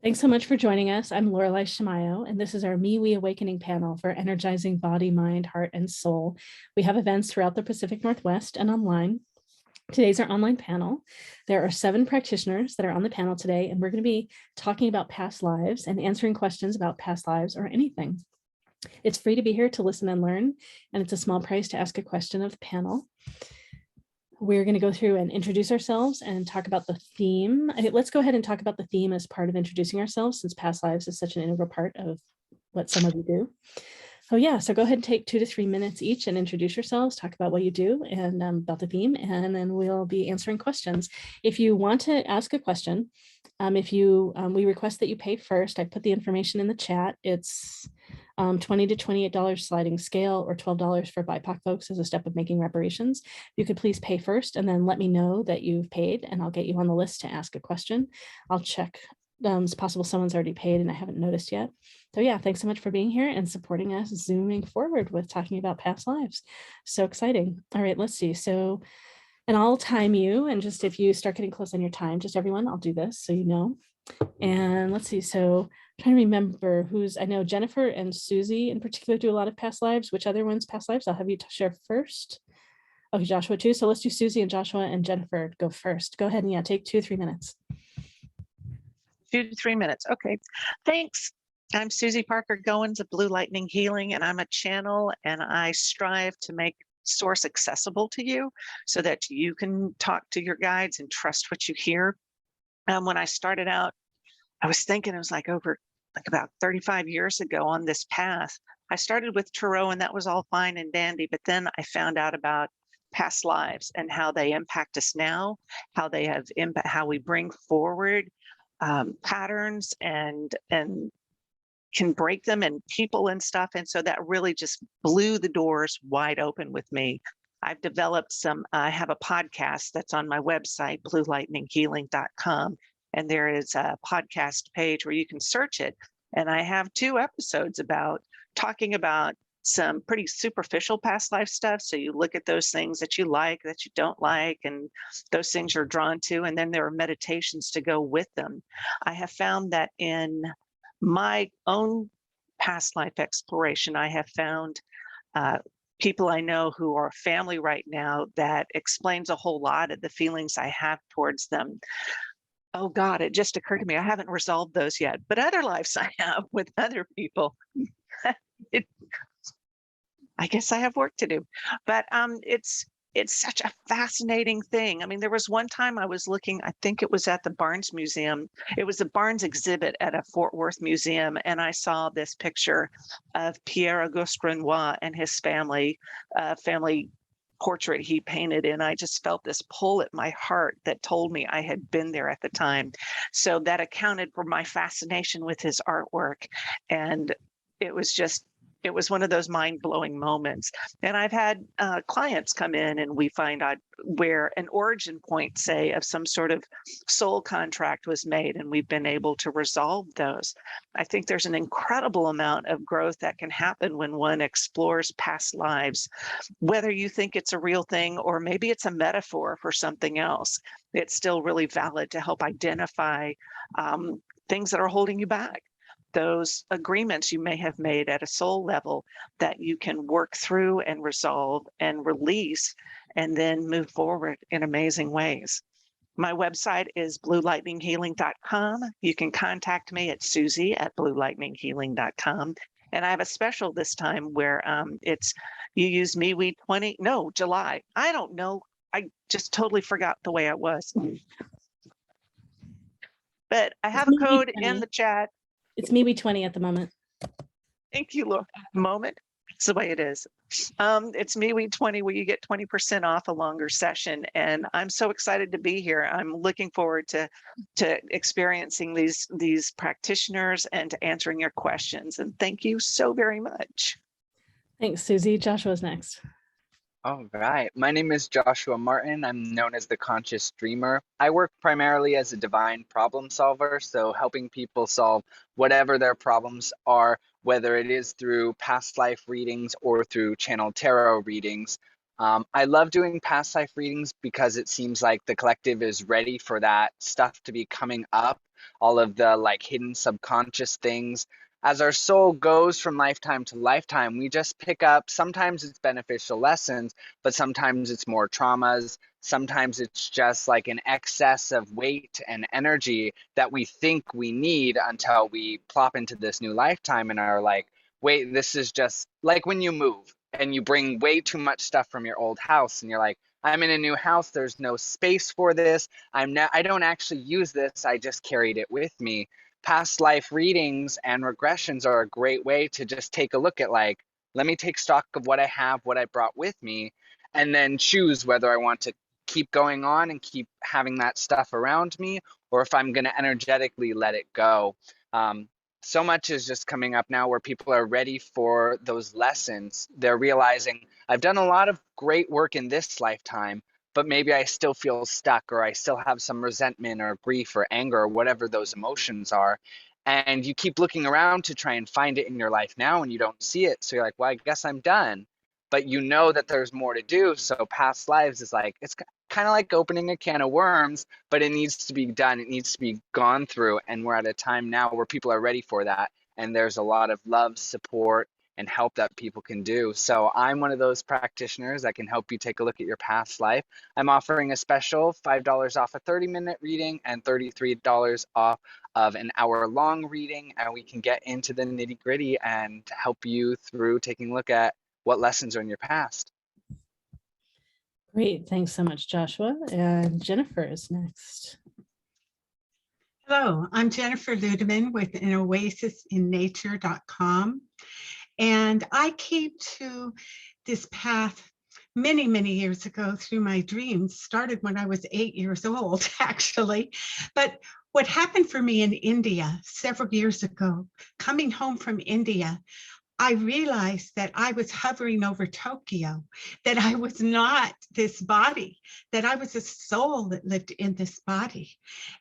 Thanks so much for joining us. I'm Laureli Shimayo, and this is our MeWe Awakening panel for energizing body, mind, heart, and soul. We have events throughout the Pacific Northwest and online. Today's our online panel. There are 7 practitioners that are on the panel today, and we're going to be talking about past lives and answering questions about past lives or anything. It's free to be here to listen and learn, and it's a small price to ask a question of the panel. We're going to go through and introduce ourselves and talk about the theme. Let's go ahead and talk about the theme as part of introducing ourselves, since past lives is such an integral part of what some of you do. Oh yeah, so go ahead and take 2 to 3 minutes each and introduce yourselves, talk about what you do and about the theme, and then we'll be answering questions. If you want to ask a question, we request that you pay first. I put the information in the chat. It's $20 to $28 sliding scale, or $12 for BIPOC folks as a step of making reparations. You could please pay first and then let me know that you've paid, and I'll get you on the list to ask a question. I'll check. It's possible someone's already paid and I haven't noticed yet. So yeah, thanks so much for being here and supporting us, zooming forward with talking about past lives. So exciting. All right, let's see. So, and I'll time you, and just if you start getting close on your time, just everyone, I'll do this so you know. And let's see. So I'm trying to remember I know Jennifer and Susy in particular do a lot of past lives. Which other ones past lives? I'll have you share first. Okay, Joshua too. So let's do Susy and Joshua and Jennifer go first. Go ahead and take 2 to 3 minutes. 2 to 3 minutes. Okay, thanks. I'm Susy Parker Goins of Blue Lightning Healing, and I'm a channel, and I strive to make source accessible to you so that you can talk to your guides and trust what you hear. When I started out, I was thinking it was about 35 years ago on this path. I started with tarot, and that was all fine and dandy, but then I found out about past lives and how they impact us now, how they have impact, how we bring forward patterns and can break them, and people and stuff. And so that really just blew the doors wide open with me. I've developed I have a podcast that's on my website, bluelightninghealing.com. And there is a podcast page where you can search it. And I have 2 episodes talking about some pretty superficial past life stuff. So you look at those things that you like, that you don't like, and those things you're drawn to. And then there are meditations to go with them. I have found that in my own past life exploration, I have found people I know who are family right now that explains a whole lot of the feelings I have towards them. Oh God, it just occurred to me, I haven't resolved those yet, but other lives I have with other people. I guess I have work to do, but it's such a fascinating thing. I mean, there was one time I was looking, I think it was at the Barnes Museum. It was a Barnes exhibit at a Fort Worth museum, and I saw this picture of Pierre Auguste Renoir and his family portrait he painted, and I just felt this pull at my heart that told me I had been there at the time. So that accounted for my fascination with his artwork, and it was one of those mind-blowing moments. And I've had clients come in, and we find out where an origin point, say, of some sort of soul contract was made, and we've been able to resolve those. I think there's an incredible amount of growth that can happen when one explores past lives, whether you think it's a real thing or maybe it's a metaphor for something else. It's still really valid to help identify things that are holding you back, those agreements you may have made at a soul level that you can work through and resolve and release, and then move forward in amazing ways. My website is bluelightninghealing.com. You can contact me at Susy at bluelightninghealing.com. And I have a special this time where you use MeWe July. I don't know. I just totally forgot the way it was. But I have a code in the chat. It's MeWe 20 at the moment. Thank you, Laura. Moment. It's the way it is. It's MeWe 20, where you get 20% off a longer session. And I'm so excited to be here. I'm looking forward to experiencing these practitioners and to answering your questions. And thank you so very much. Thanks, Susy. Joshua's next. All right. My name is Joshua Martin. I'm known as the Conscious Dreamer. I work primarily as a divine problem solver, so helping people solve whatever their problems are, whether it is through past life readings or through channel tarot readings. I love doing past life readings because it seems like the collective is ready for that stuff to be coming up, all of the like hidden subconscious things. As our soul goes from lifetime to lifetime, we just pick up, sometimes it's beneficial lessons, but sometimes it's more traumas. Sometimes it's just like an excess of weight and energy that we think we need until we plop into this new lifetime and are like, wait, this is just like when you move and you bring way too much stuff from your old house and you're like, I'm in a new house, there's no space for this. I don't actually use this, I just carried it with me. Past life readings and regressions are a great way to just take a look at like, let me take stock of what I have, what I brought with me, and then choose whether I want to keep going on and keep having that stuff around me, or if I'm going to energetically let it go. So much is just coming up now where people are ready for those lessons. They're realizing I've done a lot of great work in this lifetime, but maybe I still feel stuck, or I still have some resentment or grief or anger or whatever those emotions are. And you keep looking around to try and find it in your life now and you don't see it. So you're like, well, I guess I'm done. But you know that there's more to do. So past lives is like, it's kind of like opening a can of worms, but it needs to be done. It needs to be gone through. And we're at a time now where people are ready for that. And there's a lot of love, support, and help that people can do. So I'm one of those practitioners that can help you take a look at your past life. I'm offering a special $5 off a 30-minute reading and $33 off of an hour-long reading. And we can get into the nitty-gritty and help you through taking a look at what lessons are in your past. Great. Thanks so much, Joshua. And Jennifer is next. Hello, I'm Jennifer Ludeman with anoasisinnature.com. And I came to this path many, many years ago through my dreams. Started when I was 8 years old, actually. But what happened for me in India several years ago, coming home from India, I realized that I was hovering over Tokyo, that I was not this body, that I was a soul that lived in this body.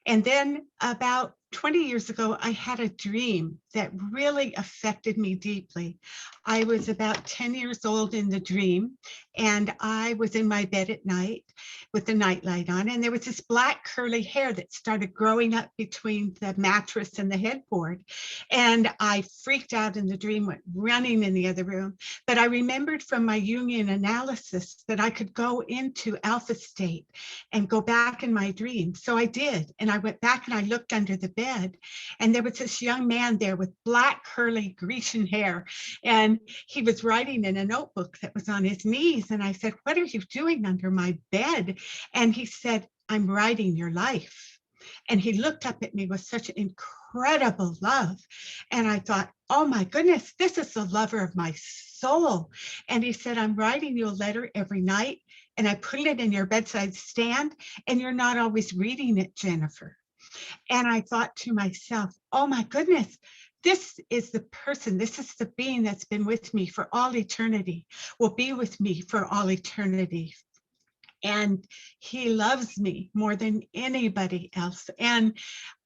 And then about 20 years ago, I had a dream that really affected me deeply. I was about 10 years old in the dream, and I was in my bed at night with the nightlight on, and there was this black curly hair that started growing up between the mattress and the headboard. And I freaked out in the dream, went running in the other room. But I remembered from my Jungian analysis that I could go into alpha state and go back in my dream. So I did. And I went back and I looked under the bed, and there was this young man there with black curly Grecian hair. And he was writing in a notebook that was on his knees. And I said, what are you doing under my bed? And he said, I'm writing your life. And he looked up at me with such incredible love. And I thought, oh my goodness, this is the lover of my soul. And he said, I'm writing you a letter every night, and I put it in your bedside stand, and you're not always reading it, Jennifer. And I thought to myself, oh my goodness, this is the person, this is the being that's been with me for all eternity, will be with me for all eternity. And he loves me more than anybody else. And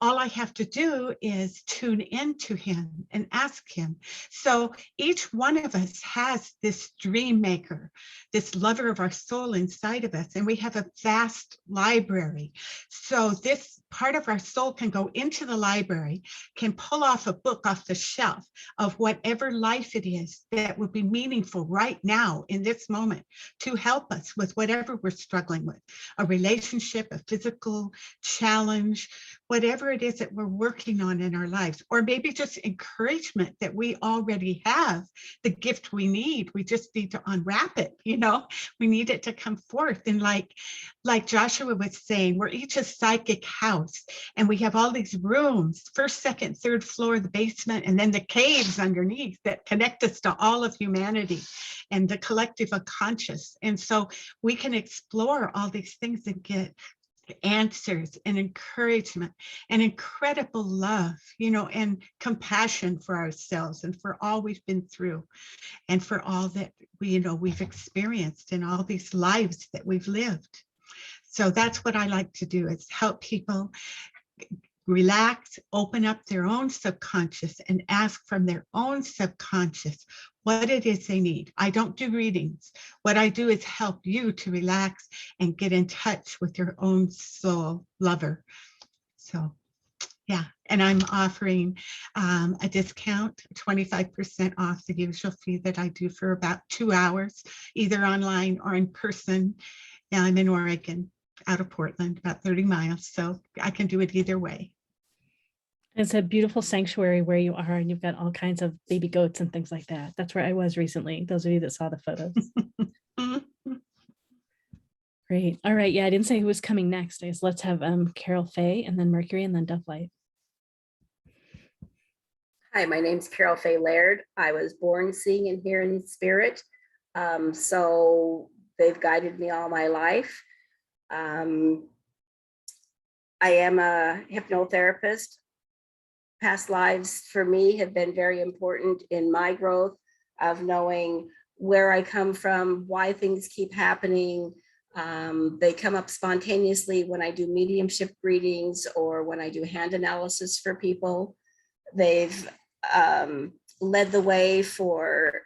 all I have to do is tune into him and ask him. So each one of us has this dream maker, this lover of our soul inside of us. And we have a vast library. So this part of our soul can go into the library, can pull off a book off the shelf of whatever life it is that would be meaningful right now in this moment to help us with whatever we're struggling with, a relationship, a physical challenge, whatever it is that we're working on in our lives, or maybe just encouragement that we already have, the gift we need. We just need to unwrap it, we need it to come forth. And like Joshua was saying, we're each a psychic house, and we have all these rooms, first, second, third floor, the basement, and then the caves underneath that connect us to all of humanity and the collective unconscious. And so we can explore all these things and get answers and encouragement and incredible love, and compassion for ourselves and for all we've been through and for all that we've experienced in all these lives that we've lived. So that's what I like to do, is help people relax, open up their own subconscious and ask from their own subconscious what it is they need. I don't do readings. What I do is help you to relax and get in touch with your own soul lover. So yeah, and I'm offering a discount, 25% off the usual fee that I do for about 2 hours, either online or in person. And I'm in Oregon, out of Portland, about 30 miles. So I can do it either way. It's a beautiful sanctuary where you are, and you've got all kinds of baby goats and things like that. That's where I was recently, those of you that saw the photos. Great. All right. Yeah, I didn't say who was coming next. I guess let's have Karyl Faye and then Mercury and then DoveLight. Hi, my name's Karyl Faye Laird. I was born seeing and hearing spirit. So they've guided me all my life. I am a hypnotherapist. Past lives for me have been very important in my growth of knowing where I come from, why things keep happening. They come up spontaneously when I do mediumship readings or when I do hand analysis for people. They've led the way for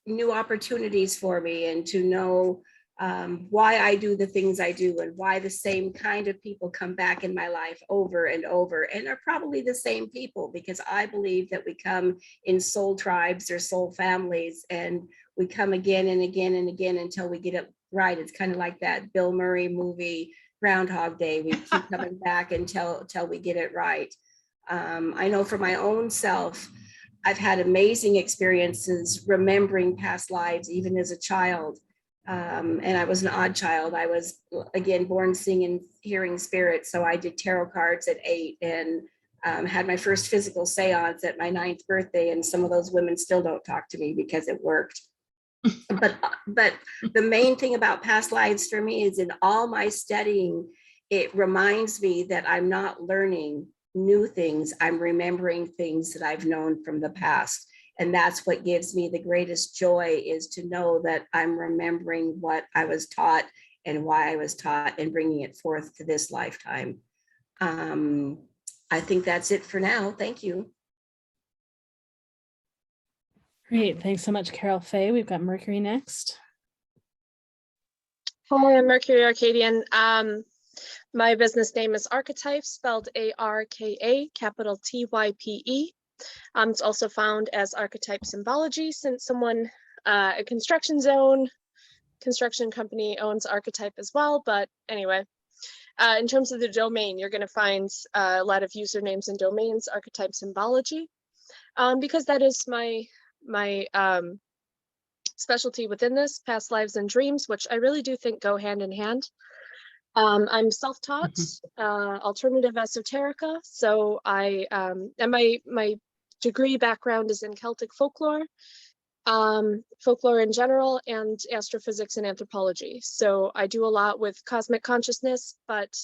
new opportunities for me and to know why I do the things I do and why the same kind of people come back in my life over and over and are probably the same people, because I believe that we come in soul tribes or soul families and we come again and again and again until we get it right. It's kind of like that Bill Murray movie, Groundhog Day. We keep coming back until we get it right. I know for my own self, I've had amazing experiences remembering past lives, even as a child. And I was an odd child. I was, again, born seeing and hearing spirit. So I did tarot cards at 8 and had my first physical seance at my 9th birthday. And some of those women still don't talk to me because it worked. But the main thing about past lives for me is in all my studying, it reminds me that I'm not learning new things. I'm remembering things that I've known from the past. And that's what gives me the greatest joy, is to know that I'm remembering what I was taught and why I was taught and bringing it forth to this lifetime. I think that's it for now. Thank you. Great. Thanks so much, Karyl Faye. We've got Mercury next. Hi, I'm Mercury Arkadian. My business name is Archetype, spelled A-R-K-A, capital T-Y-P-E. It's also found as Archetype Symbology, since someone, a construction company owns Archetype as well. But anyway, in terms of the domain, you're going to find a lot of usernames and domains, Archetype Symbology, because that is my specialty within this, past lives and dreams, which I really do think go hand in hand. I'm self-taught, alternative esoterica. So and my degree background is in Celtic folklore, folklore in general, and astrophysics and anthropology. So I do a lot with cosmic consciousness, but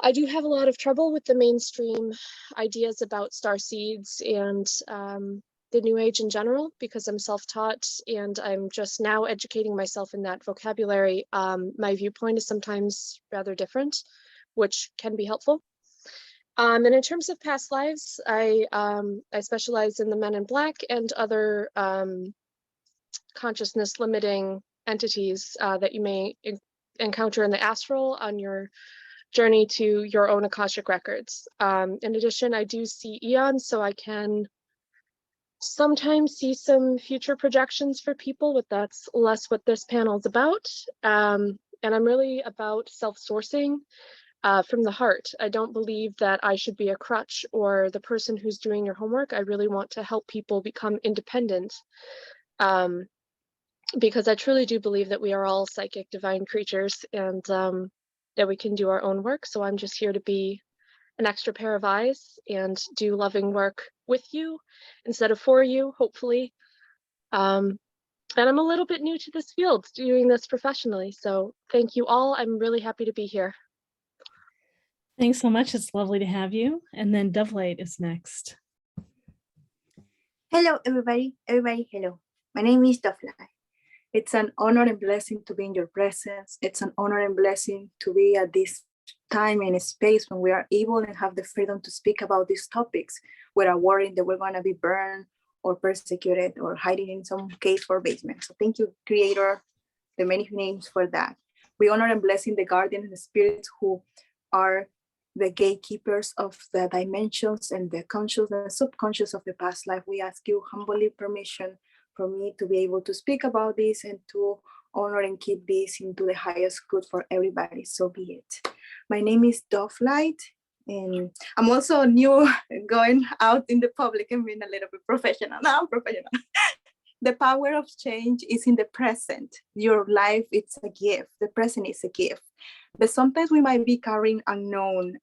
I do have a lot of trouble with the mainstream ideas about star seeds and the New Age in general, because I'm self-taught and I'm just now educating myself in that vocabulary. My viewpoint is sometimes rather different, which can be helpful. And in terms of past lives, I specialize in the Men in Black and other consciousness limiting entities that you may encounter in the astral on your journey to your own Akashic records. In addition, I do see eons, so I can sometimes see some future projections for people, but that's less what this panel is about. And I'm really about self-sourcing from the heart. I don't believe that I should be a crutch or the person who's doing your homework. I really want to help people become independent, because I truly do believe that we are all psychic divine creatures and that we can do our own work. So I'm just here to be an extra pair of eyes and do loving work with you instead of for you, hopefully. And I'm a little bit new to this field, doing this professionally. So thank you all. I'm really happy to be here. Thanks so much. It's lovely to have you. And then DoveLight is next. Hello, everybody. Hello. My name is DoveLight. It's an honor and blessing to be in your presence. It's an honor and blessing to be at this time and space when we are able and have the freedom to speak about these topics without worrying that we're going to be burned or persecuted or hiding in some cave or basement. So thank you, Creator, the many names for that. We honor and bless in the guardians and the spirits who are the gatekeepers of the dimensions and the conscious and subconscious of the past life. We ask you humbly permission for me to be able to speak about this and to honor and keep this into the highest good for everybody. So be it. My name is DoveLight, and I'm also new going out in the public and being a little bit professional. Now I'm professional. The power of change is in the present. Your life, it's a gift. The present is a gift. But sometimes we might be carrying unknown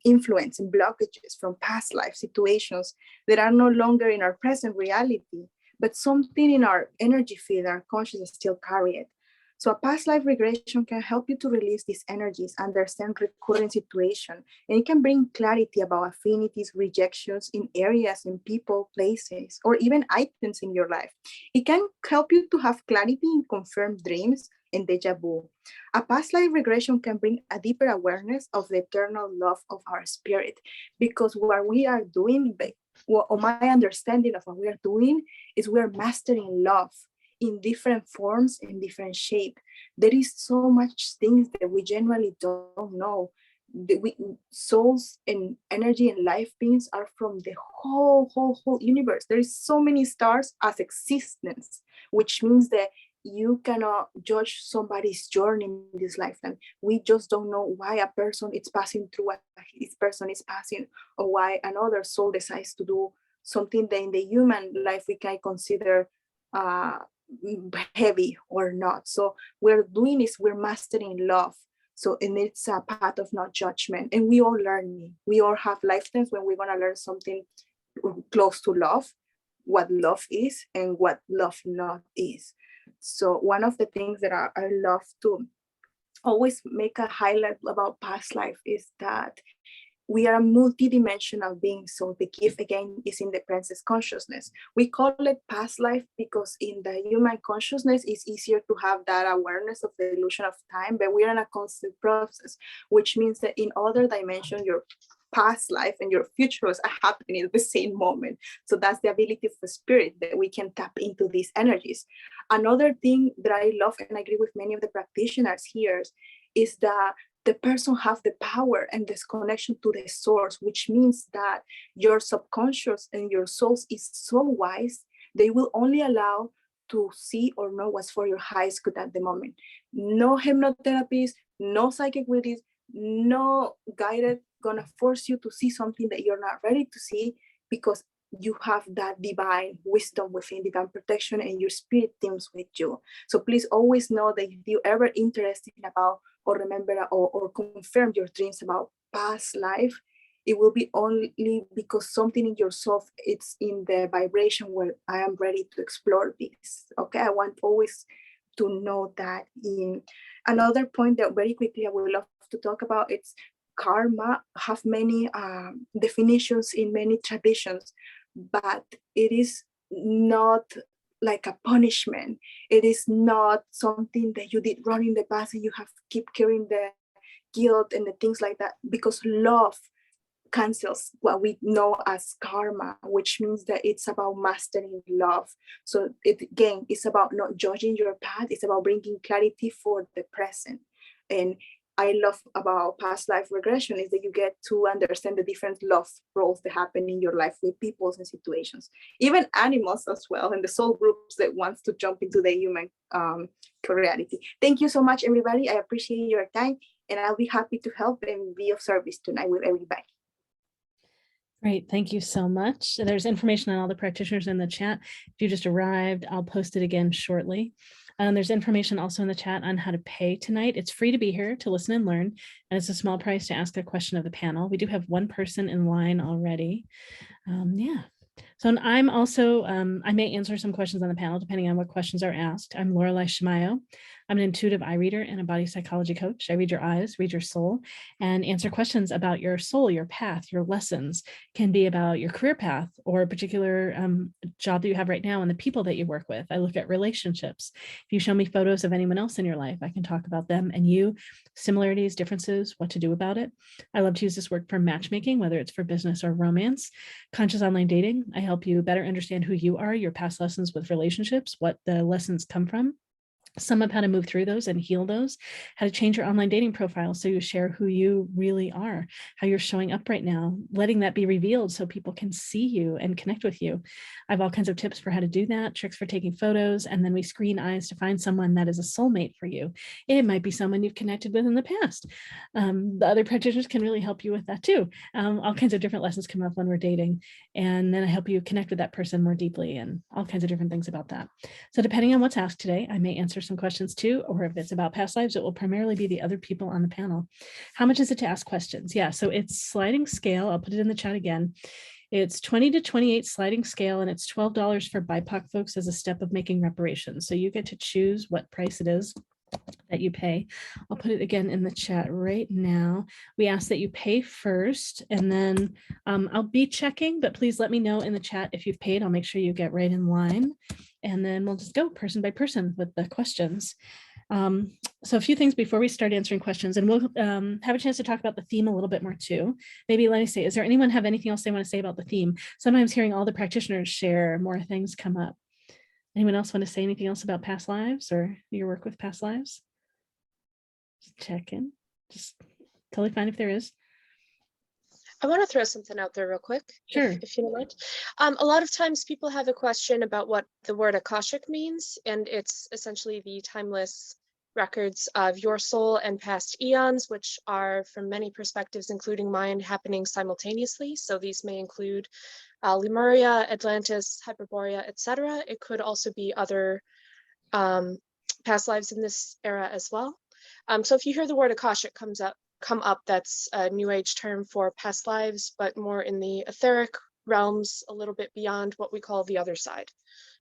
influence and blockages from past life situations that are no longer in our present reality, but something in our energy field, our consciousness still carry it. So a past life regression can help you to release these energies, understand recurrent situation, and it can bring clarity about affinities, rejections in areas, in people, places, or even items in your life. It can help you to have clarity in confirmed dreams and deja vu. A past life regression can bring a deeper awareness of the eternal love of our spirit, because what we are doing, or my understanding of what we are doing, is we are mastering love in different forms, in different shape. There is so much things that we generally don't know. Souls and energy and life beings are from the whole universe. There is so many stars as existence, which means that you cannot judge somebody's journey in this lifetime. We just don't know why a person is passing through what this person is passing, or why another soul decides to do something that in the human life we can consider heavy or not. So we're doing is we're mastering love. So, and it's a path of not judgment, and we all learn. We all have lifetimes when we're gonna learn something close to love, what love is and what love not is. So one of the things that I love to always make a highlight about past life is that we are a multidimensional being. So the gift again is in the princess consciousness. We call it past life because in the human consciousness, it's easier to have that awareness of the illusion of time, but we are in a constant process, which means that in other dimensions, your past life and your futures are happening at the same moment. So that's the ability of the spirit, that we can tap into these energies. Another thing that I love, and I agree with many of the practitioners here, is that the person have the power and this connection to the source, which means that your subconscious and your souls is so wise, they will only allow to see or know what's for your highest good at the moment. No hypnotherapist, no psychic readings, no guided gonna force you to see something that you're not ready to see, because you have that divine wisdom within, divine protection, and your spirit teams with you. So please always know that if you're ever interested about or remember or confirm your dreams about past life, it will be only because something in yourself, it's in the vibration where I am ready to explore this. Okay, I want always to know that. In another point that very quickly I would love to talk about, it's karma have many definitions in many traditions, but it is not like a punishment. It is not something that you did wrong in the past and you have keep carrying the guilt and the things like that, because love cancels what we know as karma, which means that it's about mastering love. So it again, it's about not judging your path. It's about bringing clarity for the present. And I love about past life regression is that you get to understand the different love roles that happen in your life with peoples and situations, even animals as well, and the soul groups that wants to jump into the human reality. Thank you so much, everybody. I appreciate your time, and I'll be happy to help and be of service tonight with everybody. Great, thank you so much. There's information on all the practitioners in the chat. If you just arrived, I'll post it again shortly. There's information also in the chat on how to pay tonight. It's free to be here to listen and learn, and it's a small price to ask a question of the panel. We do have one person in line already. So I'm also, I may answer some questions on the panel depending on what questions are asked. I'm Laureli Shimayo. I'm an intuitive eye reader and a body psychology coach. I read your eyes, read your soul, and answer questions about your soul, your path, your lessons. Can be about your career path or a particular job that you have right now and the people that you work with. I look at relationships. If you show me photos of anyone else in your life, I can talk about them and you, similarities, differences, what to do about it. I love to use this work for matchmaking, whether it's for business or romance. Conscious online dating, I help you better understand who you are, your past lessons with relationships, what the lessons come from, some of how to move through those and heal those, how to change your online dating profile so you share who you really are, how you're showing up right now, letting that be revealed so people can see you and connect with you. I have all kinds of tips for how to do that, tricks for taking photos, and then we screen eyes to find someone that is a soulmate for you. It might be someone you've connected with in the past. The other practitioners can really help you with that too. All kinds of different lessons come up when we're dating, and then I help you connect with that person more deeply and all kinds of different things about that. So depending on what's asked today, I may answer some questions too, or if it's about past lives, it will primarily be the other people on the panel. How much is it to ask questions? Yeah, so it's sliding scale. I'll put it in the chat again. It's 20 to 28 sliding scale, and it's $12 for BIPOC folks as a step of making reparations. So you get to choose what price it is that you pay. I'll put it again in the chat right now. We ask that you pay first, and then I'll be checking, but please let me know in the chat if you've paid. I'll make sure you get right in line, and then we'll just go person by person with the questions. So a few things before we start answering questions, and we'll have a chance to talk about the theme a little bit more too. Maybe let me say, is there anyone have anything else they want to say about the theme? Sometimes hearing all the practitioners share, more things come up. Anyone else want to say anything else about past lives or your work with past lives? Just check in. Just totally fine if there is. I want to throw something out there real quick, Sure. if you don't mind. A lot of times people have a question about what the word Akashic means, and it's essentially the timeless records of your soul and past eons, which are, from many perspectives, including mine, happening simultaneously. So these may include Lemuria, Atlantis, Hyperborea, etc. It could also be other past lives in this era as well. So if you hear the word Akashic come up, that's a new age term for past lives, but more in the etheric realms, a little bit beyond what we call the other side.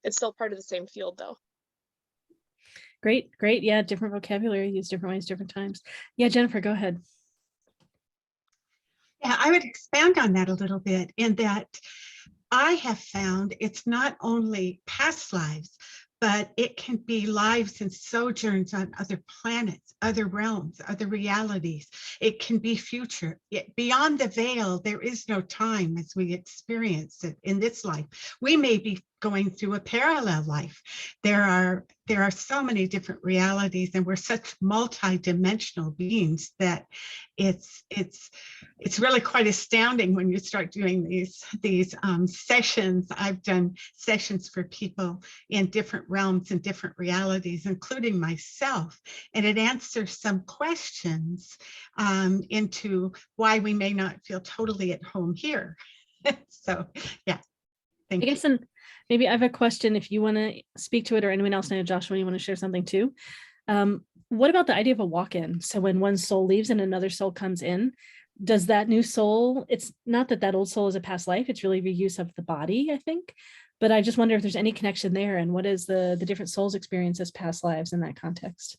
It's still part of the same field though. Great, great. Yeah, different vocabulary, used different ways, different times. Yeah, Jennifer, go ahead. Yeah, I would expand on that a little bit in that I have found it's not only past lives, but it can be lives and sojourns on other planets, other realms, other realities. It can be future. Beyond the veil, there is no time as we experience it in this life. We may be going through a parallel life. There are so many different realities, and we're such multi-dimensional beings that it's really quite astounding when you start doing these sessions. I've done sessions for people in different realms and different realities, including myself, and it answers some questions into why we may not feel totally at home here. So yeah, thank you. And maybe I have a question if you want to speak to it, or anyone else. I know Joshua, you want to share something too. What about the idea of a walk-in? So when one soul leaves and another soul comes in, does that new soul, it's not that old soul is a past life, it's really reuse of the body, I think. But I just wonder if there's any connection there, and what is the different souls experience as past lives in that context?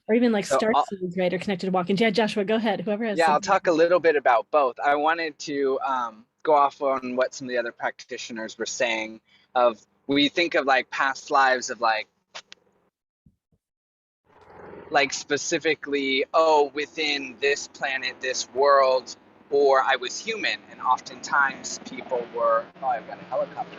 Or even like star seeds, right, or connected to walk-ins. Yeah, Joshua, go ahead. Whoever has. Yeah, I'll talk a little bit about both. I wanted to go off on what some of the other practitioners were saying of, we think of like past lives of like specifically, oh, within this planet, this world, or I was human. And oftentimes people were, oh, I've got a helicopter.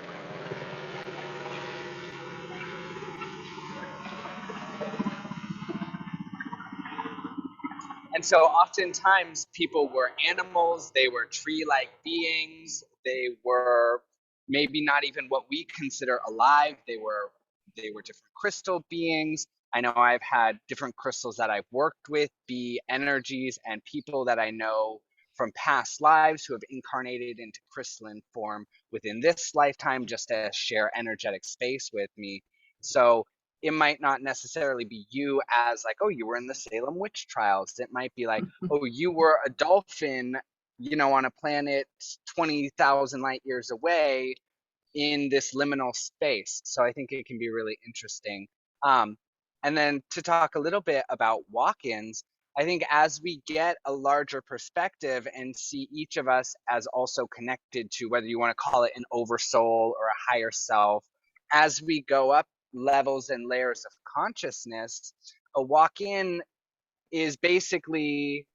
And so oftentimes people were animals, they were tree-like beings, they were maybe not even what we consider alive, they were different crystal beings. I know I've had different crystals that I've worked with be energies and people that I know from past lives who have incarnated into crystalline form within this lifetime just to share energetic space with me. So it might not necessarily be you as like, oh, you were in the Salem witch trials. It might be like, oh, you were a dolphin, on a planet 20,000 light years away in this liminal space. So I think it can be really interesting And then to talk a little bit about walk-ins, I think as we get a larger perspective and see each of us as also connected to, whether you want to call it an oversoul or a higher self, as we go up levels and layers of consciousness, a walk-in is basically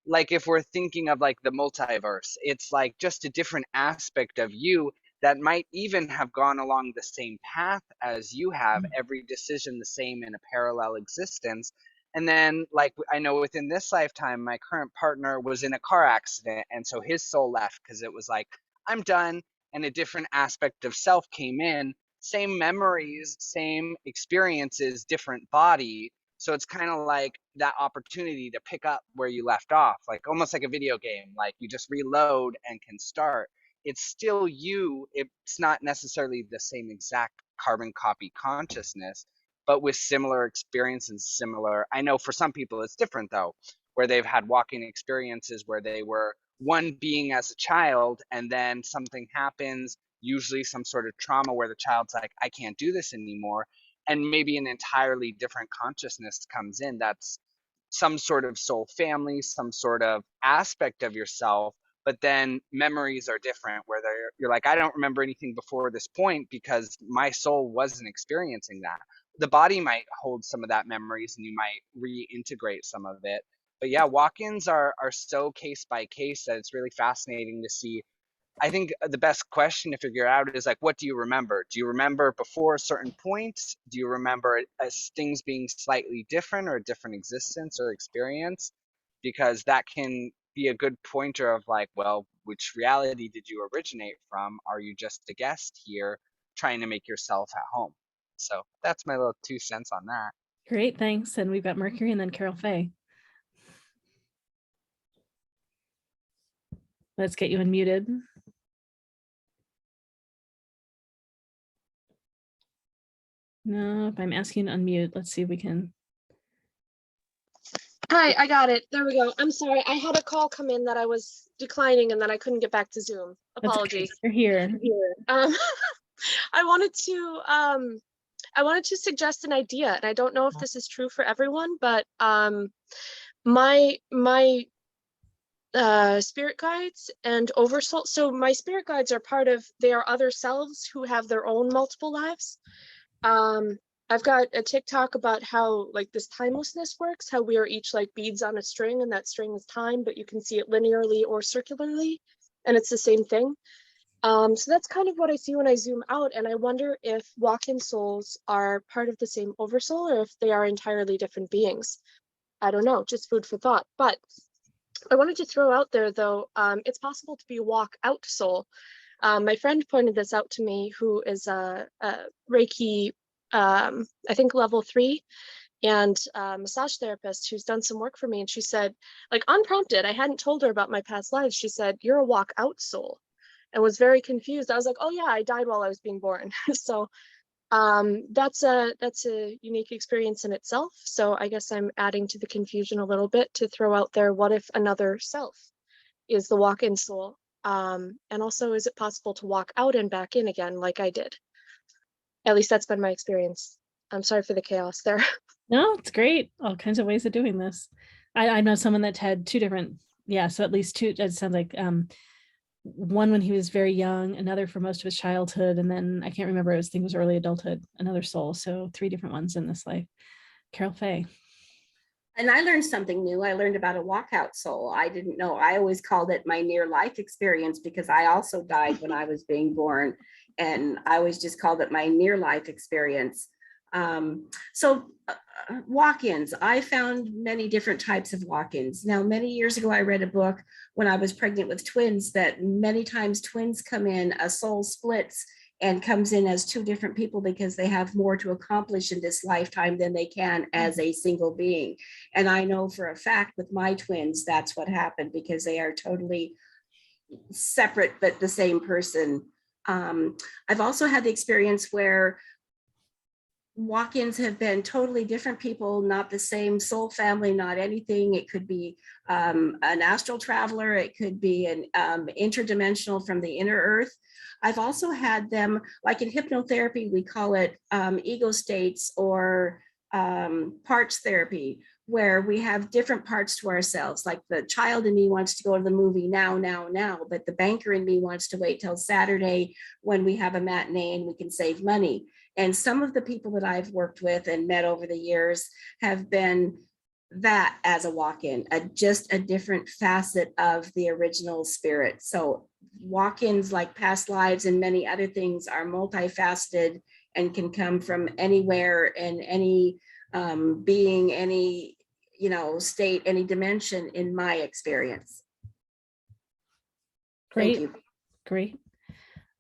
like, if we're thinking of like the multiverse, it's like just a different aspect of you that might even have gone along the same path as you have, every decision the same in a parallel existence. And then, like, I know within this lifetime, my current partner was in a car accident, and so his soul left because it was like, I'm done. And a different aspect of self came in, same memories, same experiences, different body. So it's kind of like that opportunity to pick up where you left off, like almost like a video game, like you just reload and can start. It's still you. It's not necessarily the same exact carbon copy consciousness, but with similar experiences, similar. I know for some people it's different though, where they've had walking experiences where they were one being as a child, and then something happens, usually some sort of trauma where the child's like, I can't do this anymore. And maybe an entirely different consciousness comes in that's some sort of soul family, some sort of aspect of yourself, but then memories are different where you're like, I don't remember anything before this point because my soul wasn't experiencing that. The body might hold some of that memories and you might reintegrate some of it. But yeah, walk-ins are so case by case that it's really fascinating to see. I think the best question to figure out is like, what do you remember? Do you remember before a certain point? Do you remember as things being slightly different or a different existence or experience? Because that can be a good pointer of like, well, which reality did you originate from? Are you just a guest here trying to make yourself at home? So that's my little 2 cents on that. Great, thanks. And we've got Mercury and then Karyl Faye. Let's get you unmuted. No, if I'm asking to unmute, let's see if we can. Hi, I got it. There we go. I'm sorry. I had a call come in that I was declining and then I couldn't get back to Zoom. That's okay. Apologies. You're here. Um, I wanted to suggest an idea, and I don't know if this is true for everyone, but my spirit guides and oversoul. So my spirit guides are they are other selves who have their own multiple lives. I've got a TikTok about how like this timelessness works, how we are each like beads on a string and that string is time, but you can see it linearly or circularly, and it's the same thing. So that's kind of what I see when I zoom out, and I wonder if walk-in souls are part of the same oversoul or if they are entirely different beings. I don't know, just food for thought. But I wanted to throw out there though, it's possible to be a walk-out soul. My friend pointed this out to me, who is a Reiki, I think level 3, and massage therapist who's done some work for me. And she said, like unprompted, I hadn't told her about my past lives. She said, you're a walk-out soul, and was very confused. I was like, oh yeah, I died while I was being born. So that's a unique experience in itself. So I guess I'm adding to the confusion a little bit to throw out there, what if another self is the walk-in soul? And also, is it possible to walk out and back in again like I did? At least that's been my experience. I'm sorry for the chaos there. No, it's great. All kinds of ways of doing this. I know someone that's had 2 different, so at least 2, it sounds like one when he was very young, another for most of his childhood, and then I can't remember, I think it was early adulthood, another soul. So 3 different ones in this life. Karyl Faye. And I learned something new. I learned about a walkout soul. I didn't know. I always called it my near life experience because I also died when I was being born. And I always just called it my near life experience. Walk-ins, I found many different types of walk-ins. Now, many years ago, I read a book when I was pregnant with twins that many times twins come in, a soul splits and comes in as 2 different people because they have more to accomplish in this lifetime than they can as a single being. And I know for a fact with my twins, that's what happened because they are totally separate, but the same person. I've also had the experience where walk-ins have been totally different people, not the same soul family, not anything. It could be an astral traveler. It could be an interdimensional from the inner earth. I've also had them, like in hypnotherapy, we call it ego states or parts therapy, where we have different parts to ourselves. Like the child in me wants to go to the movie now, but the banker in me wants to wait till Saturday when we have a matinee and we can save money. And some of the people that I've worked with and met over the years have been that as a walk-in, just a different facet of the original spirit. So walk-ins, like past lives and many other things, are multifaceted and can come from anywhere and any being, any, you know, state, any dimension, in my experience. Great. Thank you. Great.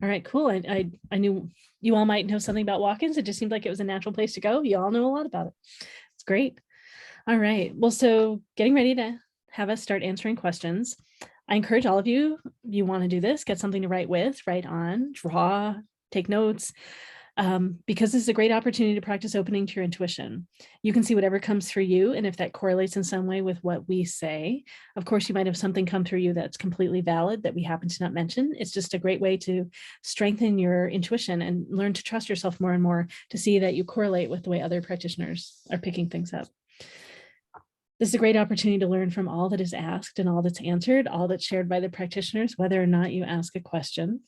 All right, cool. I knew you all might know something about walk-ins. It just seemed like it was a natural place to go. You all know a lot about it. It's great. All right. Well, so getting ready to have us start answering questions. I encourage all of you want to do this, get something to write with, write on, draw, take notes, because this is a great opportunity to practice opening to your intuition. You can see whatever comes through you, and if that correlates in some way with what we say. Of course, you might have something come through you that's completely valid that we happen to not mention. It's just a great way to strengthen your intuition and learn to trust yourself more and more, to see that you correlate with the way other practitioners are picking things up. This is a great opportunity to learn from all that is asked and all that's answered, all that's shared by the practitioners, whether or not you ask a question.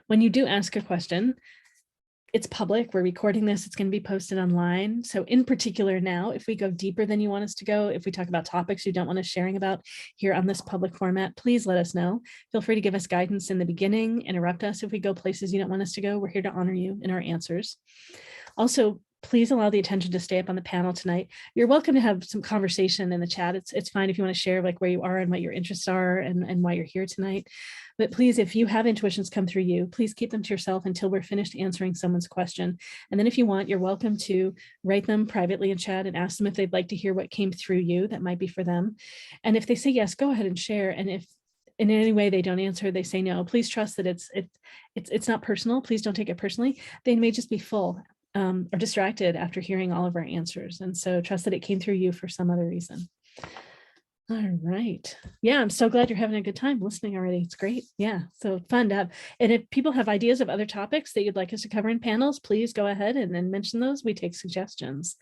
When you do ask a question, it's public. We're recording this. It's going to be posted online. So in particular now, if we go deeper than you want us to go, if we talk about topics you don't want us sharing about here on this public format, please let us know. Feel free to give us guidance in the beginning, interrupt us if we go places you don't want us to go. We're here to honor you in our answers. Also, please allow the attention to stay up on the panel tonight. You're welcome to have some conversation in the chat. It's fine if you want to share like where you are and what your interests are and why you're here tonight. But please, if you have intuitions come through you, please keep them to yourself until we're finished answering someone's question. And then if you want, you're welcome to write them privately in chat and ask them if they'd like to hear what came through you that might be for them. And if they say yes, go ahead and share. And if in any way they don't answer, they say no, please trust that it's not personal. Please don't take it personally. They may just be full or distracted after hearing all of our answers. And so trust that it came through you for some other reason. All right. Yeah, I'm so glad you're having a good time listening already. It's great. Yeah, so fun to have. And if people have ideas of other topics that you'd like us to cover in panels, please go ahead and then mention those. We take suggestions.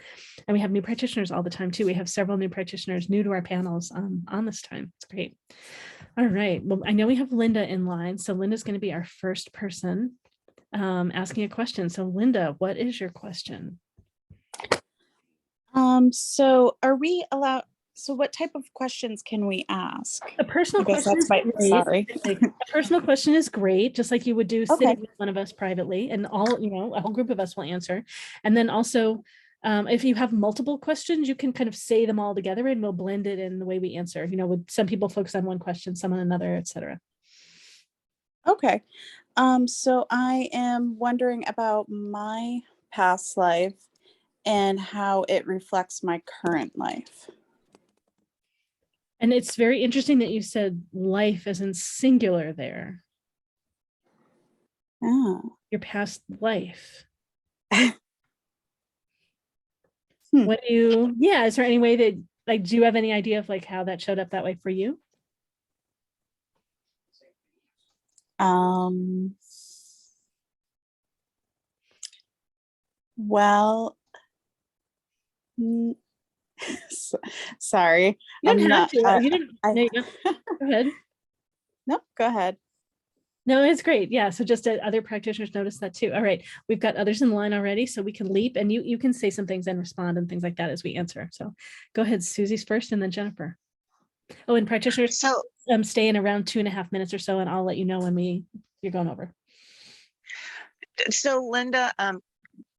And we have new practitioners all the time too. We have several new practitioners new to our panels on this time. It's great. All right. Well, I know we have Linda in line. So Linda's going to be our first person asking a question. So Linda, what is your question? So are we allowed, so what type of questions can we ask? A personal question is great. Sorry. A personal question is great, just like you would do Okay. sitting with one of us privately, and all, you know, a whole group of us will answer. And then also, if you have multiple questions, you can kind of say them all together and we'll blend it in the way we answer. You know, with some people focus on one question, some on another, etc. Okay. So I am wondering about my past life and how it reflects my current life. And it's very interesting that you said life as in singular there. Oh. Your past life. Hmm. What do you, yeah, is there any way that, like, do you have any idea of like how that showed up that way for you? Well, sorry. You don't I'm have not, to. You didn't. I- No, you don't. Go ahead. Nope, go ahead. No, it's great. Yeah. So just other practitioners notice that too. All right. We've got others in line already, so we can leap, and you can say some things and respond and things like that as we answer. So go ahead. Susie's first and then Jennifer. Oh, and practitioners, So stay in around 2.5 minutes or so, and I'll let you know when you're going over. So Linda,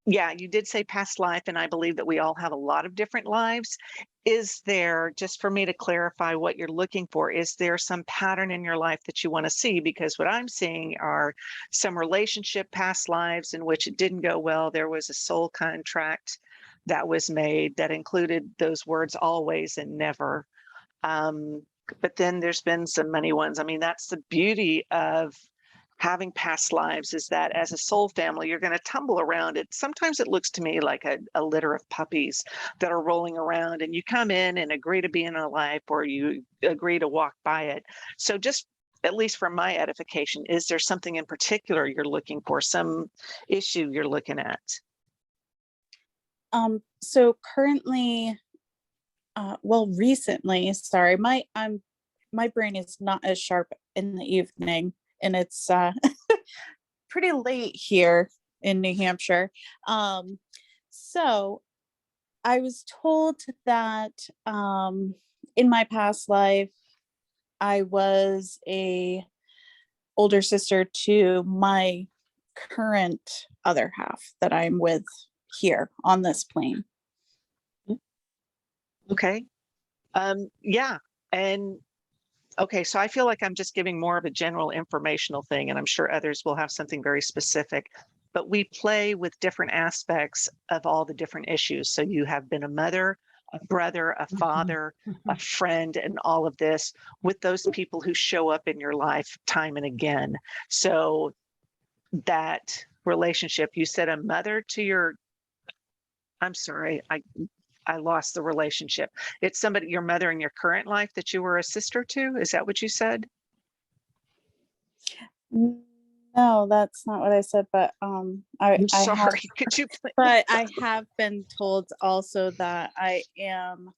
yeah, you did say past life, and I believe that we all have a lot of different lives. Is there, just for me to clarify what you're looking for, is there some pattern in your life that you want to see? Because what I'm seeing are some relationship past lives in which it didn't go well. There was a soul contract that was made that included those words always and never. But then there's been some money ones. I mean, that's the beauty of having past lives is that as a soul family, you're going to tumble around it. Sometimes it looks to me like a litter of puppies that are rolling around, and you come in and agree to be in a life, or you agree to walk by it. So just at least for my edification, is there something in particular you're looking for, some issue you're looking at? So currently, recently, sorry, my brain is not as sharp in the evening, and it's pretty late here in New Hampshire. So I was told that in my past life, I was a older sister to my current other half that I'm with here on this plane. Okay. Yeah. And okay, so I feel like I'm just giving more of a general informational thing, and I'm sure others will have something very specific, but we play with different aspects of all the different issues. So you have been a mother, a brother, a father, a friend, and all of this with those people who show up in your life time and again. So that relationship, you said a mother to your, I'm sorry, I lost the relationship. It's somebody, your mother in your current life that you were a sister to? Is that what you said? No, that's not what I said, but I'm I have, sorry. Could you please? but I have been told also that I am,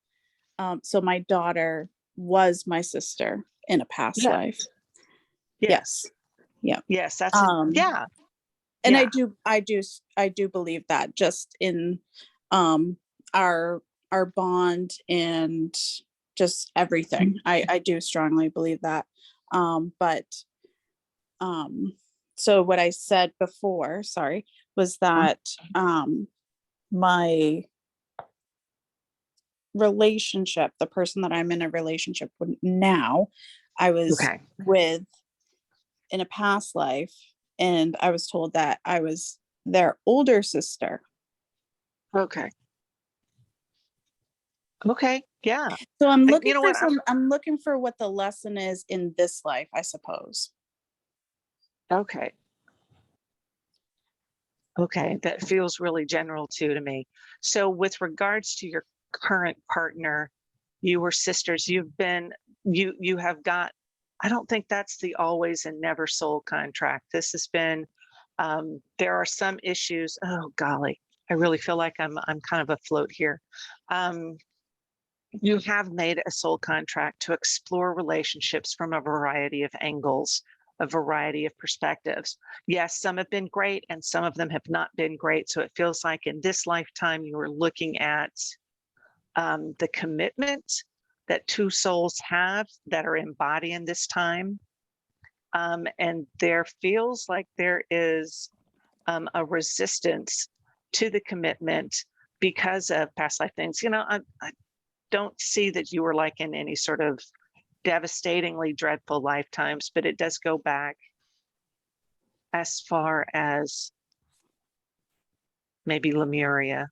so my daughter was my sister in a past Yeah. life. Yes. Yeah. Yes, that's yeah. And Yeah. I do believe that just in our bond and just everything. I do strongly believe that. So what I said before, sorry, was that my relationship, the person that I'm in a relationship with now, I was Okay. with in a past life, and I was told that I was their older sister. Okay. Okay. Yeah. So I'm You looking know for what? I'm looking for what the lesson is in this life, I suppose. Okay. Okay. That feels really general too to me. So with regards to your current partner, you were sisters, you have got, I don't think that's the always and never soul contract. This has been, there are some issues. Oh golly, I really feel like I'm kind of afloat here. You have made a soul contract to explore relationships from a variety of angles, a variety of perspectives. Yes, some have been great and some of them have not been great. So it feels like in this lifetime, you are looking at the commitment that two souls have that are embodying this time. And there feels like there is a resistance to the commitment because of past life things. You know, I don't see that you were like in any sort of devastatingly dreadful lifetimes, but it does go back as far as maybe Lemuria,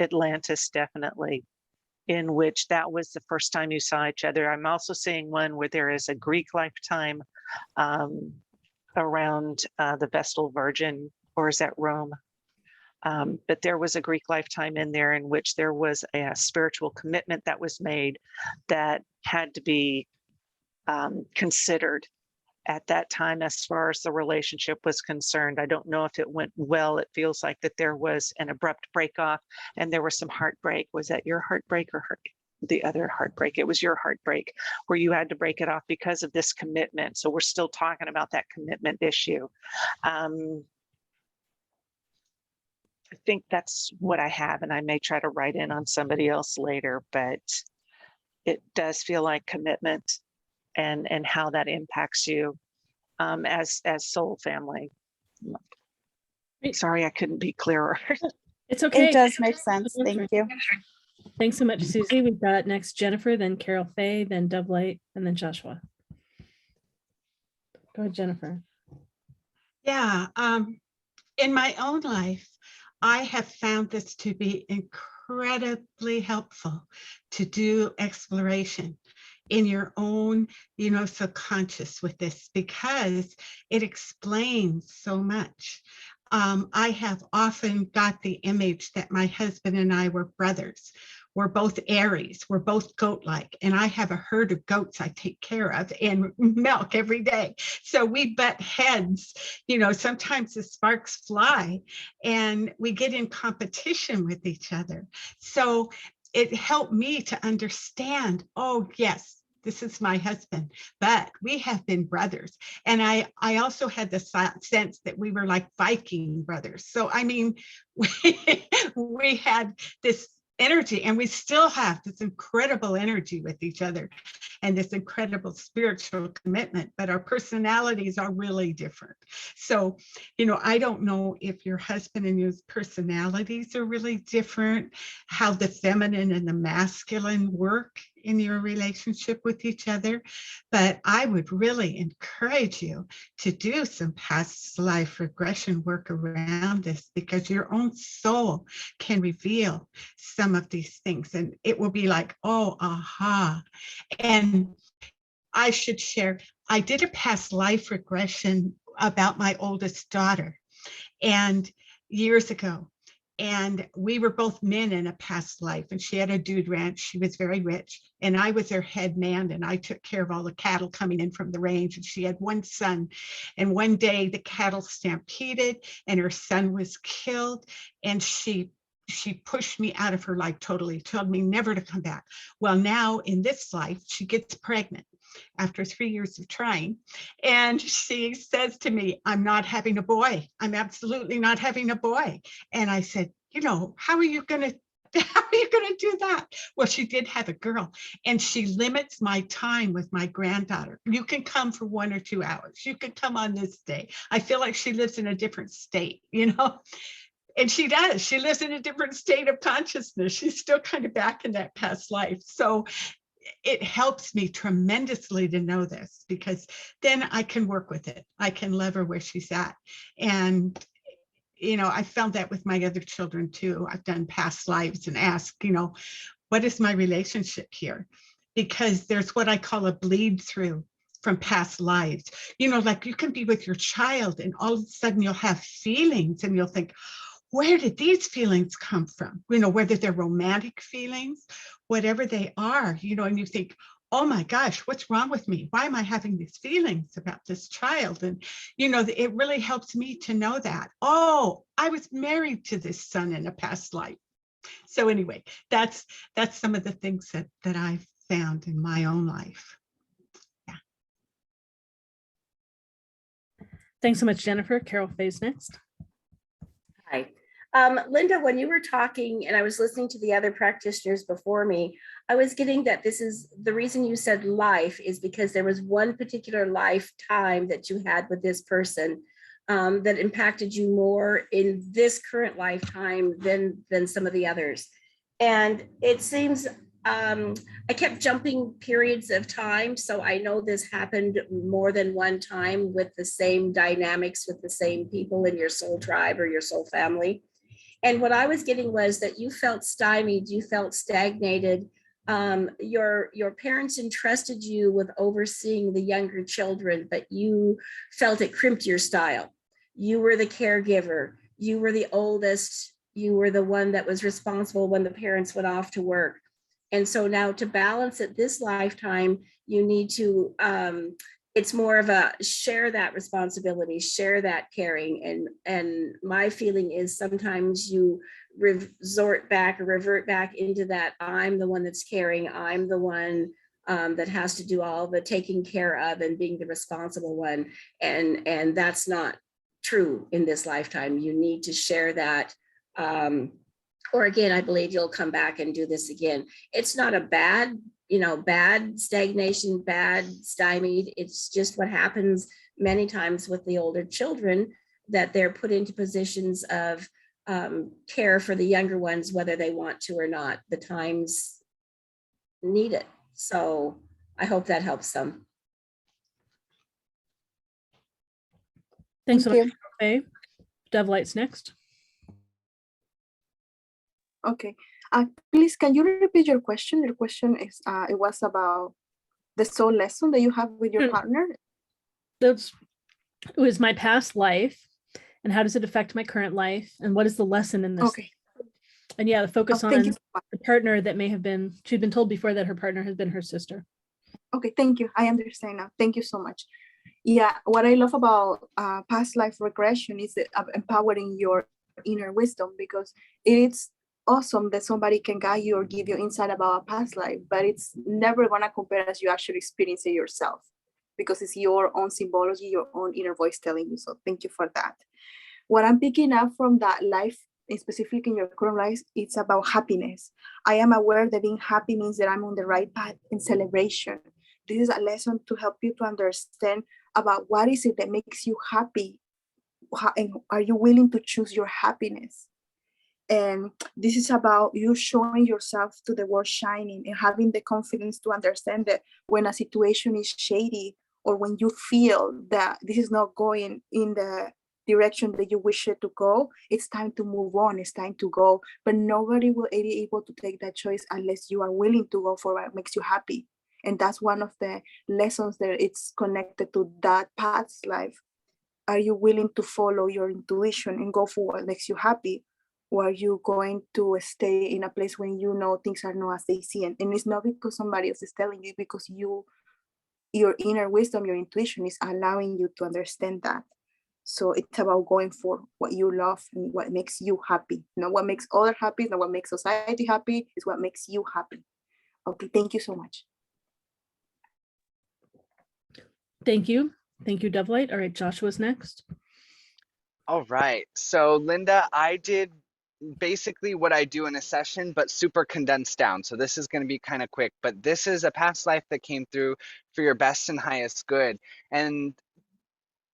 Atlantis, definitely, in which that was the first time you saw each other. I'm also seeing one where there is a Greek lifetime around the Vestal Virgin, or is that Rome? But there was a Greek lifetime in there in which there was a spiritual commitment that was made that had to be considered at that time as far as the relationship was concerned. I don't know if it went well. It feels like that there was an abrupt break off and there was some heartbreak. Was that your heartbreak or the other heartbreak? It was your heartbreak where you had to break it off because of this commitment. So we're still talking about that commitment issue. I think that's what I have, and I may try to write in on somebody else later, but it does feel like commitment and how that impacts you as soul family. Sorry, I couldn't be clearer. It's okay. It does make sense. Thank you. Thanks so much, Susie. We've got next Jennifer, then Karyl Faye, then DoveLight, and then Joshua. Go ahead, Jennifer. Yeah, in my own life, I have found this to be incredibly helpful to do exploration. in your own, subconscious with this, because it explains so much. I have often got the image that my husband and I were brothers. We're both Aries, we're both goat-like, and I have a herd of goats I take care of and milk every day. So we butt heads, sometimes the sparks fly and we get in competition with each other. So it helped me to understand, oh yes, this is my husband, but we have been brothers. And I also had the sense that we were like Viking brothers. So, I mean, we had this energy, and we still have this incredible energy with each other and this incredible spiritual commitment, but our personalities are really different. So, I don't know if your husband and your personalities are really different, how the feminine and the masculine work in your relationship with each other, but I would really encourage you to do some past life regression work around this, because your own soul can reveal some of these things, and it will be like, oh, aha. And I should share, I did a past life regression about my oldest daughter, and years ago. And we were both men in a past life, and she had a dude ranch. She was very rich, and I was her head man, and I took care of all the cattle coming in from the range. And she had one son, and one day the cattle stampeded and her son was killed, and she pushed me out of her life totally, told me never to come back. Well, now in this life, she gets pregnant after 3 years of trying. And she says to me, I'm not having a boy. I'm absolutely not having a boy. And I said, how are you going to do that? Well, she did have a girl, and she limits my time with my granddaughter. You can come for 1 or 2 hours. You can come on this day. I feel like she lives in a different state, And she does. She lives in a different state of consciousness. She's still kind of back in that past life. So it helps me tremendously to know this, because then I can work with it. I can love her where she's at. And, I found that with my other children too. I've done past lives and asked, what is my relationship here? Because there's what I call a bleed through from past lives. Like you can be with your child and all of a sudden you'll have feelings and you'll think, where did these feelings come from? Whether they're romantic feelings, whatever they are, and you think, oh my gosh, what's wrong with me? Why am I having these feelings about this child? And, it really helps me to know that, oh, I was married to this son in a past life. So anyway, that's some of the things that I've found in my own life. Yeah. Thanks so much, Jennifer. Karyl Faye's next. Hi. Linda, when you were talking and I was listening to the other practitioners before me, I was getting that this is the reason you said life is because there was one particular lifetime that you had with this person that impacted you more in this current lifetime than some of the others. And it seems I kept jumping periods of time. So I know this happened more than one time with the same dynamics, with the same people in your soul tribe or your soul family. And what I was getting was that you felt stymied, you felt stagnated. Your parents entrusted you with overseeing the younger children, but you felt it crimped your style. You were the caregiver, you were the oldest, you were the one that was responsible when the parents went off to work. And so now to balance it this lifetime, you need to, it's more of a share that responsibility, share that caring. And my feeling is sometimes you revert back into that, I'm the one that's caring, I'm the one that has to do all the taking care of and being the responsible one. And that's not true in this lifetime. You need to share that. Or again, I believe you'll come back and do this again. It's not a bad stagnation, bad stymied. It's just what happens many times with the older children, that they're put into positions of care for the younger ones, whether they want to or not. The times need it. So I hope that helps some. Thanks so Thank much, Faye. DoveLight's next. Okay. Please, can you repeat your question? Your question is, it was about. the soul lesson that you have with your Hmm. partner? It was my past life, and how does it affect my current life, and what is the lesson in this? Okay. And yeah, the focus Thank you on so much. the partner that may have been, she'd been told before that her partner has been her sister. Okay, thank you. I understand now. Thank you so much. Yeah, what I love about past life regression is empowering your inner wisdom, because it's awesome that somebody can guide you or give you insight about a past life, but it's never gonna compare as you actually experience it yourself, because it's your own symbology, your own inner voice telling you. So thank you for that. What I'm picking up from that life, specifically in your current life, it's about happiness. I am aware that being happy means that I'm on the right path in celebration. This is a lesson to help you to understand about what is it that makes you happy, and are you willing to choose your happiness? And this is about you showing yourself to the world shining and having the confidence to understand that when a situation is shady, or when you feel that this is not going in the direction that you wish it to go, it's time to move on, it's time to go. But nobody will be able to take that choice unless you are willing to go for what makes you happy. And that's one of the lessons that it's connected to that past life. Are you willing to follow your intuition and go for what makes you happy? Or are you going to stay in a place when you know things are not as they seem? And it's not because somebody else is telling you, because your inner wisdom, your intuition is allowing you to understand that. So it's about going for what you love and what makes you happy. Not what makes others happy, not what makes society happy, it's what makes you happy. Okay, thank you so much. Thank you. Thank you, DoveLight. All right, Joshua's next. All right. So Linda, I did basically what I do in a session, but super condensed down. So this is going to be kind of quick, but this is a past life that came through for your best and highest good. And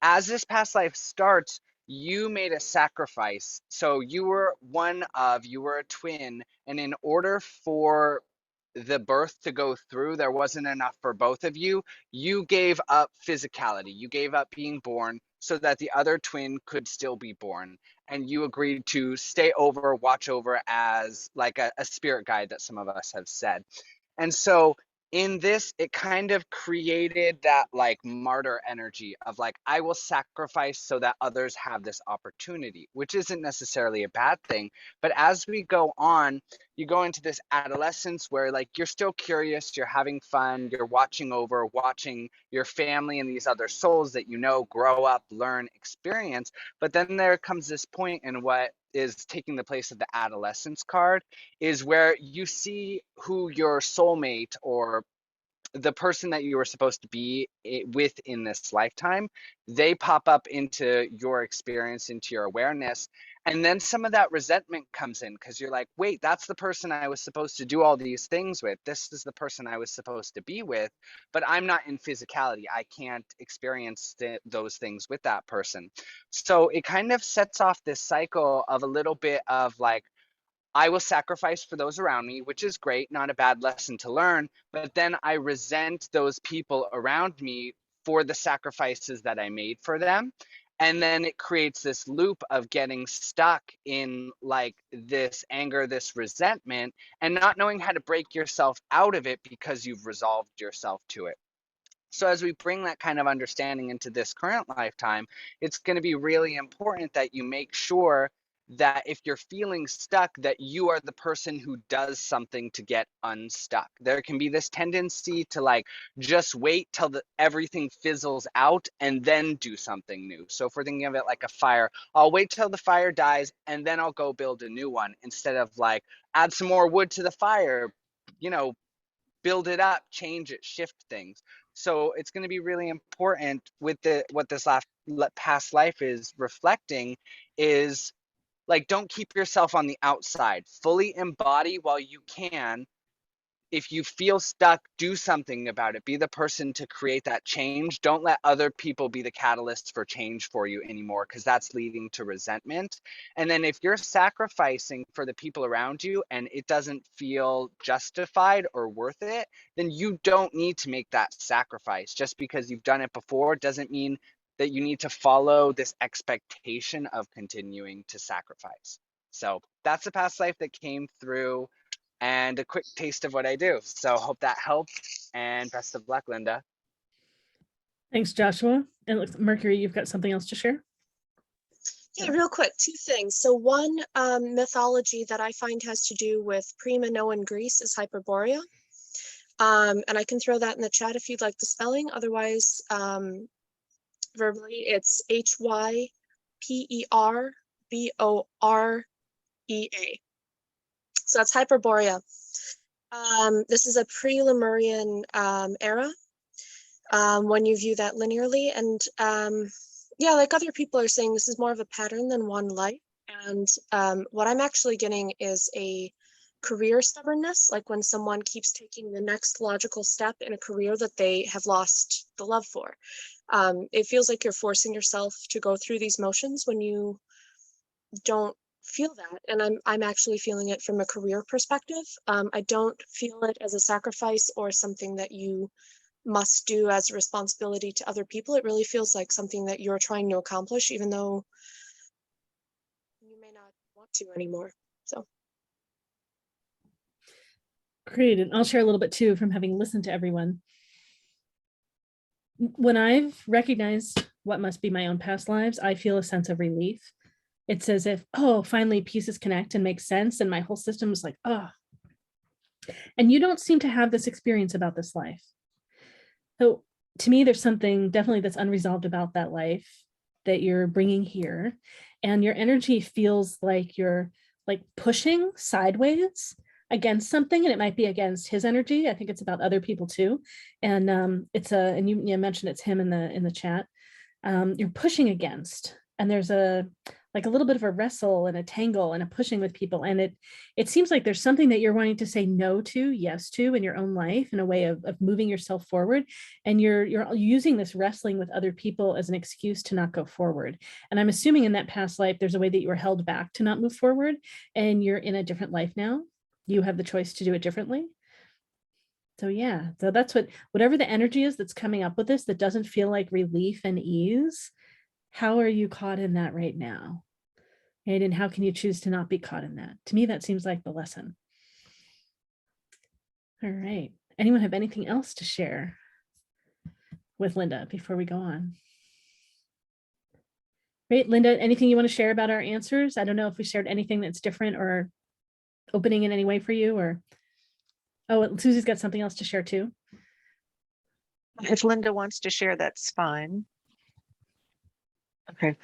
as this past life starts, you made a sacrifice. So you were a twin. And in order for the birth to go through, there wasn't enough for both of you. You gave up physicality. You gave up being born so that the other twin could still be born. And you agreed to stay over, watch over as like a spirit guide that some of us have said. And so in this, it kind of created that like martyr energy of like, I will sacrifice so that others have this opportunity, which isn't necessarily a bad thing. But as we go on, you go into this adolescence where like you're still curious, you're having fun, you're watching your family and these other souls that you know grow up, learn, experience. But then there comes this point in what is taking the place of the adolescence card, is where you see who your soulmate or the person that you were supposed to be with in this lifetime, they pop up into your experience, into your awareness. And then some of that resentment comes in because you're like, wait, that's the person I was supposed to do all these things with. This is the person I was supposed to be with, but I'm not in physicality. I can't experience those things with that person. So it kind of sets off this cycle of a little bit of like, I will sacrifice for those around me, which is great, not a bad lesson to learn, but then I resent those people around me for the sacrifices that I made for them. And then it creates this loop of getting stuck in like this anger, this resentment, and not knowing how to break yourself out of it because you've resolved yourself to it. So as we bring that kind of understanding into this current lifetime, it's going to be really important that you make sure that if you're feeling stuck, that you are the person who does something to get unstuck. There can be this tendency to like just wait till everything fizzles out and then do something new. So if we're thinking of it like a fire, I'll wait till the fire dies and then I'll go build a new one, instead of like add some more wood to the fire, build it up, change it, shift things. So it's going to be really important with what this past life is reflecting is like, don't keep yourself on the outside. Fully embody while you can. If you feel stuck, do something about it. Be the person to create that change. Don't let other people be the catalysts for change for you anymore, because that's leading to resentment. And then if you're sacrificing for the people around you and it doesn't feel justified or worth it, then you don't need to make that sacrifice. Just because you've done it before doesn't mean that you need to follow this expectation of continuing to sacrifice. So that's the past life that came through. and a quick taste of what I do. So hope that helped, and best of luck, Linda. Thanks, Joshua. And look, Mercury, you've got something else to share? Yeah, real quick, two things. So one mythology that I find has to do with pre-Minoan Greece is Hyperborea. And I can throw that in the chat if you'd like the spelling. Otherwise, verbally, it's Hyperborea. So that's Hyperborea. This is a pre-Lemurian era when you view that linearly. And yeah, like other people are saying, this is more of a pattern than one life. And what I'm actually getting is a career stubbornness, like when someone keeps taking the next logical step in a career that they have lost the love for. It feels like you're forcing yourself to go through these motions when you don't feel that. And I'm actually feeling it from a career perspective. I don't feel it as a sacrifice or something that you must do as a responsibility to other people. It really feels like something that you're trying to accomplish, even though you may not want to anymore. So. Great. And I'll share a little bit too from having listened to everyone. When I've recognized what must be my own past lives, I feel a sense of relief. It's as if, oh, finally pieces connect and make sense. And my whole system is like, oh. And you don't seem to have this experience about this life. So to me, there's something definitely that's unresolved about that life that you're bringing here. And your energy feels like you're like pushing sideways against something, and it might be against his energy. I think it's about other people too. And and you mentioned it's him in the chat. You're pushing against, and there's a little bit of a wrestle and a tangle and a pushing with people. And it seems like there's something that you're wanting to say no to, yes to in your own life in a way of moving yourself forward. And you're using this wrestling with other people as an excuse to not go forward. And I'm assuming in that past life, there's a way that you were held back to not move forward, and you're in a different life now. You have the choice to do it differently. So yeah, so that's whatever the energy is that's coming up with this that doesn't feel like relief and ease. How are you caught in that right now? Right? And how can you choose to not be caught in that? To me, that seems like the lesson. All right. Anyone have anything else to share with Linda before we go on? Great, Linda, anything you want to share about our answers? I don't know if we shared anything that's different or opening in any way for you, or, oh, Susy's got something else to share too. If Linda wants to share, that's fine. Okay.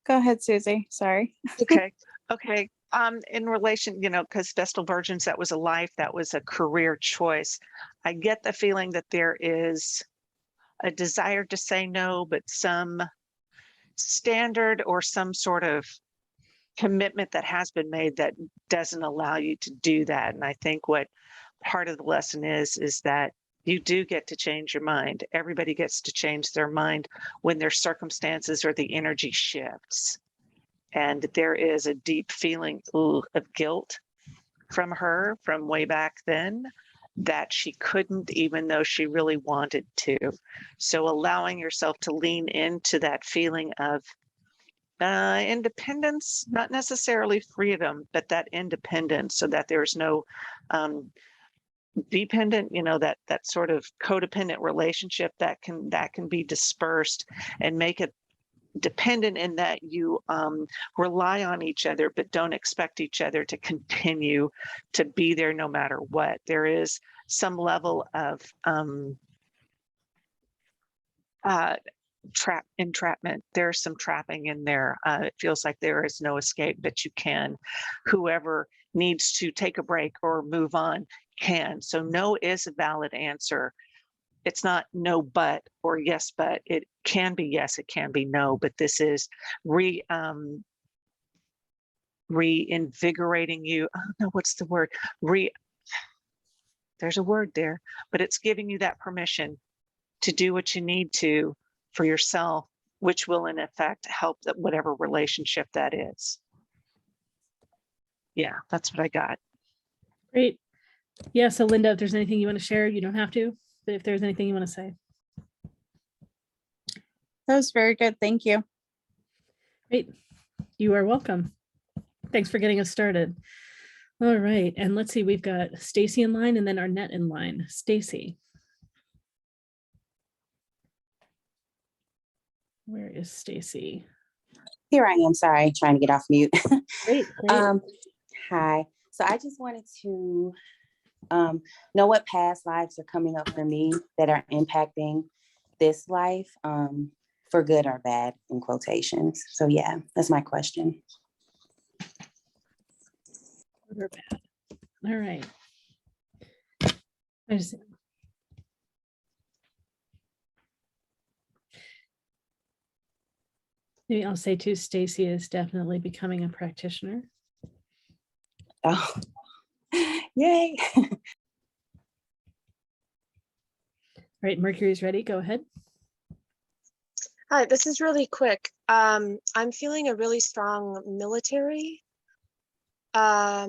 Go ahead, Susie. Sorry. Okay. Okay. In relation, because Vestal Virgins, that was a life, that was a career choice. I get the feeling that there is a desire to say no, but some standard or some sort of commitment that has been made that doesn't allow you to do that. And I think what part of the lesson is that you do get to change your mind. Everybody gets to change their mind when their circumstances or the energy shifts. And there is a deep feeling of guilt from her from way back then that she couldn't, even though she really wanted to. So allowing yourself to lean into that feeling of independence, not necessarily freedom, but that independence, so that there's no dependent, that sort of codependent relationship that can be dispersed, and make it dependent in that you rely on each other, but don't expect each other to continue to be there no matter what. There is some level of entrapment. There's some trapping in there. It feels like there is no escape, but you can. Whoever needs to take a break or move on can. So no is a valid answer. It's not no but or yes but. It can be yes, it can be no, but this is reinvigorating you. I don't know what's the word. There's a word there, but it's giving you that permission to do what you need to for yourself, which will in effect help whatever relationship that is. Yeah, that's what I got. Great. Yeah, so Linda, if there's anything you want to share, you don't have to, but if there's anything you want to say. That was very good. Thank you. Great. You are welcome. Thanks for getting us started. All right, and let's see, we've got Stacy in line and then Arnett in line. Stacy. Where is Stacy? Here I am, sorry, trying to get off mute. Great, great. Hi. So I just wanted to know what past lives are coming up for me that are impacting this life, for good or bad, in quotations. So yeah, that's my question. Good or bad. All right. Maybe I'll say too, Stacy is definitely becoming a practitioner. Oh, yay. All right, Mercury's ready. Go ahead. Hi, this is really quick. I'm feeling a really strong military, like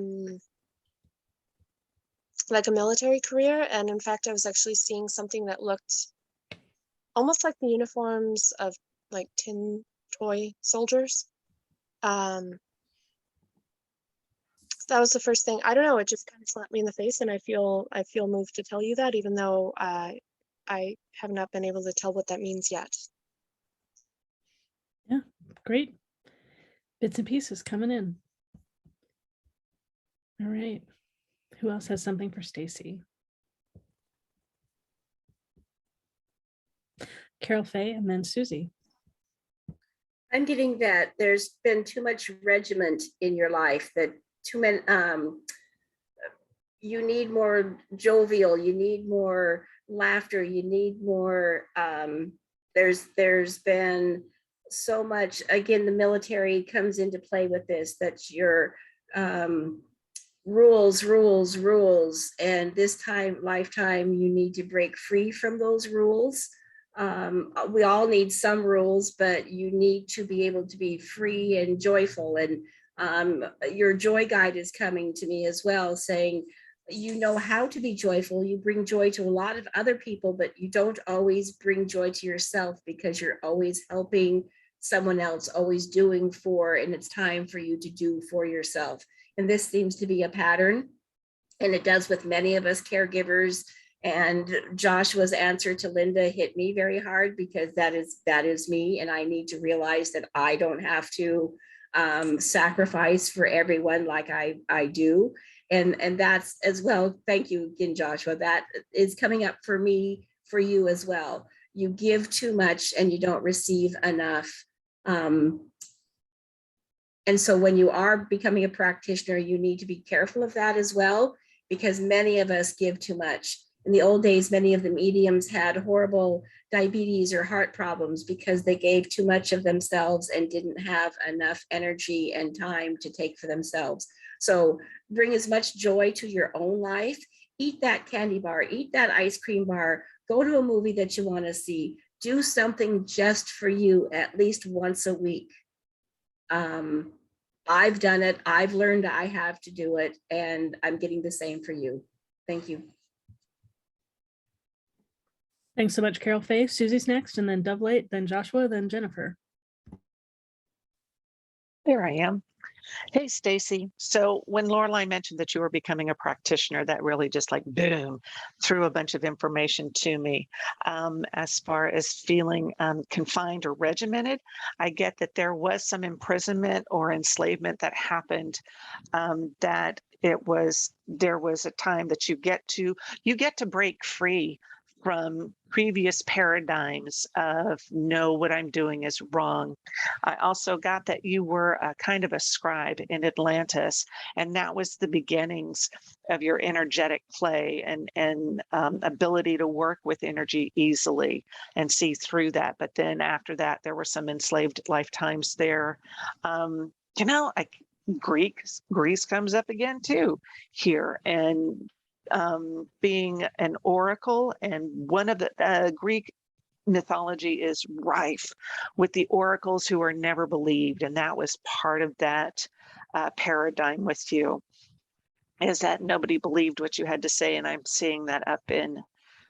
a military career. And in fact, I was actually seeing something that looked almost like the uniforms of like tin toy soldiers. That was the first thing. I don't know, it just kind of slapped me in the face, and I feel moved to tell you that, even though I have not been able to tell what that means yet. Yeah, great. Bits and pieces coming in. All right. Who else has something for Stacy? Karyl, Faye, and then Susy. I'm getting that there's been too much regiment in your life, that too many, you need more jovial, you need more laughter, you need more, there's been so much, again, the military comes into play with this, that your rules, and this lifetime, you need to break free from those rules. We all need some rules, but you need to be able to be free and joyful. And your joy guide is coming to me as well, saying, you know how to be joyful. You bring joy to a lot of other people, but you don't always bring joy to yourself, because you're always helping someone else, always doing for, and it's time for you to do for yourself. And this seems to be a pattern, and it does with many of us caregivers. And Joshua's answer to Linda hit me very hard, because that is me, and I need to realize that I don't have to sacrifice for everyone like I do. And that's as well. Thank you again, Joshua. That is coming up for me, for you as well. You give too much and you don't receive enough. And so when you are becoming a practitioner, you need to be careful of that as well, because many of us give too much. In the old days, many of the mediums had horrible diabetes or heart problems because they gave too much of themselves and didn't have enough energy and time to take for themselves. So bring as much joy to your own life. Eat that candy bar, eat that ice cream bar, go to a movie that you want to see, do something just for you at least once a week. I've done it. I've learned I have to do it, and I'm getting the same for you. Thank you. Thanks so much, Karyl, Faye. Susy's next, and then DoveLight, then Joshua, then Jennifer. There I am. Hey, Stacy. So when Lorelei mentioned that you were becoming a practitioner, that really just like boom, threw a bunch of information to me. As far as feeling confined or regimented, I get that there was some imprisonment or enslavement that happened, that there was a time that you get to break free from previous paradigms of no, what I'm doing is wrong. I also got that you were a kind of a scribe in Atlantis, and that was the beginnings of your energetic play and ability to work with energy easily and see through that. But then after that, there were some enslaved lifetimes there. Greece comes up again too here, and being an oracle, and one of the Greek mythology is rife with the oracles who are never believed, and that was part of that paradigm with you, is that nobody believed what you had to say. And I'm seeing that up in,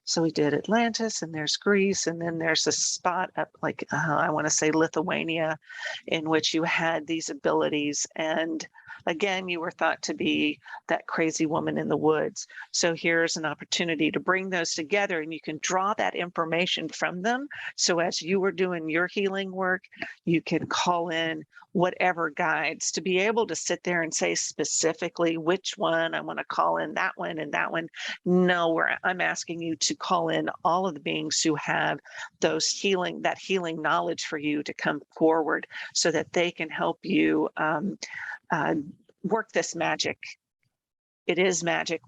so we did Atlantis, and there's Greece, and then there's a spot up like I want to say Lithuania, in which you had these abilities. And Again, you were thought to be that crazy woman in the woods. So here's an opportunity to bring those together, and you can draw that information from them. So as you were doing your healing work, you can call in whatever guides to be able to sit there and say specifically which one I want to call in, that one and that one. No, I'm asking you to call in all of the beings who have those healing knowledge for you to come forward so that they can help you work this magic. It is magic,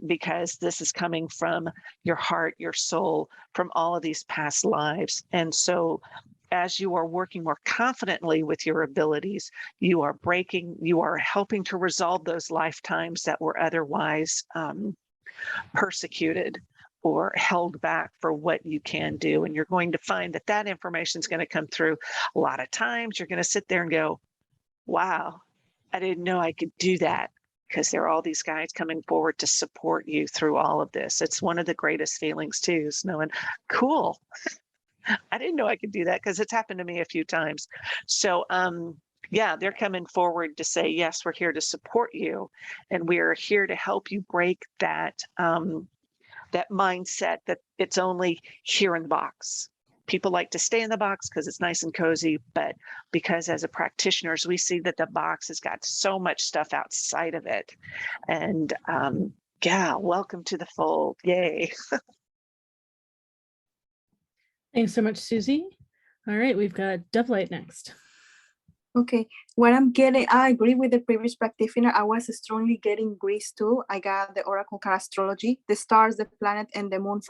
because this is coming from your heart, your soul, from all of these past lives. And so as you are working more confidently with your abilities, you are helping to resolve those lifetimes that were otherwise persecuted or held back for what you can do. And you're going to find that information is going to come through. A lot of times you're going to sit there and go, wow, I didn't know I could do that, because there are all these guys coming forward to support you through all of this. It's one of the greatest feelings too, is knowing, cool, I didn't know I could do that, because it's happened to me a few times. So yeah, they're coming forward to say, yes, we're here to support you, and we're here to help you break that that mindset that it's only here in the box. People like to stay in the box because it's nice and cozy, but because as a practitioners, we see that the box has got so much stuff outside of it. And yeah, welcome to the fold. Yay. Thanks so much, Susie. All right, we've got DoveLight next. Okay, what I'm getting, I agree with the previous practitioner. I was strongly getting Greece too. I got the Oracle card astrology. The stars, the planet, and the moon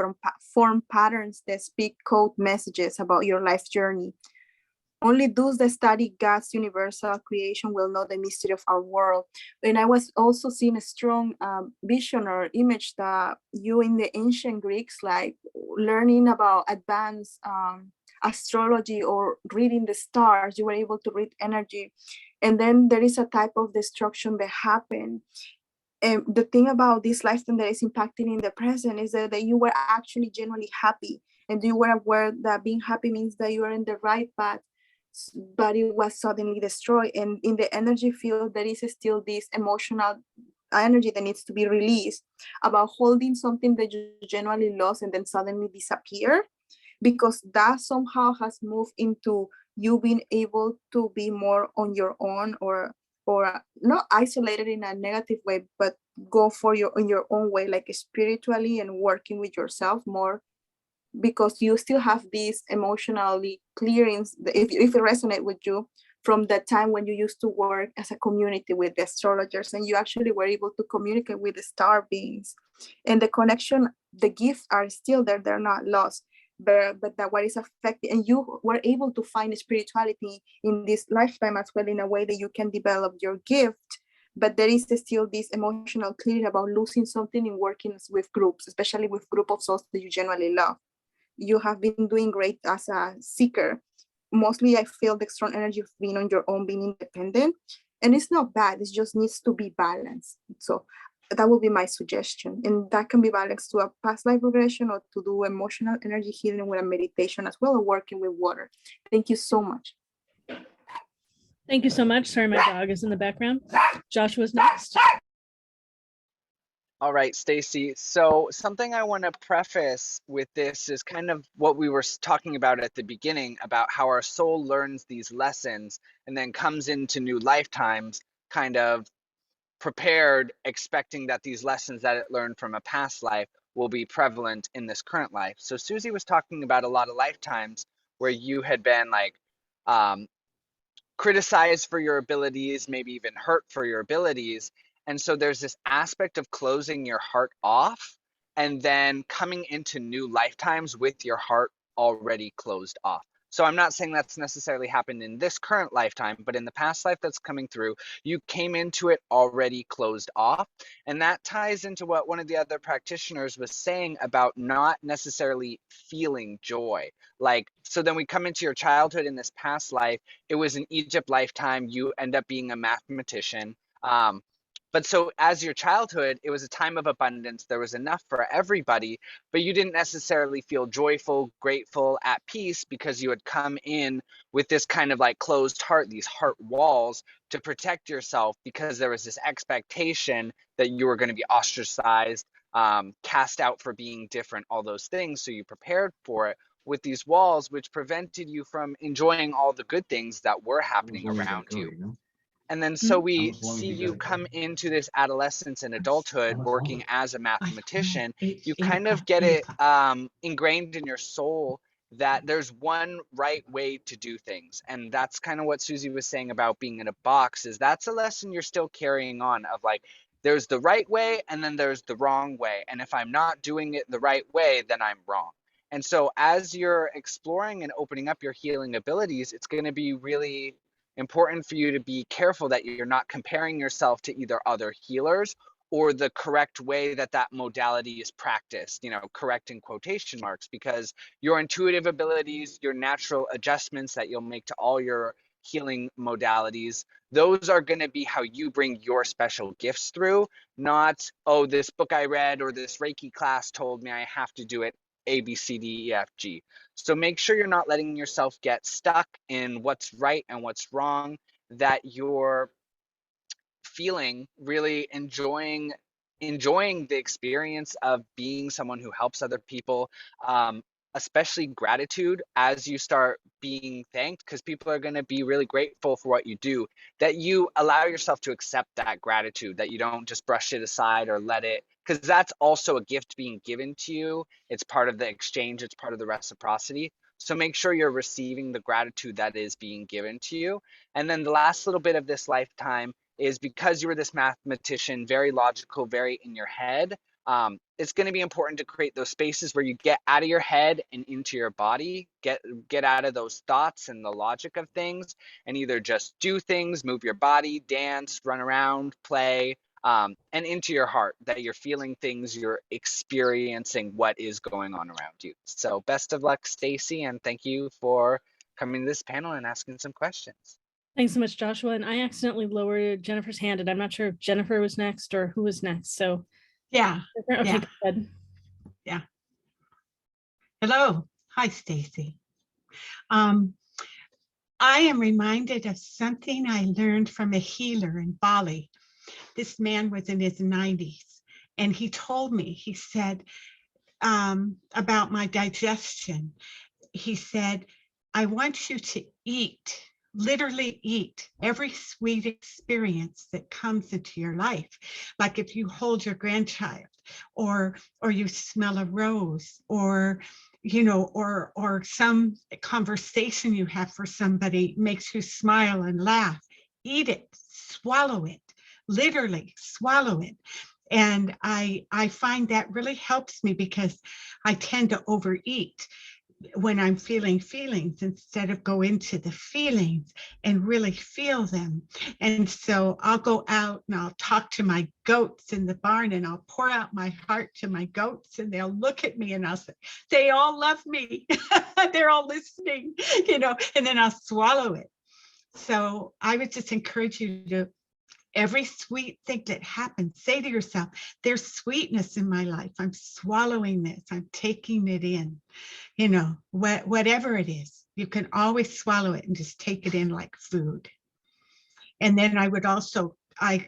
form patterns that speak code messages about your life journey. Only those that study God's universal creation will know the mystery of our world. And I was also seeing a strong vision or image that you in the ancient Greeks, like learning about advanced astrology or reading the stars, you were able to read energy. And then there is a type of destruction that happened. And the thing about this lifetime that is impacting in the present is that you were actually genuinely happy, and you were aware that being happy means that you are in the right path, but it was suddenly destroyed. And in the energy field, there is still this emotional energy that needs to be released about holding something that you genuinely lost and then suddenly disappear, because that somehow has moved into you being able to be more on your own, or not isolated in a negative way, but go for in your own way, like spiritually, and working with yourself more, because you still have these emotionally clearings, if it resonates with you from the time when you used to work as a community with the astrologers, and you actually were able to communicate with the star beings, and the connection, the gifts are still there, they're not lost. But that what is affected, and you were able to find spirituality in this lifetime as well, in a way that you can develop your gift. But there is still this emotional clearing about losing something in working with groups, especially with group of souls that you generally love. You have been doing great as a seeker. Mostly I feel the strong energy of being on your own, being independent, and it's not bad, it just needs to be balanced. So that would be my suggestion, and that can be balanced to a past life regression, or to do emotional energy healing with a meditation as well, or working with water. Thank you so much. Thank you so much. Sorry, my dog is in the background. Joshua's next. All right, Stacy. So something I want to preface with this is kind of what we were talking about at the beginning, about how our soul learns these lessons and then comes into new lifetimes kind of prepared, expecting that these lessons that it learned from a past life will be prevalent in this current life. So Susie was talking about a lot of lifetimes where you had been like criticized for your abilities, maybe even hurt for your abilities. And so there's this aspect of closing your heart off and then coming into new lifetimes with your heart already closed off. So I'm not saying that's necessarily happened in this current lifetime, but in the past life that's coming through, you came into it already closed off. And that ties into what one of the other practitioners was saying about not necessarily feeling joy. Like, so then we come into your childhood in this past life. It was an Egypt lifetime. You end up being a mathematician. But so as your childhood, it was a time of abundance. There was enough for everybody, but you didn't necessarily feel joyful, grateful, at peace because you had come in with this kind of like closed heart, these heart walls to protect yourself because there was this expectation that you were going to be ostracized, cast out for being different, all those things. So you prepared for it with these walls, which prevented you from enjoying all the good things that were happening around you. And then so we see you come into this adolescence and adulthood working as a mathematician. You kind of get it ingrained in your soul that there's one right way to do things. And that's kind of what Susy was saying about being in a box, is that's a lesson you're still carrying on, of like, there's the right way and then there's the wrong way. And if I'm not doing it the right way, then I'm wrong. And so as you're exploring and opening up your healing abilities, it's going to be really important for you to be careful that you're not comparing yourself to either other healers or the correct way that that modality is practiced, you know, correct in quotation marks, because your intuitive abilities, your natural adjustments that you'll make to all your healing modalities, those are going to be how you bring your special gifts through, not, oh, this book I read or this Reiki class told me I have to do it A, B, C, D, E, F, G. So make sure you're not letting yourself get stuck in what's right and what's wrong, that you're feeling really enjoying the experience of being someone who helps other people, especially gratitude as you start being thanked, because people are going to be really grateful for what you do, that you allow yourself to accept that gratitude, that you don't just brush it aside or let it, because that's also a gift being given to you. It's part of the exchange, it's part of the reciprocity. So make sure you're receiving the gratitude that is being given to you. And then the last little bit of this lifetime is, because you were this mathematician, very logical, very in your head, it's going to be important to create those spaces where you get out of your head and into your body, get out of those thoughts and the logic of things, and either just do things, move your body, dance, run around, play, and into your heart, that you're feeling things, you're experiencing what is going on around you. So best of luck, Stacy, and thank you for coming to this panel and asking some questions. Thanks so much, Joshua. And I accidentally lowered Jennifer's hand, and I'm not sure if Jennifer was next or who was next. So Yeah. okay, Yeah. go ahead. Yeah. Hello. Hi, Stacy. I am reminded of something I learned from a healer in Bali. This man was in his 90s, and he told me, he said, about my digestion. He said, I want you to eat, literally eat every sweet experience that comes into your life. Like if you hold your grandchild, or you smell a rose, or you know, or some conversation you have for somebody makes you smile and laugh. Eat it, swallow it, literally swallow it. And I find that really helps me, because I tend to overeat when I'm feeling feelings instead of go into the feelings and really feel them. And so I'll go out and I'll talk to my goats in the barn, and I'll pour out my heart to my goats, and they'll look at me and I'll say, they all love me. They're all listening, you know, and then I'll swallow it. So I would just encourage you to, every sweet thing that happens, say to yourself, there's sweetness in my life. I'm swallowing this. I'm taking it in. You know, whatever it is, you can always swallow it and just take it in like food. And then I would also, I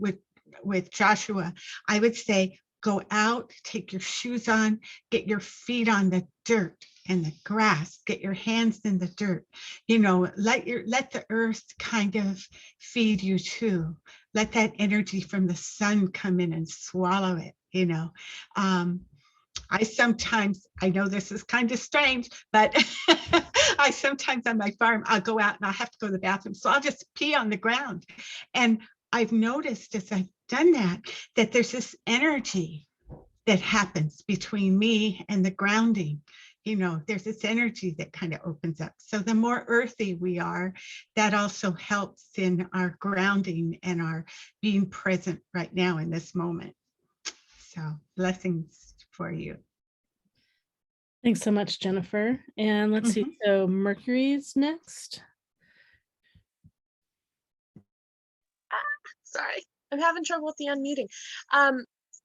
would, with Joshua, I would say, go out, take your shoes on, get your feet on the dirt and the grass, get your hands in the dirt, you know, let the earth kind of feed you too. Let that energy from the sun come in and swallow it, you know. I know this is kind of strange, but I sometimes on my farm, I'll go out and I'll have to go to the bathroom. So I'll just pee on the ground. And I've noticed as I've done that there's this energy that happens between me and the grounding. You know, there's this energy that kind of opens up. So the more earthy we are, that also helps in our grounding and our being present right now in this moment. So blessings for you. Thanks so much, Jennifer. And let's see, so Mercury's next. Sorry. I'm having trouble with the unmuting.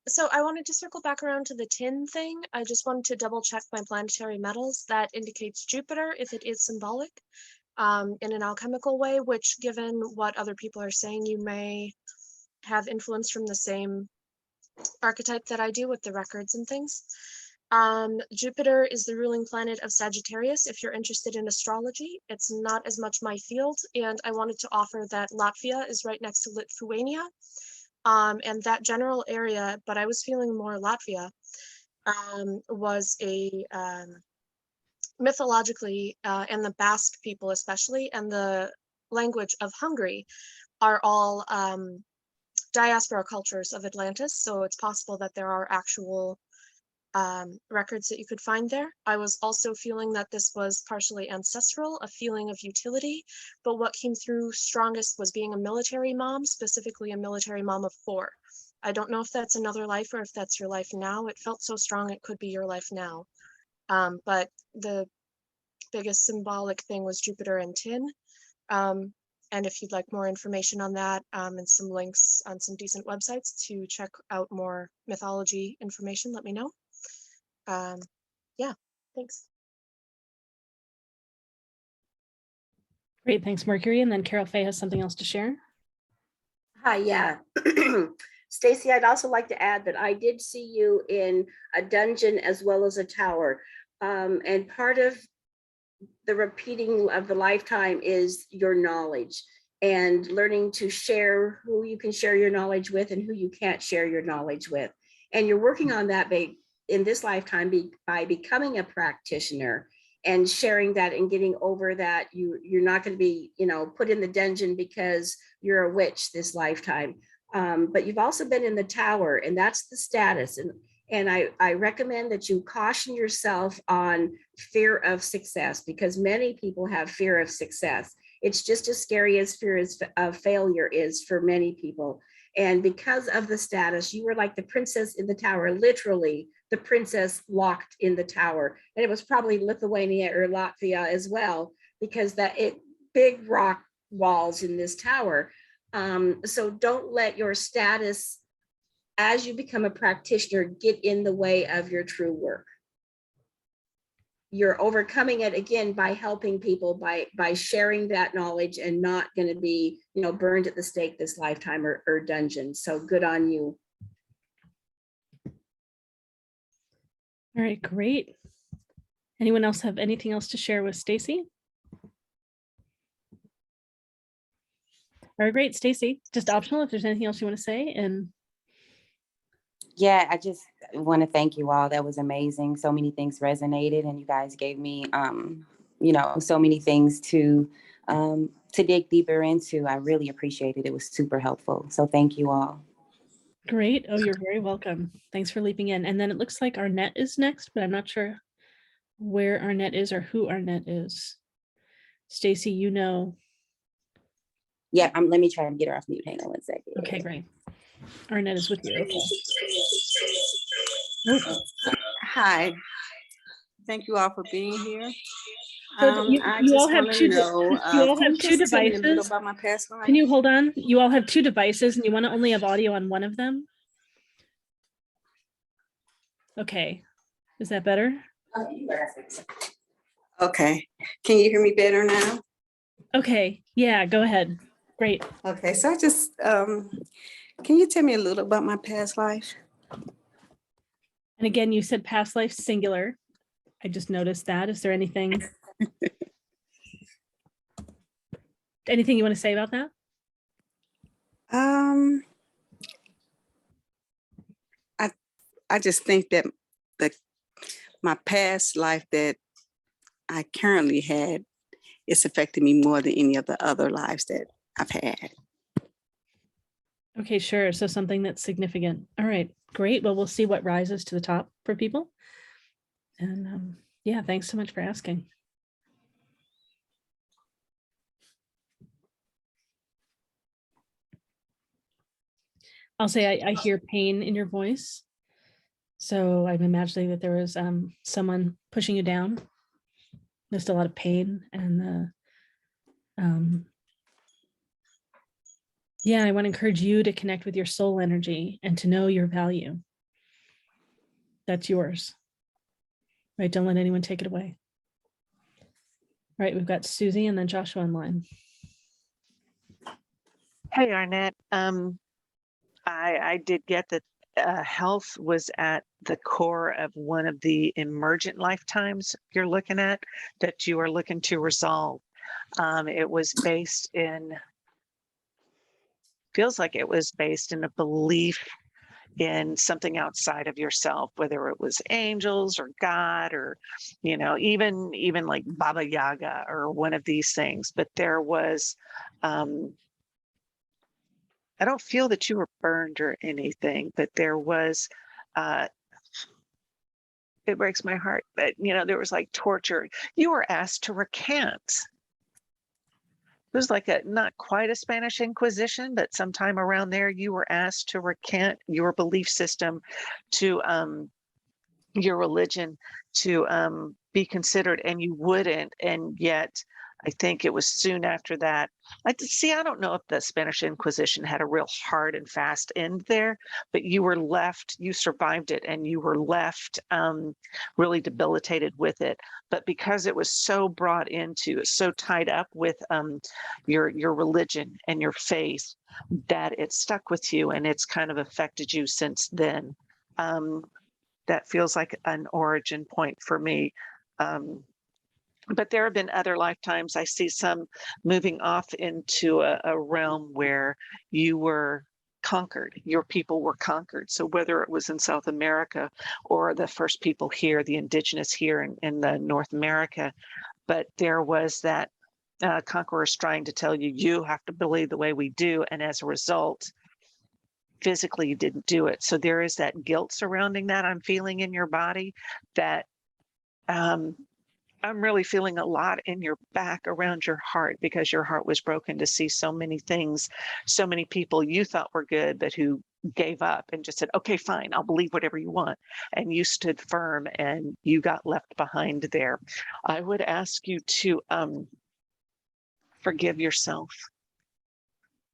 So I wanted to circle back around to the tin thing. I just wanted to double check my planetary metals. That indicates Jupiter if it is symbolic in an alchemical way, which given what other people are saying, you may have influence from the same archetype that I do with the records and things. Jupiter is the ruling planet of Sagittarius. If you're interested in astrology, it's not as much my field. And I wanted to offer that Latvia is right next to Lithuania. And that general area, but I was feeling more Latvia, was a mythologically, and the Basque people especially, and the language of Hungary are all diaspora cultures of Atlantis. So it's possible that there are actual records that you could find there. I was also feeling that this was partially ancestral, a feeling of utility, but what came through strongest was being a military mom, specifically a military mom of 4. I don't know if that's another life or if that's your life now. It felt so strong it could be your life now. But the biggest symbolic thing was Jupiter and tin. And if you'd like more information on that and some links on some decent websites to check out more mythology information, let me know. Yeah, thanks. Great, thanks, Mercury. And then Carol Faye has something else to share. Hi, yeah. Stacy, I'd also like to add that I did see you in a dungeon as well as a tower. And part of the repeating of the lifetime is your knowledge and learning to share who you can share your knowledge with and who you can't share your knowledge with. And you're working on that in this lifetime by becoming a practitioner and sharing that and getting over that. You're not going to be, put in the dungeon because you're a witch this lifetime. But you've also been in the tower, and that's the status. And I recommend that you caution yourself on fear of success, because many people have fear of success. It's just as scary as fear of failure is for many people. And because of the status, you were like the princess in the tower, literally the princess locked in the tower. And it was probably Lithuania or Latvia as well, because big rock walls in this tower. So don't let your status as you become a practitioner get in the way of your true work. You're overcoming it again by helping people, by sharing that knowledge, and not going to be, burned at the stake this lifetime or dungeon. So good on you. All right, great. Anyone else have anything else to share with Stacy? All right, great, Stacy. Just optional if there's anything else you want to say. And yeah, I just want to thank you all. That was amazing. So many things resonated, and you guys gave me, so many things to dig deeper into. I really appreciate it. It was super helpful. So thank you all. Great. Oh, you're very welcome. Thanks for leaping in. And then it looks like Arnett is next, but I'm not sure where Arnett is or who Arnett is. Stacy, Yeah, let me try to get her off mute. Hang on one second. Okay, great. Arnett is with you. Okay. Hi. Thank you all for being here. So you all have two. You all have two devices. About my past life? Can you hold on? You all have two devices, and you want to only have audio on one of them. Okay, is that better? Okay. Can you hear me better now? Okay. Yeah. Go ahead. Great. Okay. So I just can you tell me a little about my past life? And again, you said past life singular. I just noticed that. Is there anything you want to say about that? I just think that my past life that I currently had is affecting me more than any of the other lives that I've had. Okay, sure. So something that's significant. All right, great. Well, we'll see what rises to the top for people. And yeah, thanks so much for asking. I'll say I hear pain in your voice. So I'm imagining that there was someone pushing you down. Just a lot of pain, and Yeah, I want to encourage you to connect with your soul energy and to know your value. That's yours. Right? Don't let anyone take it away. All right, we've got Susie and then Joshua online. Hey, Arnett. I did get that health was at the core of one of the emergent lifetimes you're looking at that you are looking to resolve. It was based in, feels like it was based in a belief in something outside of yourself, whether it was angels or God or, you know, even like Baba Yaga or one of these things. But there was, I don't feel that you were burned or anything, but there was, it breaks my heart, but you know, there was like torture. You were asked to recant. It was like a not quite a Spanish Inquisition, but sometime around there, you were asked to recant your belief system, to your religion, to be considered, and you wouldn't. And yet, I think it was soon after that. I don't know if the Spanish Inquisition had a real hard and fast end there, but you were left, you survived it, and you were left really debilitated with it. But because it was so brought into, so tied up with your religion and your faith, that it stuck with you and it's kind of affected you since then. That feels like an origin point for me. But there have been other lifetimes. I see some moving off into a realm where you were conquered, your people were conquered. So whether it was in South America or the first people here, the indigenous here in the North America, but there was that conquerors trying to tell you, you have to believe the way we do. And as a result, physically you didn't do it. So there is that guilt surrounding that I'm feeling in your body, that I'm really feeling a lot in your back around your heart, because your heart was broken to see so many things, so many people you thought were good, but who gave up and just said, okay, fine, I'll believe whatever you want. And you stood firm and you got left behind there. I would ask you to forgive yourself.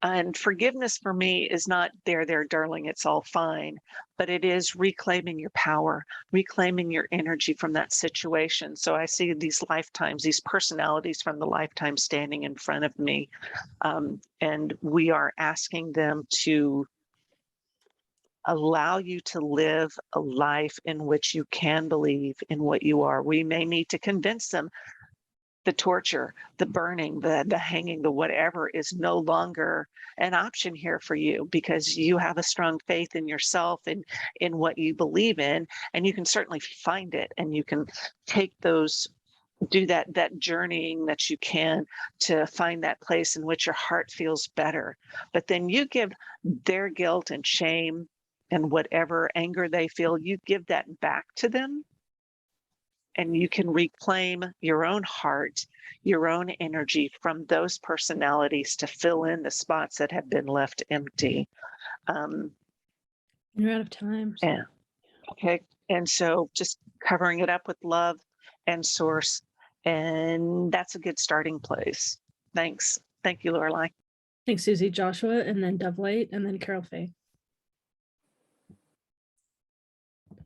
And forgiveness for me is not there, darling, it's all fine, but it is reclaiming your power, reclaiming your energy from that situation. So I see these lifetimes, these personalities from the lifetime standing in front of me. And we are asking them to allow you to live a life in which you can believe in what you are. We may need to convince them the torture, the burning, the hanging, the whatever is no longer an option here for you, because you have a strong faith in yourself and in what you believe in, and you can certainly find it, and you can take those, do that journeying that you can to find that place in which your heart feels better. But then you give their guilt and shame and whatever anger they feel, you give that back to them. And you can reclaim your own heart, your own energy from those personalities to fill in the spots that have been left empty. You're out of time. So. Yeah. Okay. And so just covering it up with love and source. And that's a good starting place. Thanks. Thank you, Laureli. Thanks, Susie. Joshua, and then DoveLight, and then Karyl Faye.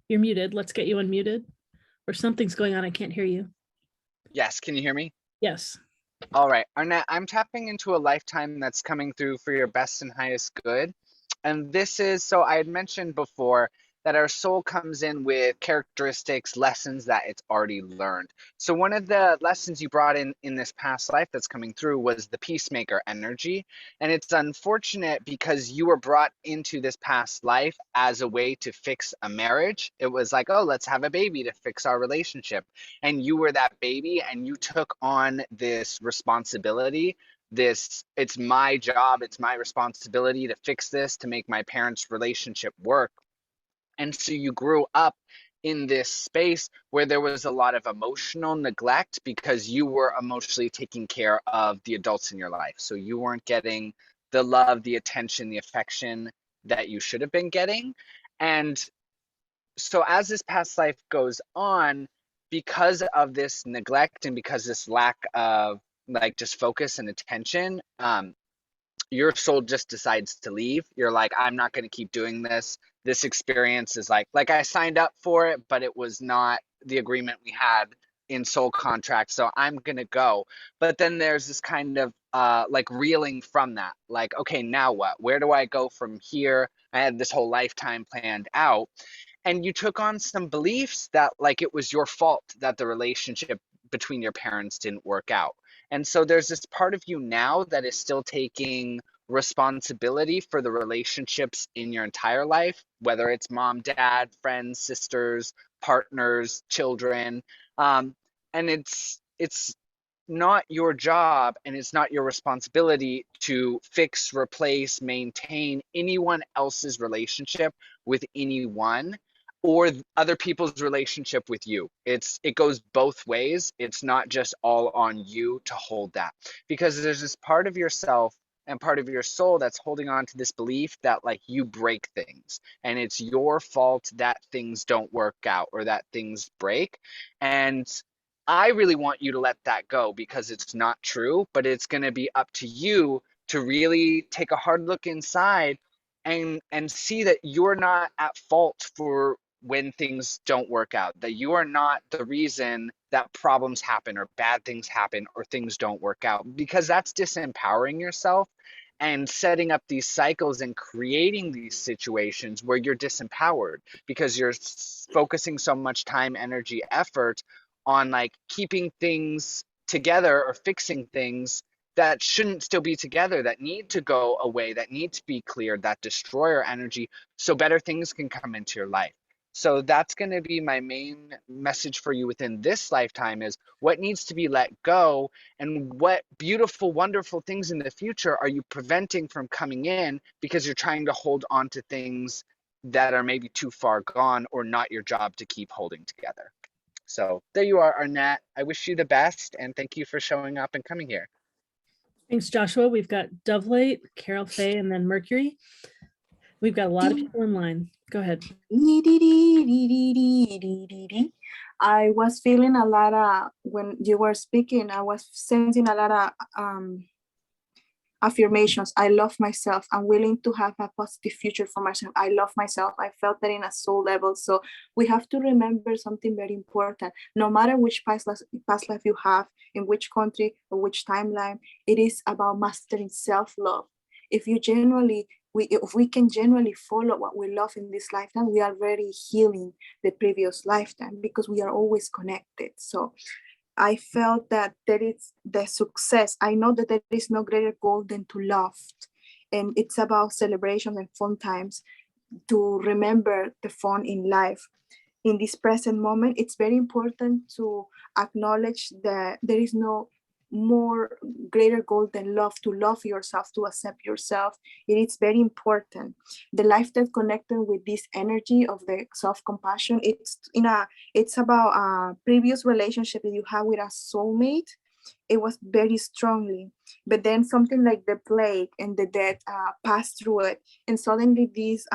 You're muted. Let's get you unmuted. Or something's going on. I can't hear you. Yes, can you hear me? Yes. All right, Arnett, I'm tapping into a lifetime that's coming through for your best and highest good. And this is, so I had mentioned before that our soul comes in with characteristics, lessons that it's already learned. So one of the lessons you brought in this past life that's coming through was the peacemaker energy. And it's unfortunate because you were brought into this past life as a way to fix a marriage. It was like, oh, let's have a baby to fix our relationship. And you were that baby and you took on this responsibility. It's my job, it's my responsibility to fix this, to make my parents' relationship work. And so you grew up in this space where there was a lot of emotional neglect because you were emotionally taking care of the adults in your life. So you weren't getting the love, the attention, the affection that you should have been getting. And so as this past life goes on, because of this neglect and because this lack of like just focus and attention, your soul just decides to leave. You're like, I'm not going to keep doing this. This experience is like I signed up for it, but it was not the agreement we had in soul contract. So I'm going to go. But then there's this kind of like reeling from that. Like, okay, now what? Where do I go from here? I had this whole lifetime planned out. And you took on some beliefs that like it was your fault that the relationship between your parents didn't work out. And so there's this part of you now that is still taking responsibility for the relationships in your entire life, whether it's mom, dad, friends, sisters, partners, children. And it's not your job and it's not your responsibility to fix, replace, maintain anyone else's relationship with anyone or other people's relationship with you. It goes both ways. It's not just all on you to hold that, because there's this part of yourself and part of your soul that's holding on to this belief that like you break things and it's your fault that things don't work out or that things break. And I really want you to let that go, because it's not true, but it's going to be up to you to really take a hard look inside and see that you're not at fault for when things don't work out, that you are not the reason that problems happen or bad things happen or things don't work out, because that's disempowering yourself and setting up these cycles and creating these situations where you're disempowered because you're focusing so much time, energy, effort on like keeping things together or fixing things that shouldn't still be together, that need to go away, that need to be cleared, that destroy our energy so better things can come into your life. So that's going to be my main message for you within this lifetime, is what needs to be let go and what beautiful, wonderful things in the future are you preventing from coming in because you're trying to hold on to things that are maybe too far gone or not your job to keep holding together. So there you are, Arnett. I wish you the best and thank you for showing up and coming here. Thanks, Joshua. We've got DoveLight, Karyl, Faye, and then Mercury. We've got a lot of people in line. Go ahead. I was feeling a lot of, when you were speaking, I was sensing a lot of affirmations. I love myself. I'm willing to have a positive future for myself. I love myself. I felt that in a soul level. So we have to remember something very important. No matter which past life you have, in which country or which timeline, it is about mastering self-love. If we can genuinely follow what we love in this lifetime, we are already healing the previous lifetime, because we are always connected. So I felt that there is the success. I know that there is no greater goal than to love. And it's about celebration and fun times, to remember the fun in life. In this present moment, it's very important to acknowledge that there is no more greater goal than love, to love yourself, to accept yourself. It is very important. The life that connected with this energy of the self-compassion, it's about a previous relationship that you had with a soulmate. It was very strongly, but then something like the plague and the death passed through it, and suddenly these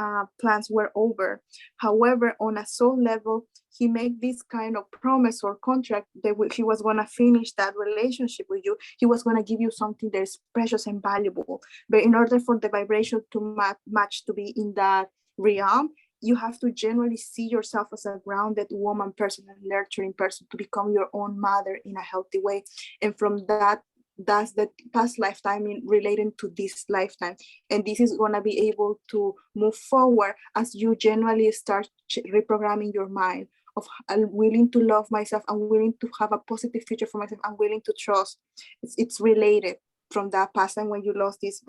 plans were over. However, on a soul level, he made this kind of promise or contract that he was going to finish that relationship with you. He was going to give you something that is precious and valuable. But in order for the vibration to match to be in that realm, you have to generally see yourself as a grounded woman person, a nurturing person, to become your own mother in a healthy way. And from that, that's the past lifetime relating to this lifetime. And this is going to be able to move forward as you generally start reprogramming your mind of, I'm willing to love myself, I'm willing to have a positive future for myself, I'm willing to trust. It's related from that past time when you lost this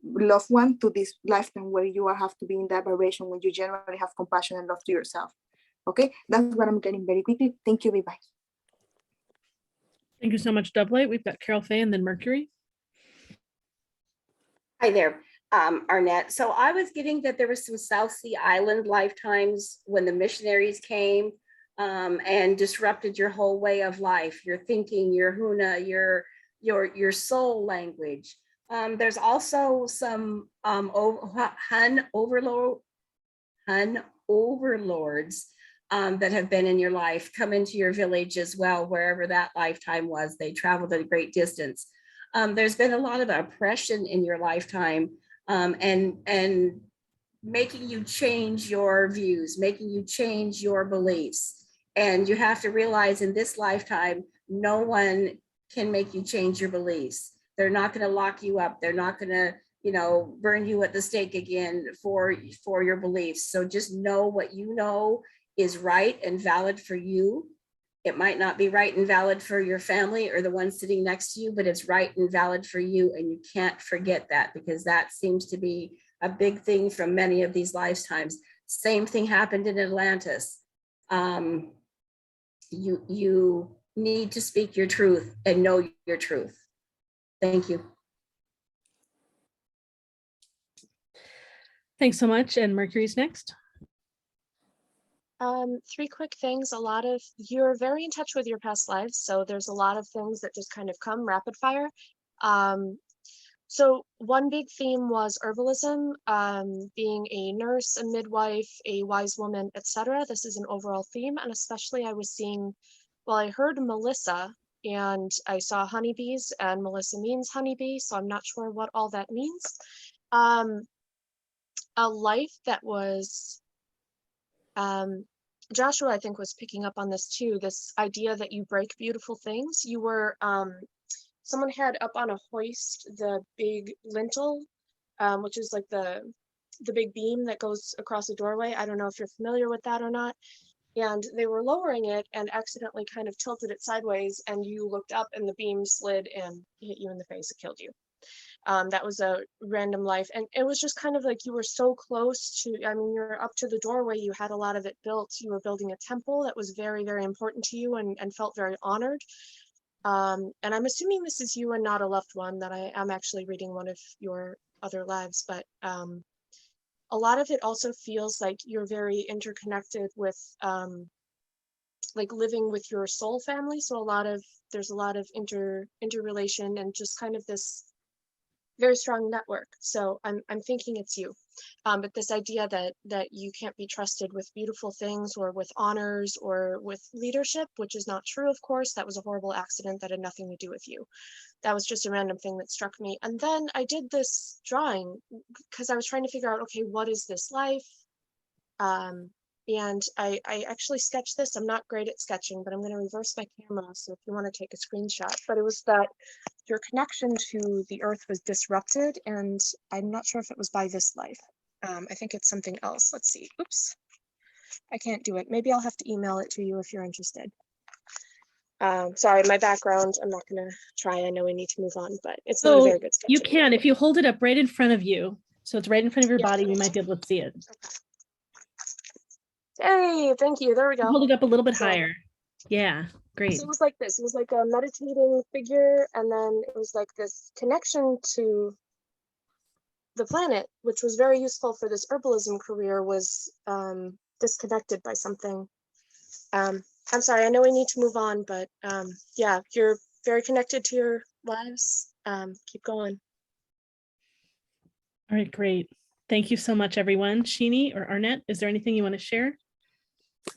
loved one to this lifetime where you have to be in that vibration when you generally have compassion and love to yourself. Okay, that's what I'm getting very quickly. Thank you. Bye-bye. Thank you so much, DoveLight. We've got Karyl, Faye, and then Mercury. Hi there, Arnett. So I was getting that there was some South Sea Island lifetimes when the missionaries came and disrupted your whole way of life, your thinking, your huna, your soul language. There's also some Hun overlords that have been in your life, come into your village as well, wherever that lifetime was. They traveled a great distance. There's been a lot of oppression in your lifetime, and making you change your views, making you change your beliefs. And you have to realize in this lifetime, no one can make you change your beliefs. They're not going to lock you up. They're not going to, burn you at the stake again for your beliefs. So just know what you know is right and valid for you. It might not be right and valid for your family or the one sitting next to you, but it's right and valid for you. And you can't forget that, because that seems to be a big thing from many of these lifetimes. Same thing happened in Atlantis. You need to speak your truth and know your truth. Thank you. Thanks so much. And Mercury's next. Three quick things. You're very in touch with your past lives, so there's a lot of things that just kind of come rapid fire. So one big theme was herbalism, being a nurse, a midwife, a wise woman, etc. This is an overall theme, and especially I heard Melissa, and I saw honeybees, and Melissa means honeybee, so I'm not sure what all that means. A life that was, Joshua, I think, was picking up on this too, this idea that you break beautiful things. You were, someone had up on a hoist the big lintel, which is like the big beam that goes across a doorway. I don't know if you're familiar with that or not. And they were lowering it and accidentally kind of tilted it sideways, and you looked up and the beam slid and hit you in the face. It killed you. That was a random life. And it was just kind of like you were so close to, you're up to the doorway, you had a lot of it built. You were building a temple that was very, very important to you and felt very honored. And I'm assuming this is you and not a loved one, that I am actually reading one of your other lives, but a lot of it also feels like you're very interconnected with like living with your soul family. So there's a lot of interrelation and just kind of this very strong network. So I'm thinking it's you. But this idea that you can't be trusted with beautiful things or with honors or with leadership, which is not true, of course. That was a horrible accident that had nothing to do with you. That was just a random thing that struck me. And then I did this drawing because I was trying to figure out, okay, what is this life? And I actually sketched this. I'm not great at sketching, but I'm going to reverse my camera. So if you want to take a screenshot, but it was that your connection to the earth was disrupted. And I'm not sure if it was by this life. I think it's something else. Let's see. Oops. I can't do it. Maybe I'll have to email it to you if you're interested. Sorry, my background, I'm not going to try. I know we need to move on, but it's not a very good sketch. You can, if you hold it up right in front of you. So it's right in front of your body, we might be able to see it. Hey, thank you. There we go. Hold it up a little bit higher. Yeah, great. So it was like this. It was like a meditating figure, and then it was like this connection to the planet, which was very useful for this herbalism career, was disconnected by something. I'm sorry, I know we need to move on, but yeah, you're very connected to your lives. Keep going. All right, great. Thank you so much, everyone. Sheeny or Arnett, is there anything you want to share?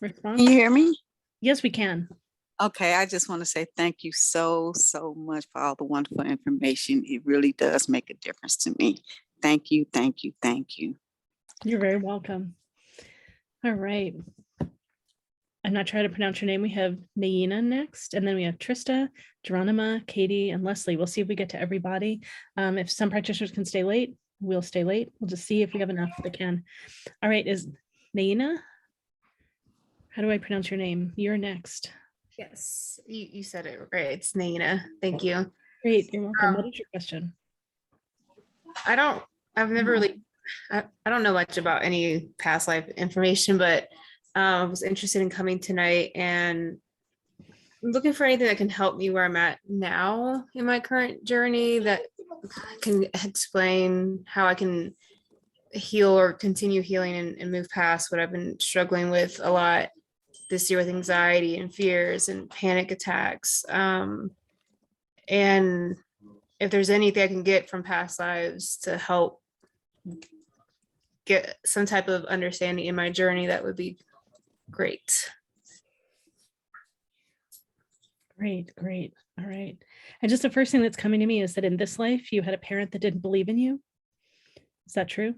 Response? Can you hear me? Yes, we can. Okay, I just want to say thank you so much for all the wonderful information. It really does make a difference to me. Thank you, thank you, thank you. You're very welcome. All right. I'm not trying to pronounce your name. We have Naina next, and then we have Trista, Geronima, Katie, and Leslie. We'll see if we get to everybody. If some practitioners can stay late, we'll stay late. We'll just see if we have enough that can. All right, is Naina? How do I pronounce your name? You're next. Yes, you said it right. It's Naina. Thank you. Great, you're welcome. What is your question? I've never really, I don't know much about any past life information, but I was interested in coming tonight, and I'm looking for anything that can help me where I'm at now in my current journey that can explain how I can heal or continue healing and move past what I've been struggling with a lot this year with anxiety and fears and panic attacks. And if there's anything I can get from past lives to help get some type of understanding in my journey, that would be great. Great, great. All right. And just the first thing that's coming to me is that in this life, you had a parent that didn't believe in you. Is that true?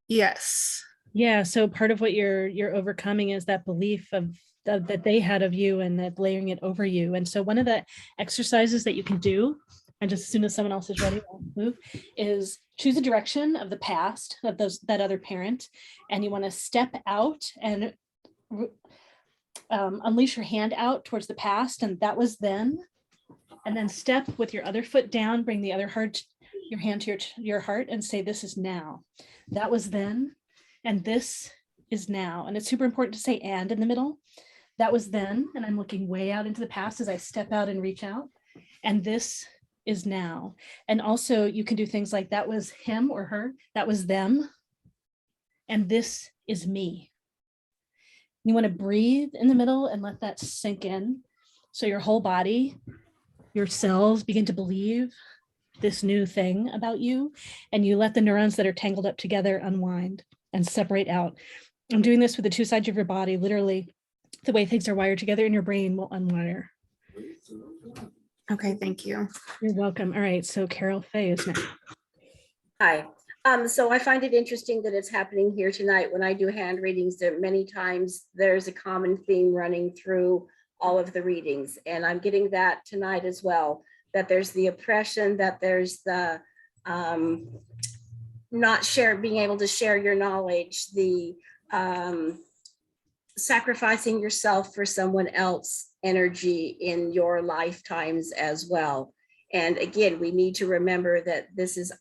Yes. Yeah. So part of what you're overcoming is that belief of that they had of you and that layering it over you. And so one of the exercises that you can do, and just as soon as someone else is ready, I'll move, is choose a direction of the past of that other parent, and you want to step out and unleash your hand out towards the past, and that was then. And then step with your other foot down, bring the other your hand to your heart, and say, this is now. That was then, and this is now. And it's super important to say and in the middle. That was then, and I'm looking way out into the past as I step out and reach out. And this is now. And also you can do things like that was him or her, that was them, and this is me. You want to breathe in the middle and let that sink in. So your whole body, your cells begin to believe this new thing about you, and you let the neurons that are tangled up together unwind and separate out. I'm doing this with the two sides of your body. Literally, the way things are wired together in your brain will unwire. Okay, thank you. You're welcome. All right, so Karyl Faye is next. Hi. So I find it interesting that it's happening here tonight. When I do hand readings, there many times there's a common theme running through all of the readings, and I'm getting that tonight as well. That there's the oppression, that there's the being able to share your knowledge, the sacrificing yourself for someone else energy in your lifetimes as well. And again, we need to remember that this is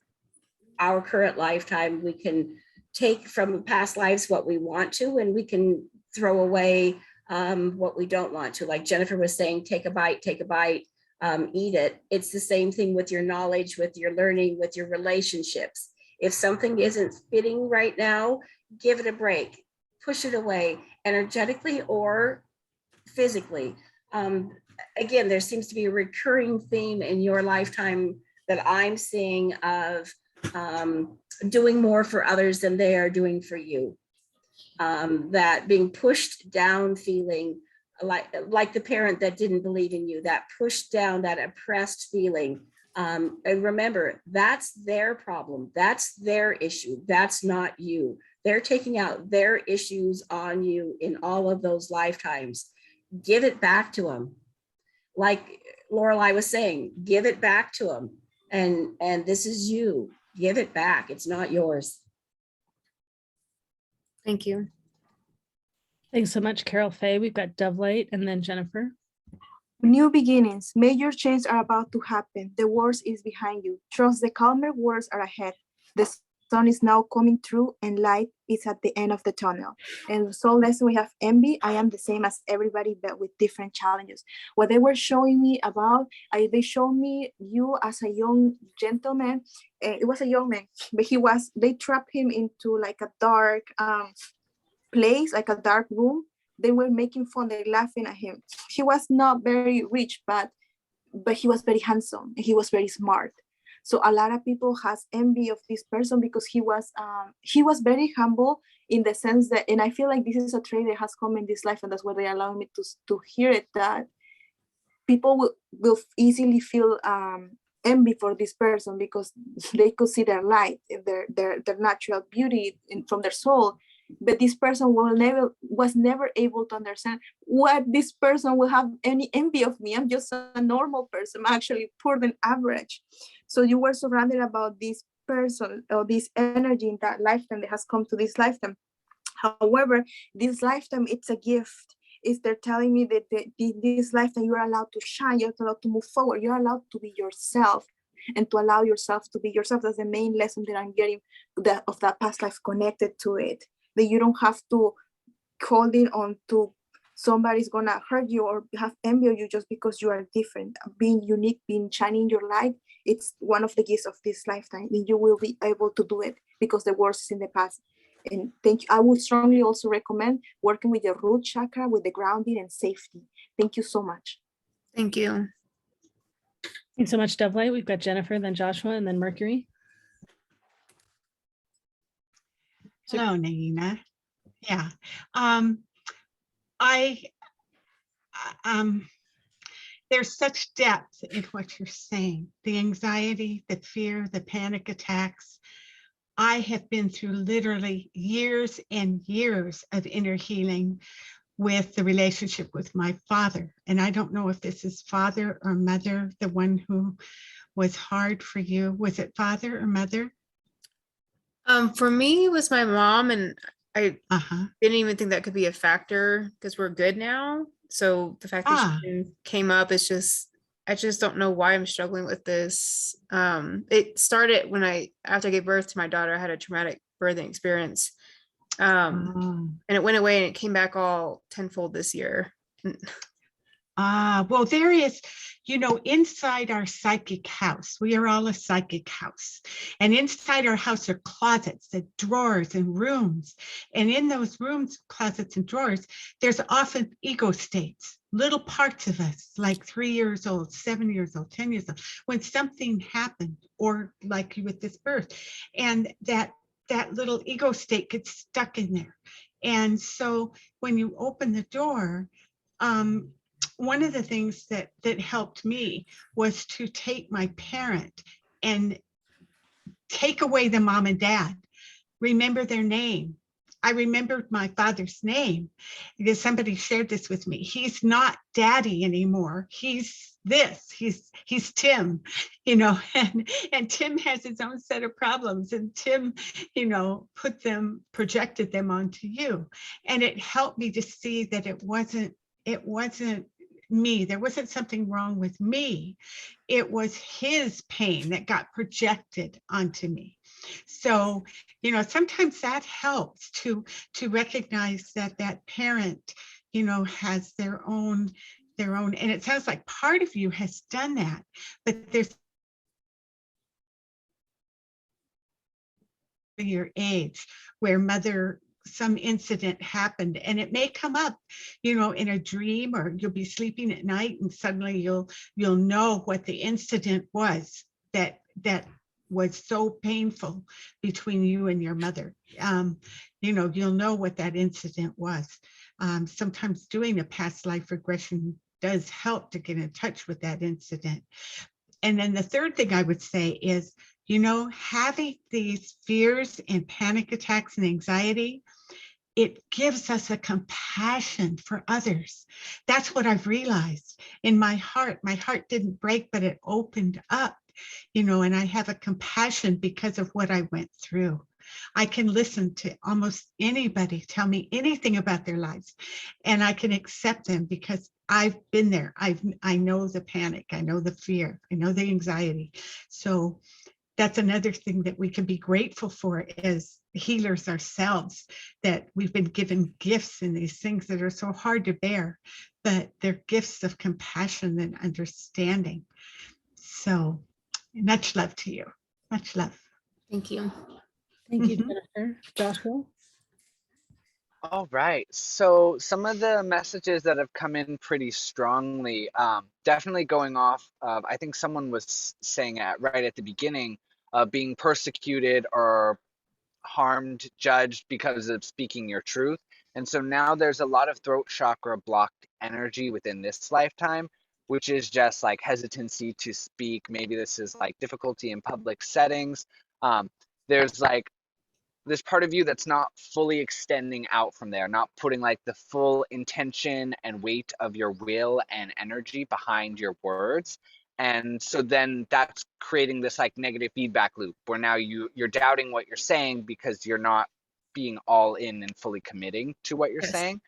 our current lifetime. We can take from past lives what we want to, and we can throw away what we don't want to. Like Jennifer was saying, take a bite, eat it. It's the same thing with your knowledge, with your learning, with your relationships. If something isn't fitting right now, give it a break, push it away energetically or physically. Again, there seems to be a recurring theme in your lifetime that I'm seeing of doing more for others than they are doing for you. That being pushed down feeling, like the parent that didn't believe in you, that pushed down, that oppressed feeling. And remember, that's their problem. That's their issue. That's not you. They're taking out their issues on you in all of those lifetimes. Give it back to them. Like Laureli was saying, give it back to them. And this is you. Give it back. It's not yours. Thank you. Thanks so much, Karyl Faye. We've got DoveLight and then Jennifer. New beginnings. Major changes are about to happen. The worst is behind you. Trust the calmer waters are ahead. The sun is now coming through and light is at the end of the tunnel. And so lesson we have envy. I am the same as everybody, but with different challenges. What they were showing me about, they showed me you as a young gentleman. It was a young man, but they trapped him into like a dark place, like a dark room. They were making fun, they laughing at him. He was not very rich, but he was very handsome. He was very smart. So a lot of people has envy of this person because he was very humble in the sense that, and I feel like this is a trait that has come in this life, and that's why they allow me to hear it, that people will easily feel envy for this person because they could see their light, their natural beauty from their soul. But this person was never able to understand what this person will have any envy of me. I'm just a normal person. I'm actually poor than average. So you were surrounded about this person or this energy in that lifetime that has come to this lifetime. However, this lifetime, it's a gift. They're telling me that this lifetime you're allowed to shine, you're allowed to move forward, you're allowed to be yourself. And to allow yourself to be yourself. That's the main lesson that I'm getting of that past life connected to it. That you don't have to hold in on to somebody's gonna hurt you or have envy of you just because you are different. Being unique, being shining your light, it's one of the gifts of this lifetime. And you will be able to do it because the worst is in the past. And thank you. I would strongly also recommend working with your root chakra, with the grounding and safety. Thank you so much. Thank you. Thanks so much, DoveLight. We've got Jennifer, then Joshua, and then Mercury. Hello, Naina. Yeah. there's such depth in what you're saying. The anxiety, the fear, the panic attacks. I have been through literally years and years of inner healing with the relationship with my father. And I don't know if this is father or mother, the one who was hard for you. Was it father or mother? For me, it was my mom, and I Uh-huh. didn't even think that could be a factor because we're good now. So the fact that she even came up is just, I just don't know why I'm struggling with this. It started when after I gave birth to my daughter, I had a traumatic birthing experience. And it went away and it came back all tenfold this year. Well, there is, inside our psychic house, we are all a psychic house. And inside our house are closets and drawers and rooms. And in those rooms, closets and drawers, there's often ego states, little parts of us, like 3 years old, 7 years old, 10 years old, when something happened, or like with this birth. And that little ego state gets stuck in there. And so when you open the door, one of the things that helped me was to take my parent and take away the mom and dad, remember their name. I remembered my father's name because somebody shared this with me. He's not daddy anymore. He's this, he's Tim, and Tim has his own set of problems, and Tim, projected them onto you. And it helped me to see that it wasn't me. There wasn't something wrong with me. It was his pain that got projected onto me. So, sometimes that helps to recognize that parent, has their own, and it sounds like part of you has done that, but there's your age where some incident happened, and it may come up, in a dream, or you'll be sleeping at night and suddenly you'll know what the incident was that was so painful between you and your mother. You'll know what that incident was. Sometimes doing a past life regression does help to get in touch with that incident. And then the third thing I would say is, having these fears and panic attacks and anxiety, it gives us a compassion for others. That's what I've realized in my heart. My heart didn't break, but it opened up, and I have a compassion because of what I went through. I can listen to almost anybody tell me anything about their lives, and I can accept them because I've been there. I know the panic, I know the fear, I know the anxiety. So that's another thing that we can be grateful for as healers ourselves, that we've been given gifts in these things that are so hard to bear, but they're gifts of compassion and understanding. So much love to you. Much love. Thank you. Thank you, Jennifer. Joshua? All right. So some of the messages that have come in pretty strongly, definitely going off of, I think someone was saying right at the beginning, being persecuted or harmed, judged because of speaking your truth. And so now there's a lot of throat chakra blocked energy within this lifetime, which is just like hesitancy to speak. Maybe this is like difficulty in public settings. There's like this part of you that's not fully extending out from there, not putting like the full intention and weight of your will and energy behind your words. And so then that's creating this like negative feedback loop where now you're doubting what you're saying because you're not being all in and fully committing to what you're saying.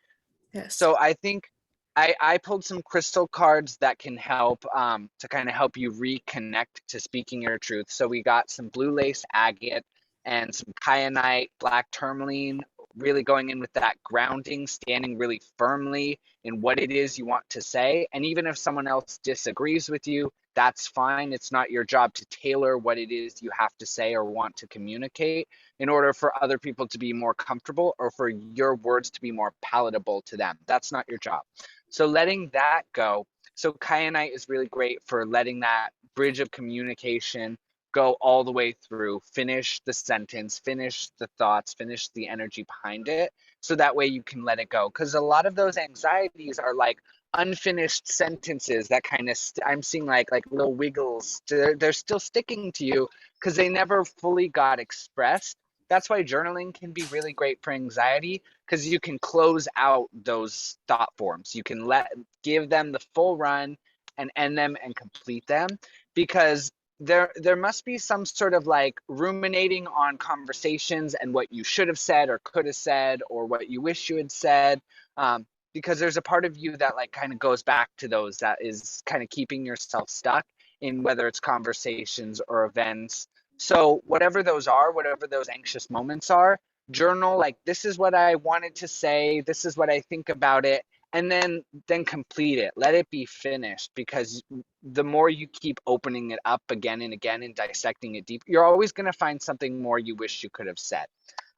Yes. So I think I pulled some crystal cards that can help to kind of help you reconnect to speaking your truth. So we got some blue lace agate and some kyanite, black tourmaline, really going in with that grounding, standing really firmly in what it is you want to say. And even if someone else disagrees with you, that's fine. It's not your job to tailor what it is you have to say or want to communicate in order for other people to be more comfortable or for your words to be more palatable to them. That's not your job. So letting that go. So kyanite is really great for letting that bridge of communication go all the way through, finish the sentence, finish the thoughts, finish the energy behind it. So that way you can let it go. Because a lot of those anxieties are like unfinished sentences that kind of I'm seeing like little wiggles. They're still sticking to you because they never fully got expressed. That's why journaling can be really great for anxiety, because you can close out those thought forms. You can give them the full run and end them and complete them, because there must be some sort of like ruminating on conversations and what you should have said or could have said or what you wish you had said, because there's a part of you that like kind of goes back to those, that is kind of keeping yourself stuck in whether it's conversations or events. So whatever those are, whatever those anxious moments are, journal like, this is what I wanted to say, this is what I think about it, and then complete it. Let it be finished, because the more you keep opening it up again and again and dissecting it deep, you're always going to find something more you wish you could have said.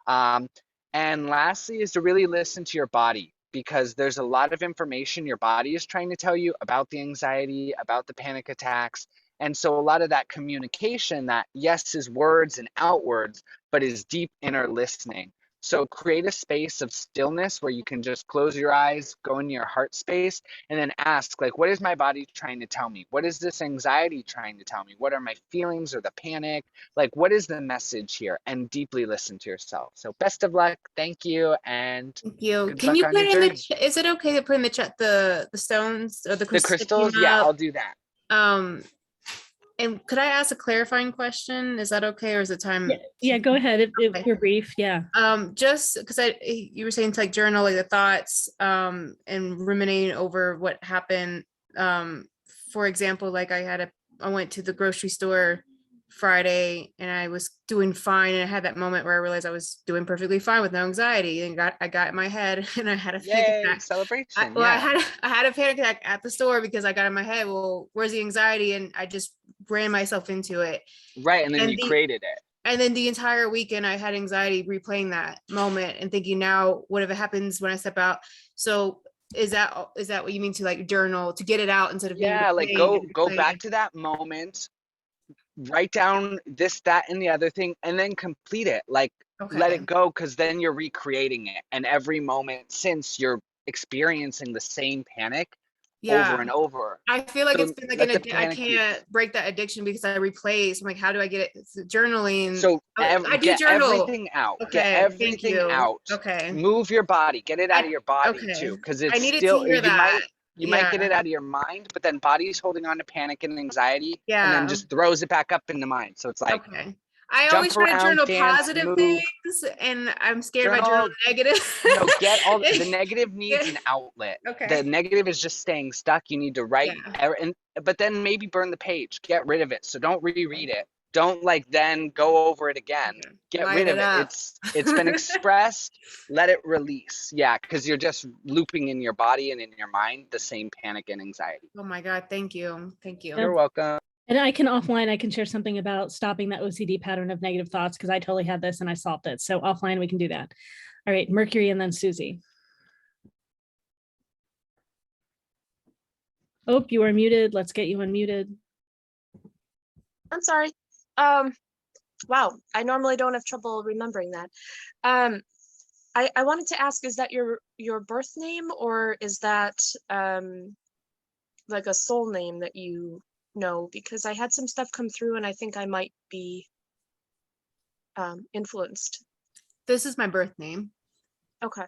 And lastly is to really listen to your body, because there's a lot of information your body is trying to tell you about the anxiety, about the panic attacks. And so a lot of that communication that, yes, is words and outwards, but is deep inner listening. So create a space of stillness where you can just close your eyes, go into your heart space, and then ask, like, what is my body trying to tell me? What is this anxiety trying to tell me? What are my feelings or the panic? Like, what is the message here? And deeply listen to yourself. So best of luck. Thank you. And Thank you. good Can luck you on put your in the journey. is it okay to put in the chat the stones or the The crystals that came crystals? Yeah, up? I'll do that. And could I ask a clarifying question? Is that okay, or is it time? Yeah, go ahead. If Okay. you're brief, yeah. Just because you were saying to like journal like the thoughts, and ruminating over what happened. For example, like I went to the grocery store Friday and I was doing fine, and I had that moment where I realized I was doing perfectly fine with no anxiety, and I got in my head and I had a panic attack. Celebration. I had a panic attack at the store because I got in my head, well, where's the anxiety? And I just ran myself into it. Right, and then you created it. And then the entire weekend I had anxiety replaying that moment and thinking, now what if it happens when I step out? So is that what you mean to like journal, to get it out instead of like go back to that moment, write down this, that, and the other thing, and then complete it. Like, let it go, because then you're recreating it. And every moment since, you're experiencing the same panic over and over. I feel like So it's been like I can't loop. break that addiction because I replay. So I'm like, how do I get it? It's journaling. So I do get journal. everything out. Okay, Get everything out. Okay. Move your body. Get it out of your body too, because it's I needed still to hear that. You might get it out of your mind, but then body's holding on to panic and anxiety, and then just throws it back up into mind. So it's like, I always try to journal positive things, and I'm scared about journaling negative. No, get all the negative needs an outlet. Okay. The negative is just staying stuck. You need to write, but then maybe burn the page. Get rid of it. So don't reread it. Don't like then go over it again. Get rid of it. It's been expressed. Let it release. Yeah, because you're just looping in your body and in your mind the same panic and anxiety. Oh my God! Thank you. Thank you. You're welcome. And I can share something about stopping that OCD pattern of negative thoughts, because I totally had this and I solved it. So offline, we can do that. All right, Mercury and then Susy. Oh, you are muted. Let's get you unmuted. I'm sorry. Wow, I normally don't have trouble remembering that. I wanted to ask, is that your birth name, or is that like a soul name that you know? Because I had some stuff come through and I think I might be influenced. This is my birth name. Okay.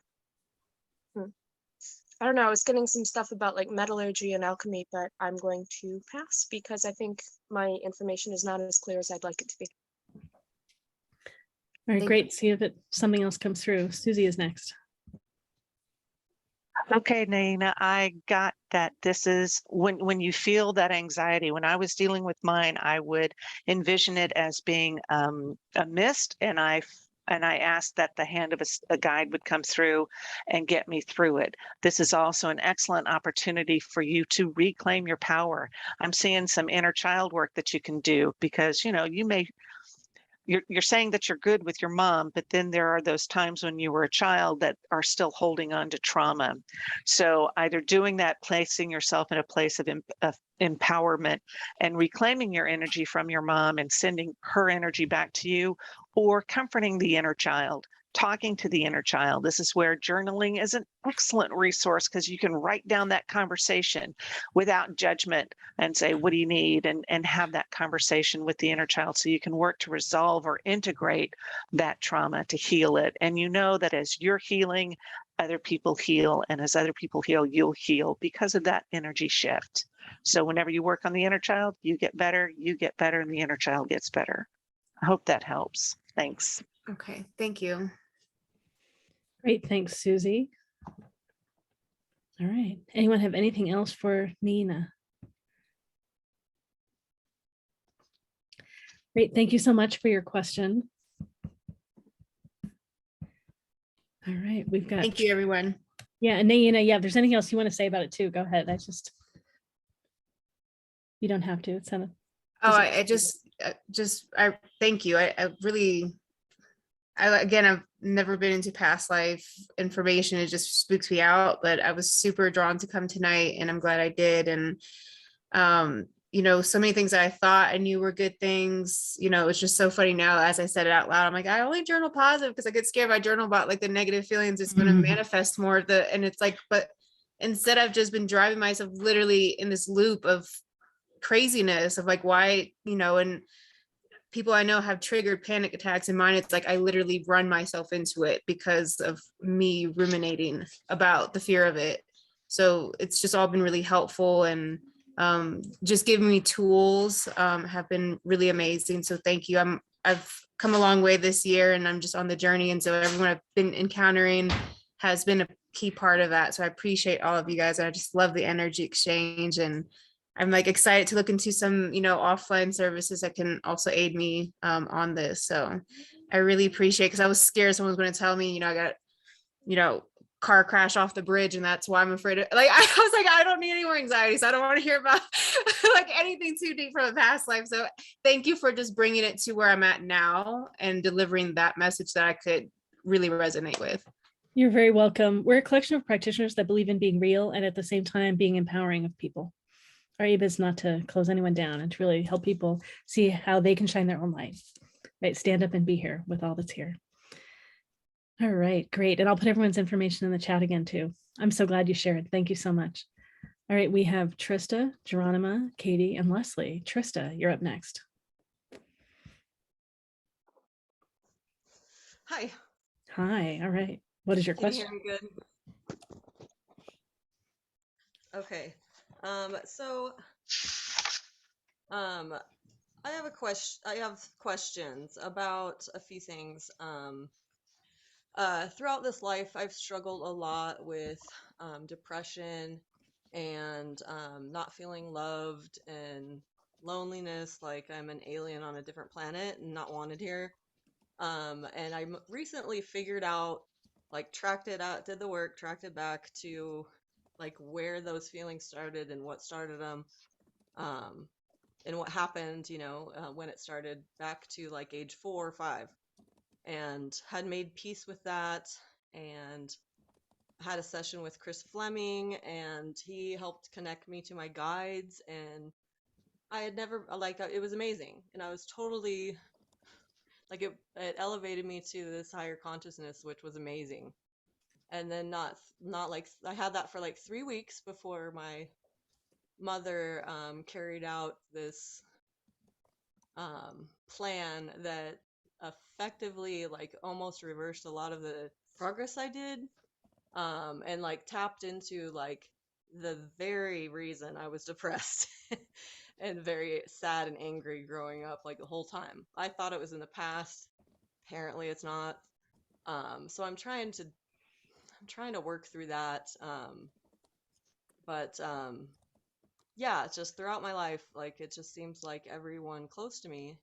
I don't know, I was getting some stuff about like metallurgy and alchemy, but I'm going to pass because I think my information is not as clear as I'd like it to be. All right, great. See if something else comes through. Susy is next. Okay, Naina, I got that. This is when you feel that anxiety. When I was dealing with mine, I would envision it as being a mist, and I asked that the hand of a guide would come through and get me through it. This is also an excellent opportunity for you to reclaim your power. I'm seeing some inner child work that you can do, because you're saying that you're good with your mom, but then there are those times when you were a child that are still holding on to trauma. So either doing that, placing yourself in a place of empowerment and reclaiming your energy from your mom and sending her energy back to you, or comforting the inner child talking to the inner child. This is where journaling is an excellent resource because you can write down that conversation without judgment and say, what do you need? And have that conversation with the inner child so you can work to resolve or integrate that trauma to heal it. And you know that as you're healing, other people heal. And as other people heal, you'll heal because of that energy shift. So whenever you work on the inner child, you get better, and the inner child gets better. I hope that helps. Thanks. Okay, thank you. Great, thanks, Susie. All right, anyone have anything else for Nina? Great, thank you so much for your question. All right, we've got. Thank you, everyone. Yeah, and Nina, yeah, if there's anything else you want to say about it too, go ahead. You don't have to. It's not a. Oh, I thank you. I really, again, I've never been into past life information. It just spooks me out, but I was super drawn to come tonight and I'm glad I did. And, you know, so many things that I thought I knew were good things, you know, it's just so funny now, as I said it out loud, I'm like, I only journal positive because I get scared if I journal about like the negative feelings, it's going to manifest more of the, and it's like, but instead I've just been driving myself literally in this loop of craziness of like, why, you know, and people I know have triggered panic attacks, and mine, it's like I literally run myself into it because of me ruminating about the fear of it. So it's just all been really helpful, and just giving me tools have been really amazing. So thank you. I've come a long way this year and I'm just on the journey. And so everyone I've been encountering has been a key part of that. So I appreciate all of you guys. I just love the energy exchange, and I'm like excited to look into some, you know, offline services that can also aid me on this. So I really appreciate, because I was scared someone was going to tell me, you know, I got, you know, car crash off the bridge and that's why I'm afraid of, like, I was like, I don't need any more anxiety. So I don't want to hear about like anything too deep from a past life. So thank you for just bringing it to where I'm at now and delivering that message that I could really resonate with. You're very welcome. We're a collection of practitioners that believe in being real and at the same time being empowering of people. Our aim is not to close anyone down and to really help people see how they can shine their own light, right? Stand up and be here with all that's here. All right, great. And I'll put everyone's information in the chat again too. I'm so glad you shared. Thank you so much. All right, we have Trista, Geronima, Katie, and Leslie. Trista, you're up next. Hi. Hi, all right. What is your Can you question? hear me good? Okay. I have a question. I have questions about a few things. Throughout this life, I've struggled a lot with depression and not feeling loved and loneliness, like I'm an alien on a different planet and not wanted here. And I recently figured out, like, tracked it out, did the work, tracked it back to like where those feelings started and what started them, and what happened, you know, when it started back to like age 4 or 5, and had made peace with that, and had a session with Chris Fleming, and he helped connect me to my guides, and I had never, like, it was amazing, and I was totally, like, it elevated me to this higher consciousness, which was amazing. And then not like, I had that for like 3 weeks before my mother carried out this plan that effectively, like, almost reversed a lot of the progress I did, and like tapped into like the very reason I was depressed and very sad and angry growing up, like the whole time. I thought it was in the past. Apparently it's not. So I'm trying to work through that. But yeah, it's just throughout my life, like, it just seems like everyone close to me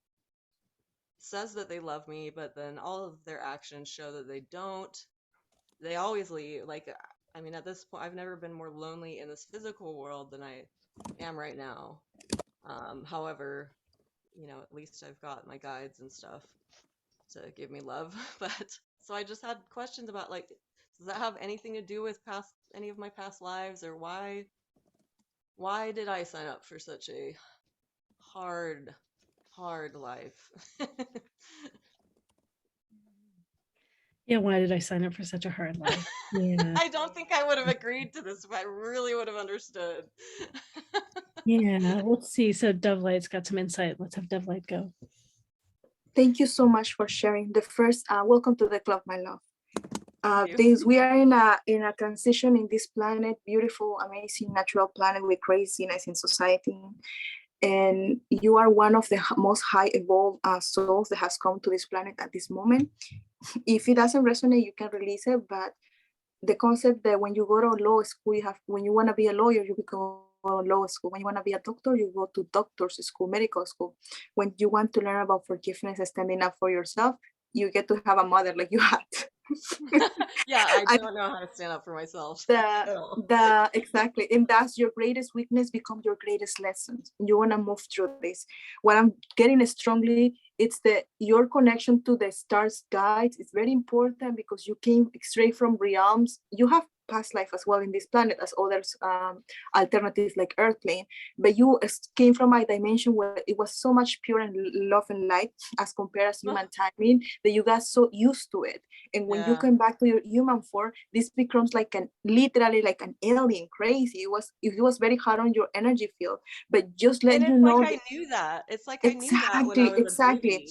says that they love me, but then all of their actions show that they don't. They always leave. Like, I mean, at this point, I've never been more lonely in this physical world than I am right now. However, you know, at least I've got my guides and stuff to give me love. But so I just had questions about, like, does that have anything to do with any of my past lives, or why did I sign up for such a hard life? Yeah, why did I sign up for such a hard life? Yeah. I don't think I would have agreed to this if I really would have understood. Yeah, let's see. So DoveLight's got some insight. Let's have DoveLight go. Thank you so much for sharing. The first, welcome to the club, my love. Thank you. We are in a transition in this planet, beautiful, amazing, natural planet with craziness in society. And you are one of the most high evolved souls that has come to this planet at this moment. If it doesn't resonate, you can release it. But the concept that when you go to law school, when you want to be a lawyer, you become law school. When you want to be a doctor, you go to doctor's school, medical school. When you want to learn about forgiveness and standing up for yourself, you get to have a mother like you had. Yeah, I don't know how to stand up for myself. Exactly, and that's your greatest weakness become your greatest lessons. You want to move through this. What I'm getting strongly, it's your connection to the stars guides. It's very important because you came straight from realms. You have past life as well in this planet as others, alternatives like earthling, but you came from a dimension where it was so much pure and love and light as compared as human timing that you got so used to it. And when you come back to your human form, this becomes like literally like an alien, crazy. It was very hard on your energy field, but just let you know. Like I knew that. It's like I knew that when I was a baby.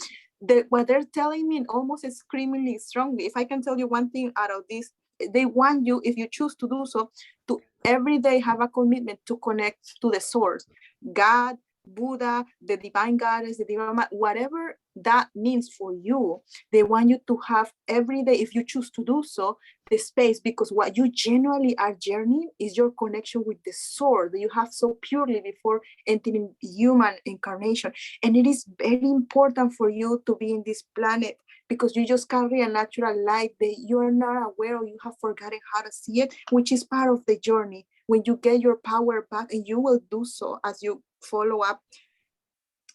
What they're telling me almost screamingly strongly. If I can tell you one thing out of this, they want you, if you choose to do so, to every day have a commitment to connect to the source, God, Buddha, the divine goddess, the divine, whatever that means for you. They want you to have every day, if you choose to do so, the space, because what you genuinely are journeying is your connection with the source that you have so purely before entering human incarnation. And it is very important for you to be in this planet because you just carry a natural light that you are not aware of, you have forgotten how to see it, which is part of the journey. When you get your power back, and you will do so as you follow up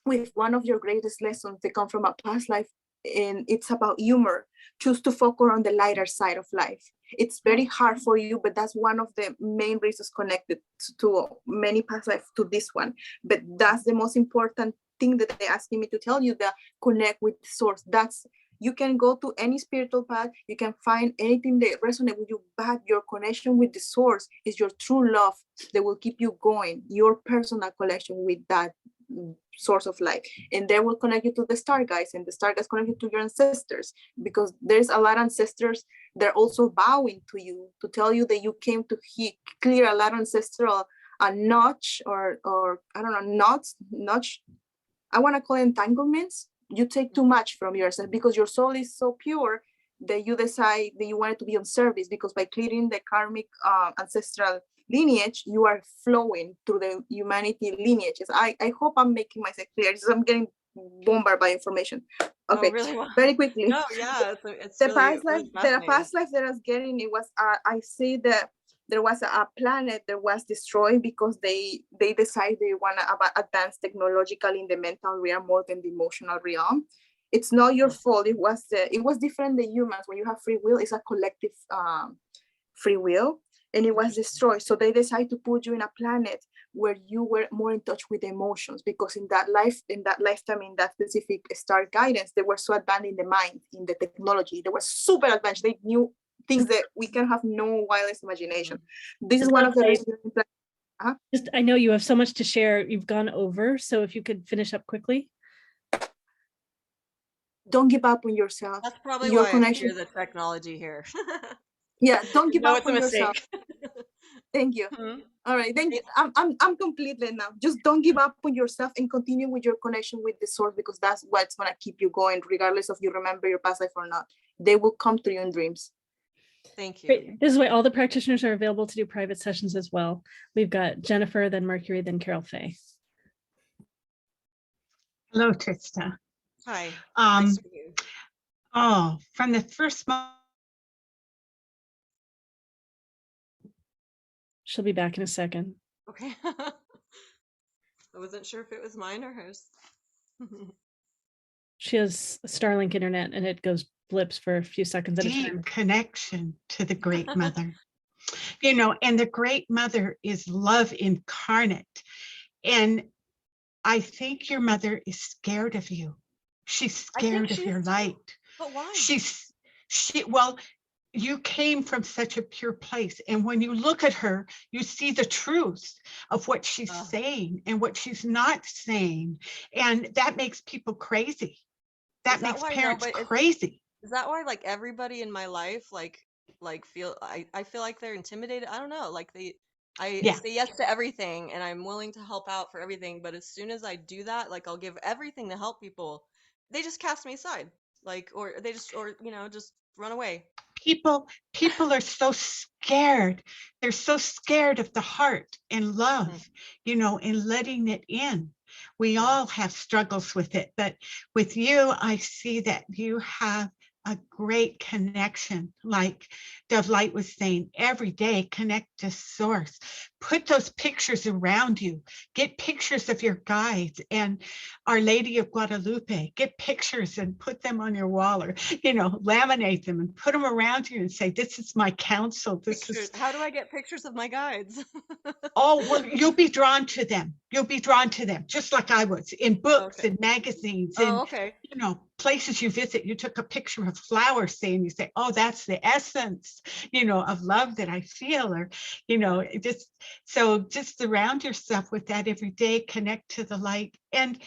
with one of your greatest lessons that come from a past life, and it's about humor. Choose to focus on the lighter side of life. It's very hard for you, but that's one of the main reasons connected to many past life to this one. But that's the most important thing that they're asking me to tell you, that connect with the source. You can go to any spiritual path, you can find anything that resonates with you, but your connection with the source is your true love that will keep you going, your personal connection with that source of life. And they will connect you to the star guides, and the star guides connect you to your ancestors, because there's a lot of ancestors, they're also bowing to you to tell you that you came to clear a lot of ancestral notch or I don't know, notch, I want to call it entanglements. You take too much from yourself because your soul is so pure that you decide that you want it to be on service, because by clearing the karmic ancestral lineage, you are flowing through the humanity lineages. I hope I'm making myself clear. I'm getting bombarded by information. Okay, really well. Very quickly. No, yeah, it's the really, past life that I was getting, it was I say that there was a planet that was destroyed because they decided they want to advance technologically in the mental realm more than the emotional realm. It's not your fault. It was different than humans. When you have free will, it's a collective free will, and it was destroyed. So they decided to put you in a planet where you were more in touch with emotions, because in that lifetime, in that specific star guidance, they were so advanced in the mind, in the technology. They were super advanced. They knew things that we can have no wildest imagination. This is one of the reasons. I know you have so much to share. You've gone over, so if you could finish up quickly. Don't give up on yourself. That's probably why I fear the technology here. Yeah, don't give up on yourself. Thank you. Mm-hmm. All right, thank you. I'm completely now. Just don't give up on yourself and continue with your connection with the source, because that's what's gonna keep you going, regardless of you remember your past life or not. They will come to you in dreams. Thank you. Great. This is why all the practitioners are available to do private sessions as well. We've got Jennifer, then Mercury, then Karyl Faye. Hello, Trista. Hi. Nice to meet you. Oh, from the first moment. She'll be back in a second. Okay. I wasn't sure if it was mine or hers. She has Starlink internet, and it goes blips for a few seconds at a time. Deep connection to the Great Mother. And the Great Mother is love incarnate. And I think your mother is scared of you. She's scared of your light. But why? Well, you came from such a pure place. And when you look at her, you see the truth of what she's saying and what she's not saying. And that makes people crazy. That makes parents crazy. Is that why like everybody in my life like feel I feel like they're intimidated? I don't know. Like I say yes to everything and I'm willing to help out for everything, but as soon as I do that, like I'll give everything to help people, they just cast me aside. Like or they just just run away. People are so scared. They're so scared of the heart and love, and letting it in. We all have struggles with it, but with you, I see that you have a great connection. Like DoveLight was saying, every day connect to source. Put those pictures around you. Get pictures of your guides and Our Lady of Guadalupe. Get pictures and put them on your wall, or laminate them and put them around you and say, this is my counsel. How do I get pictures of my guides? Oh, well, you'll be drawn to them. You'll be drawn to them, just like I was, in books and magazines and places you visit. You took a picture of flowers, saying, you say, oh, that's the essence, of love that I feel, or, just surround yourself with that every day, connect to the light. And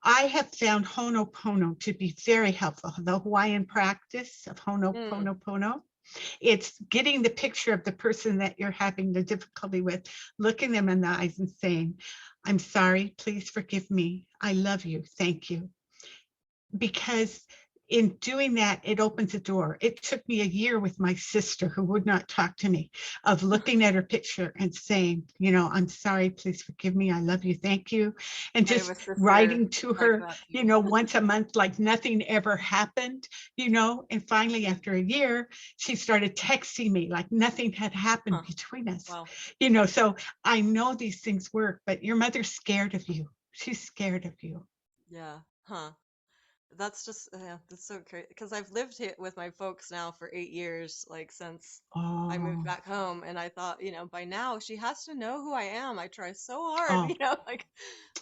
I have found Ho'oponopono to be very helpful. The Hawaiian practice of Ho'oponopono. It's getting the picture of the person that you're having the difficulty with, looking them in the eyes and saying, I'm sorry, please forgive me. I love you. Thank you. Because in doing that, it opens a door. It took me a year with my sister, who would not talk to me, of looking at her picture and saying, I'm sorry, please forgive me. I love you. Thank you. And just writing to her, once a month, like nothing ever happened, and finally after a year, she started texting me like nothing had happened between us, so I know these things work, but your mother's scared of you. She's scared of you. Yeah. That's just that's so crazy, because I've lived here with my folks now for 8 years, like since I moved back home, and I thought, by now she has to know who I am. I try so hard,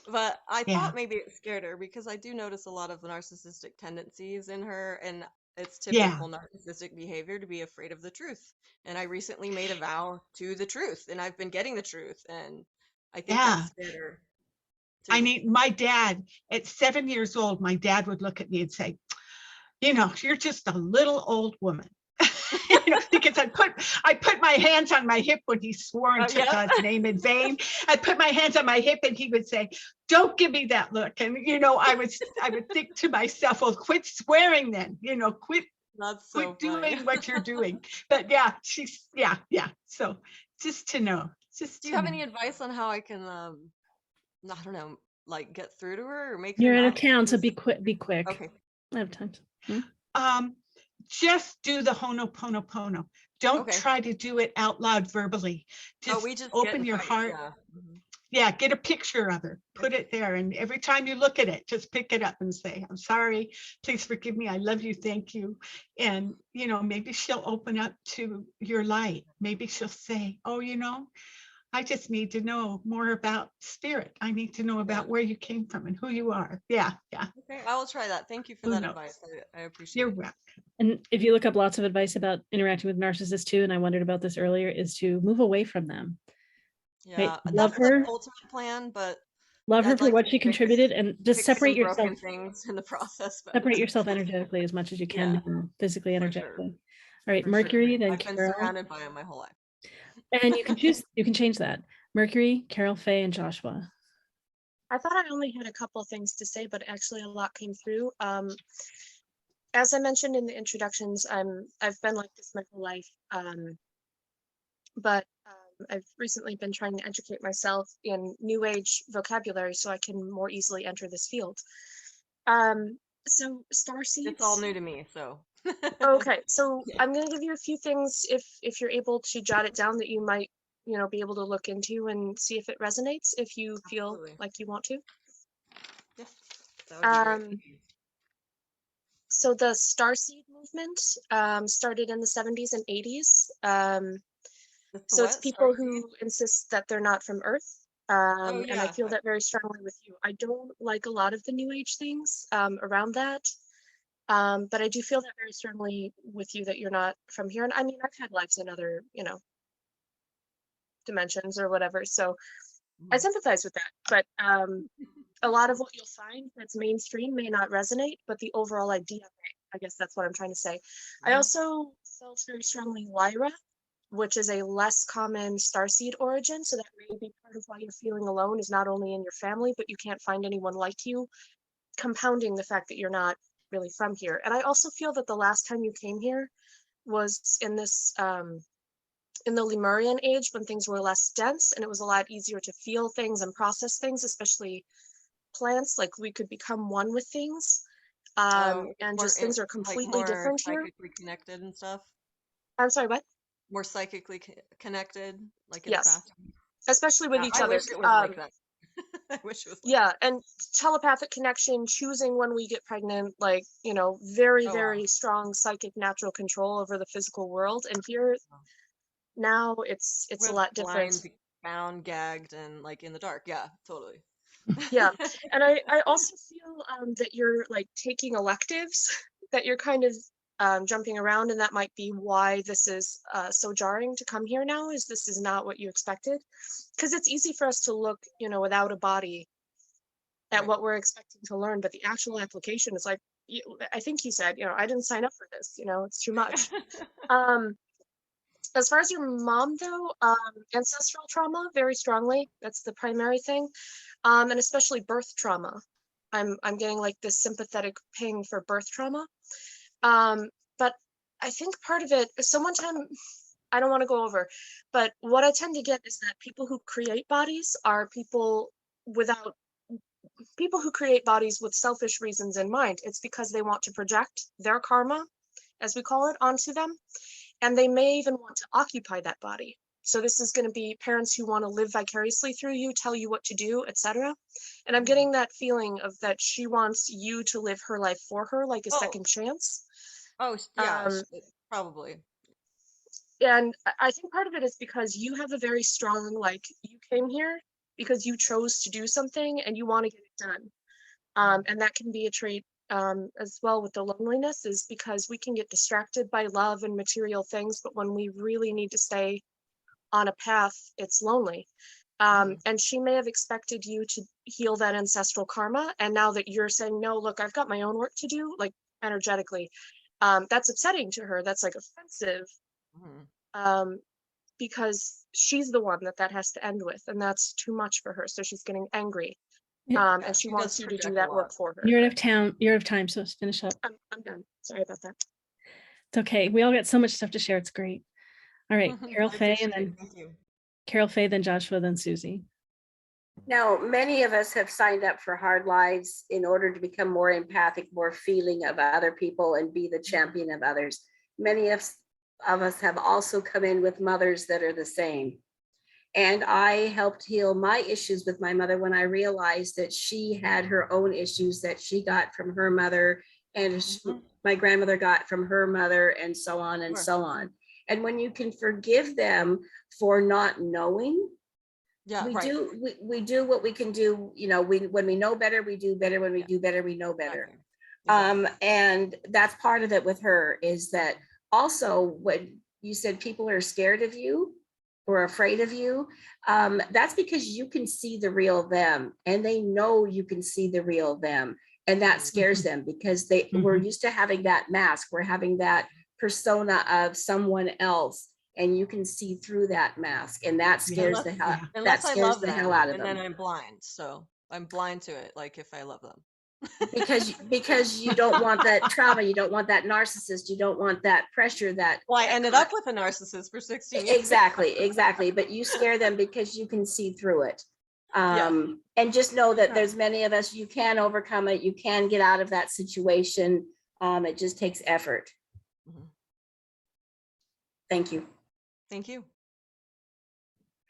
but I thought maybe it scared her, because I do notice a lot of narcissistic tendencies in her, and it's typical narcissistic behavior to be afraid of the truth. And I recently made a vow to the truth, and I've been getting the truth, and I think that scared her. I mean, my dad, at 7 years old, my dad would look at me and say, you're just a little old woman. Because I put my hands on my hip when he swore and took God's name in vain. I put my hands on my hip and he would say, don't give me that look. And, I would think to myself, well, quit swearing then, quit doing what you're doing. But she's. So just to know. Do you have any advice on how I can, I don't know, like get through to her or make You're her out of town, so be quick. Okay. I have time. Just do the Ho'oponopono. Don't try to do it out loud verbally. Just open your heart. Get a picture of her, put it there, and every time you look at it, just pick it up and say, I'm sorry, please forgive me, I love you, thank you. And maybe she'll open up to your light. Maybe she'll say, oh, I just need to know more about spirit. I need to know about where you came from and who you are. Yeah. Okay, I will try that. Thank you for that advice. I appreciate it. You're welcome. And if you look up lots of advice about interacting with narcissists too, and I wondered about this earlier, is to move away from them. Yeah, right? Love her. The ultimate plan, but love her for what she contributed, and just separate yourself. Broken things in the process. Separate yourself energetically as much as you can, physically, energetically. All right, For Mercury. sure. Then I've been Karyl. surrounded by him my whole life. And you can choose. You can change that. Mercury, Karyl, Faye, and Joshua. I thought I only had a couple of things to say, but actually a lot came through. As I mentioned in the introductions, I've been like this my whole life, but I've recently been trying to educate myself in New Age vocabulary so I can more easily enter this field. So starseeds. It's all new to me, so. Okay, so I'm going to give you a few things if you're able to jot it down that you might be able to look into and see if it resonates, if you feel like you want to. Yes, that would be great. So the starseed movement started in the 70s and 80s. So it's people who insist that they're not from Earth. And I feel that very strongly with you. I don't like a lot of the New Age things around that. But I do feel that very strongly with you that you're not from here. And I mean, I've had lives in other, dimensions or whatever. So I sympathize with that. But a lot of what you'll find that's mainstream may not resonate, but the overall idea, I guess that's what I'm trying to say. I also felt very strongly Lyra, which is a less common starseed origin. So that may be part of why you're feeling alone, is not only in your family, but you can't find anyone like you, compounding the fact that you're not really from here. And I also feel that the last time you came here was in this in the Lemurian age, when things were less dense and it was a lot easier to feel things and process things, especially plants. Like we could become one with things, and just things are completely more different here. psychically connected and stuff. I'm sorry, what? More psychically connected, like in the Yes, past. especially with each I other. wish it was like that. I wish it was. Yeah, and telepathic connection, choosing when we get pregnant, like, very, very strong psychic natural control over the physical world. And here now it's We're a lot different. blind, bound, gagged, and like in the dark. Yeah, totally. Yeah, and I also feel that you're like taking electives, that you're kind of jumping around, and that might be why this is so jarring to come here now, is this is not what you expected. Because it's easy for us to look, without a body at what we're expecting to learn, but the actual application is like, I think you said, I didn't sign up for this, it's too much. As far as your mom though, ancestral trauma, very strongly, that's the primary thing. And especially birth trauma. I'm getting like this sympathetic ping for birth trauma. But I think part of it, so one time, I don't want to go over, but what I tend to get is that people who create bodies are people who create bodies with selfish reasons in mind. It's because they want to project their karma, as we call it, onto them. And they may even want to occupy that body. So this is going to be parents who want to live vicariously through you, tell you what to do, etc. And I'm getting that feeling of that she wants you to live her life for her, like a second chance. Oh, yeah, probably. And I think part of it is because you have a very strong, like, you came here because you chose to do something and you want to get it done. And that can be a trait as well with the loneliness, is because we can get distracted by love and material things, but when we really need to stay on a path, it's lonely. And she may have expected you to heal that ancestral karma, and now that you're saying, no, look, I've got my own work to do, like energetically, that's upsetting to her. That's like offensive, because she's the one that has to end with, and that's too much for her, so she's getting angry. And she wants you to do that work for her. You're out of time, so let's finish up. I'm done. Sorry about that. It's okay. We all got so much stuff to share. It's great. All right, Karyl Faye, and then Karyl Faye, then Joshua, then Susy. Now, many of us have signed up for hard lives in order to become more empathic, more feeling of other people, and be the champion of others. Many of us have also come in with mothers that are the same. And I helped heal my issues with my mother when I realized that she had her own issues that she got from her mother, and my grandmother got from her mother, and so on and so on. And when you can forgive them for not knowing, we do what we can do. When we know better, we do better. When we do better, we know better. And that's part of it with her, is that also when you said people are scared of you or afraid of you, that's because you can see the real them, and they know you can see the real them, and that scares them, because we're used to having that mask. We're having that persona of someone else, and you can see through that mask, and that scares the hell out of them. And then I'm blind, so I'm blind to it, like if I love them. because you don't want that trauma, you don't want that narcissist, you don't want that pressure. I ended up with a narcissist for 16 years. Exactly, but you scare them because you can see through it. And just know that there's many of us, you can overcome it, you can get out of that situation. It just takes effort. Thank you. Thank you.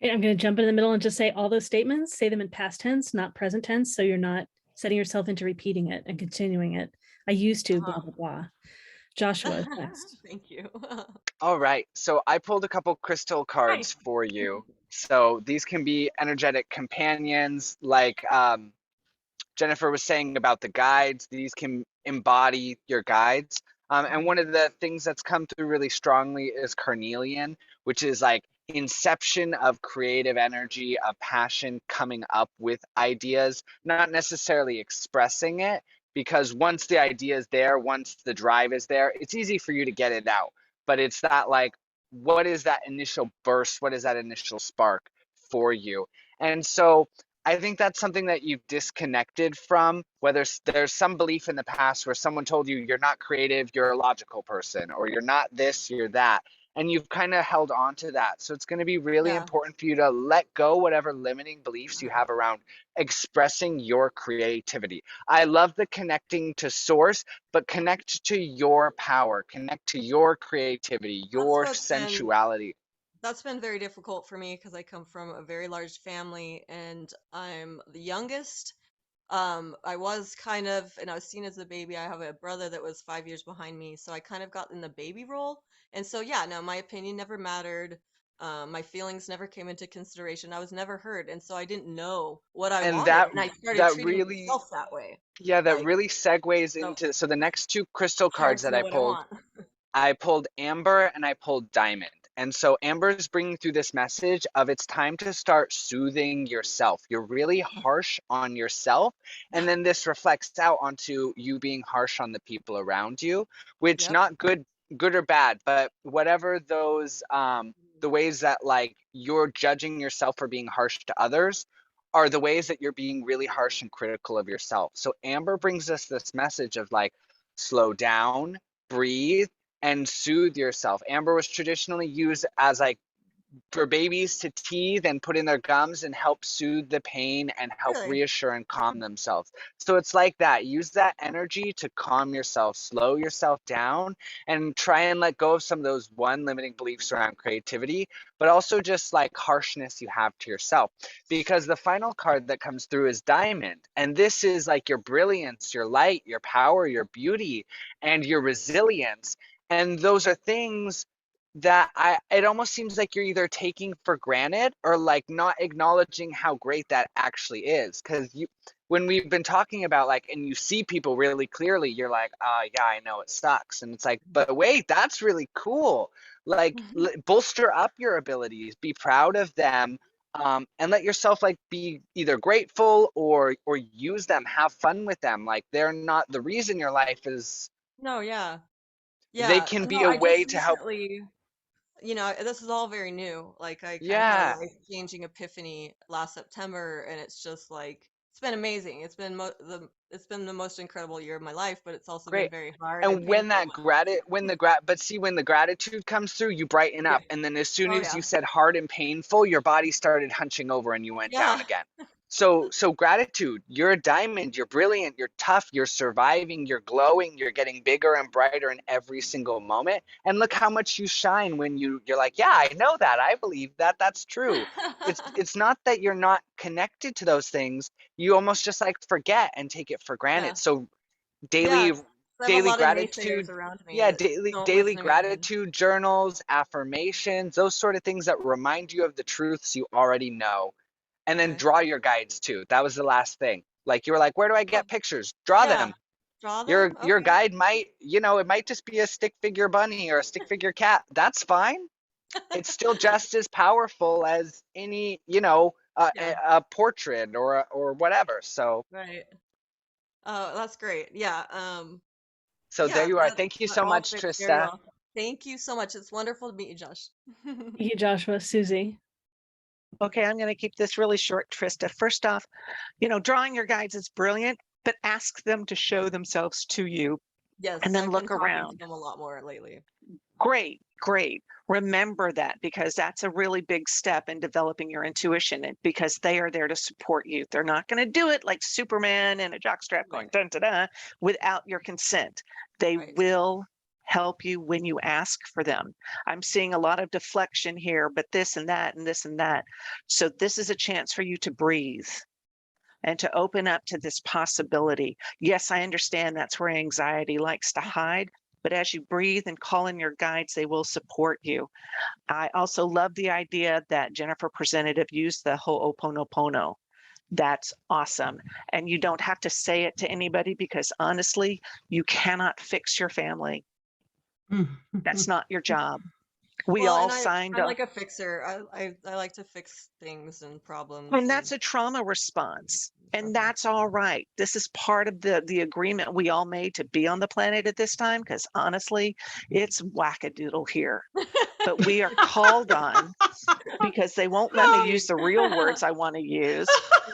Okay, I'm going to jump in the middle and just say all those statements, say them in past tense, not present tense, so you're not setting yourself into repeating it and continuing it. I used to, blah, blah, blah. Joshua, next. Thank you. All right, so I pulled a couple crystal cards for you. So these can be energetic companions, like Jennifer was saying about the guides, these can embody your guides. And one of the things that's come through really strongly is carnelian, which is like inception of creative energy, of passion coming up with ideas, not necessarily expressing it, because once the idea is there, once the drive is there, it's easy for you to get it out. But it's that like, what is that initial burst? What is that initial spark for you? And so I think that's something that you've disconnected from, whether there's some belief in the past where someone told you you're not creative, you're a logical person, or you're not this, you're that. And you've kind of held on to that. So it's going to be really Yeah. important for you to let go whatever limiting beliefs you have around expressing your creativity. I love the connecting to source, but connect to your power, connect to your creativity, your sensuality. That's been very difficult for me because I come from a very large family and I'm the youngest. I was kind of, and I was seen as a baby. I have a brother that was 5 years behind me, so I kind of got in the baby role. And so, yeah, no, my opinion never mattered. My feelings never came into consideration. I was never heard, and so I didn't know what I And wanted, and I started that treating really, myself that way. yeah, that Like, really segues so into, so the next two crystal it's hard cards to that know what I want. I pulled amber and I pulled diamond. And so amber is bringing through this message of it's time to start soothing yourself. You're really harsh on yourself. And then this reflects out onto you being harsh on the people around you, which Yep. not good or bad, but whatever those, the ways that like you're judging yourself for being harsh to others are the ways that you're being really harsh and critical of yourself. So amber brings us this message of like, slow down, breathe, and soothe yourself. Amber was traditionally used as like for babies to teeth and put in their gums and help soothe the pain and help Really? reassure and calm themselves. So it's like that. Use that energy to calm yourself, slow yourself down, and try and let go of some of those limiting beliefs around creativity, but also just like harshness you have to yourself. Because the final card that comes through is diamond. And this is like your brilliance, your light, your power, your beauty, and your resilience. And those are things that it almost seems like you're either taking for granted or like not acknowledging how great that actually is. Because when we've been talking about like, and you see people really clearly, you're like, yeah, I know it sucks. And it's like, but wait, that's really cool. Like bolster up your abilities, be proud of them, and let yourself like be either grateful or use them, have fun with them. Like they're not the reason your life is. No, yeah. They Yeah. can be No, a I way just to help. recently, this is all very new. Like I kind of had Yeah. a life-changing epiphany last September, and it's just like it's been amazing. It's been the most incredible year of my life, but it's also been Great. very hard and And when painful. that when the gratitude comes through, you brighten Yeah. up. And then as soon Oh as yeah. you said hard and painful, your body started hunching over and you went down Yeah. again. So gratitude, you're a diamond, you're brilliant, you're tough, you're surviving, you're glowing, you're getting bigger and brighter in every single moment. And look how much you shine when you're like, yeah, I know that. I believe that. That's true. It's not that you're not connected to those things. You almost just like forget and take it for Yeah. granted. So Yeah. daily I have a lot of naysayers gratitude, around me yeah, that don't daily listen to me. And gratitude journals, affirmations, those sort of things that remind you of the truths you already know. And then okay. draw your guides too. That was the last thing. Like you were like, where do I Oh, get pictures? Draw yeah. them. Draw Your them. your Okay. guide might, it might just be a stick figure bunny or a stick figure cat. That's fine. It's still just as powerful as any, Yeah. a portrait or whatever. So Right. Oh, that's great. Yeah. there Yeah, you are. Thank you that so all much, fits very Trista. well. Thank you so much. It's wonderful to meet you, Josh. Thank you, Joshua. Susie. Okay, I'm going to keep this really short, Trista. First off, drawing your guides is brilliant, but ask them to show themselves to you Yes, and then I've been look talking to around. them a lot more lately. Great, great. Remember that because that's a really big step in developing your intuition because they are there to support you. They're not going to do it like Superman in a jockstrap going dun dun dun without your consent. They Right. will help you when you ask for them. I'm seeing a lot of deflection here, but this and that and this and that. So this is a chance for you to breathe and to open up to this possibility. Yes, I understand that's where anxiety likes to hide, but as you breathe and call in your guides, they will support you. I also love the idea that Jennifer presented of use the Ho'oponopono. that's awesome. And you don't have to say it to anybody, because honestly, you cannot fix your family. That's not your job. We Well, all and signed I'm up. like a fixer. I like to fix things and problems. And that's a trauma response. And that's all right. This is part of the agreement we all made to be on the planet at this time, because honestly, it's wackadoodle here. But we are called on, because they won't let me use the real words I want to use.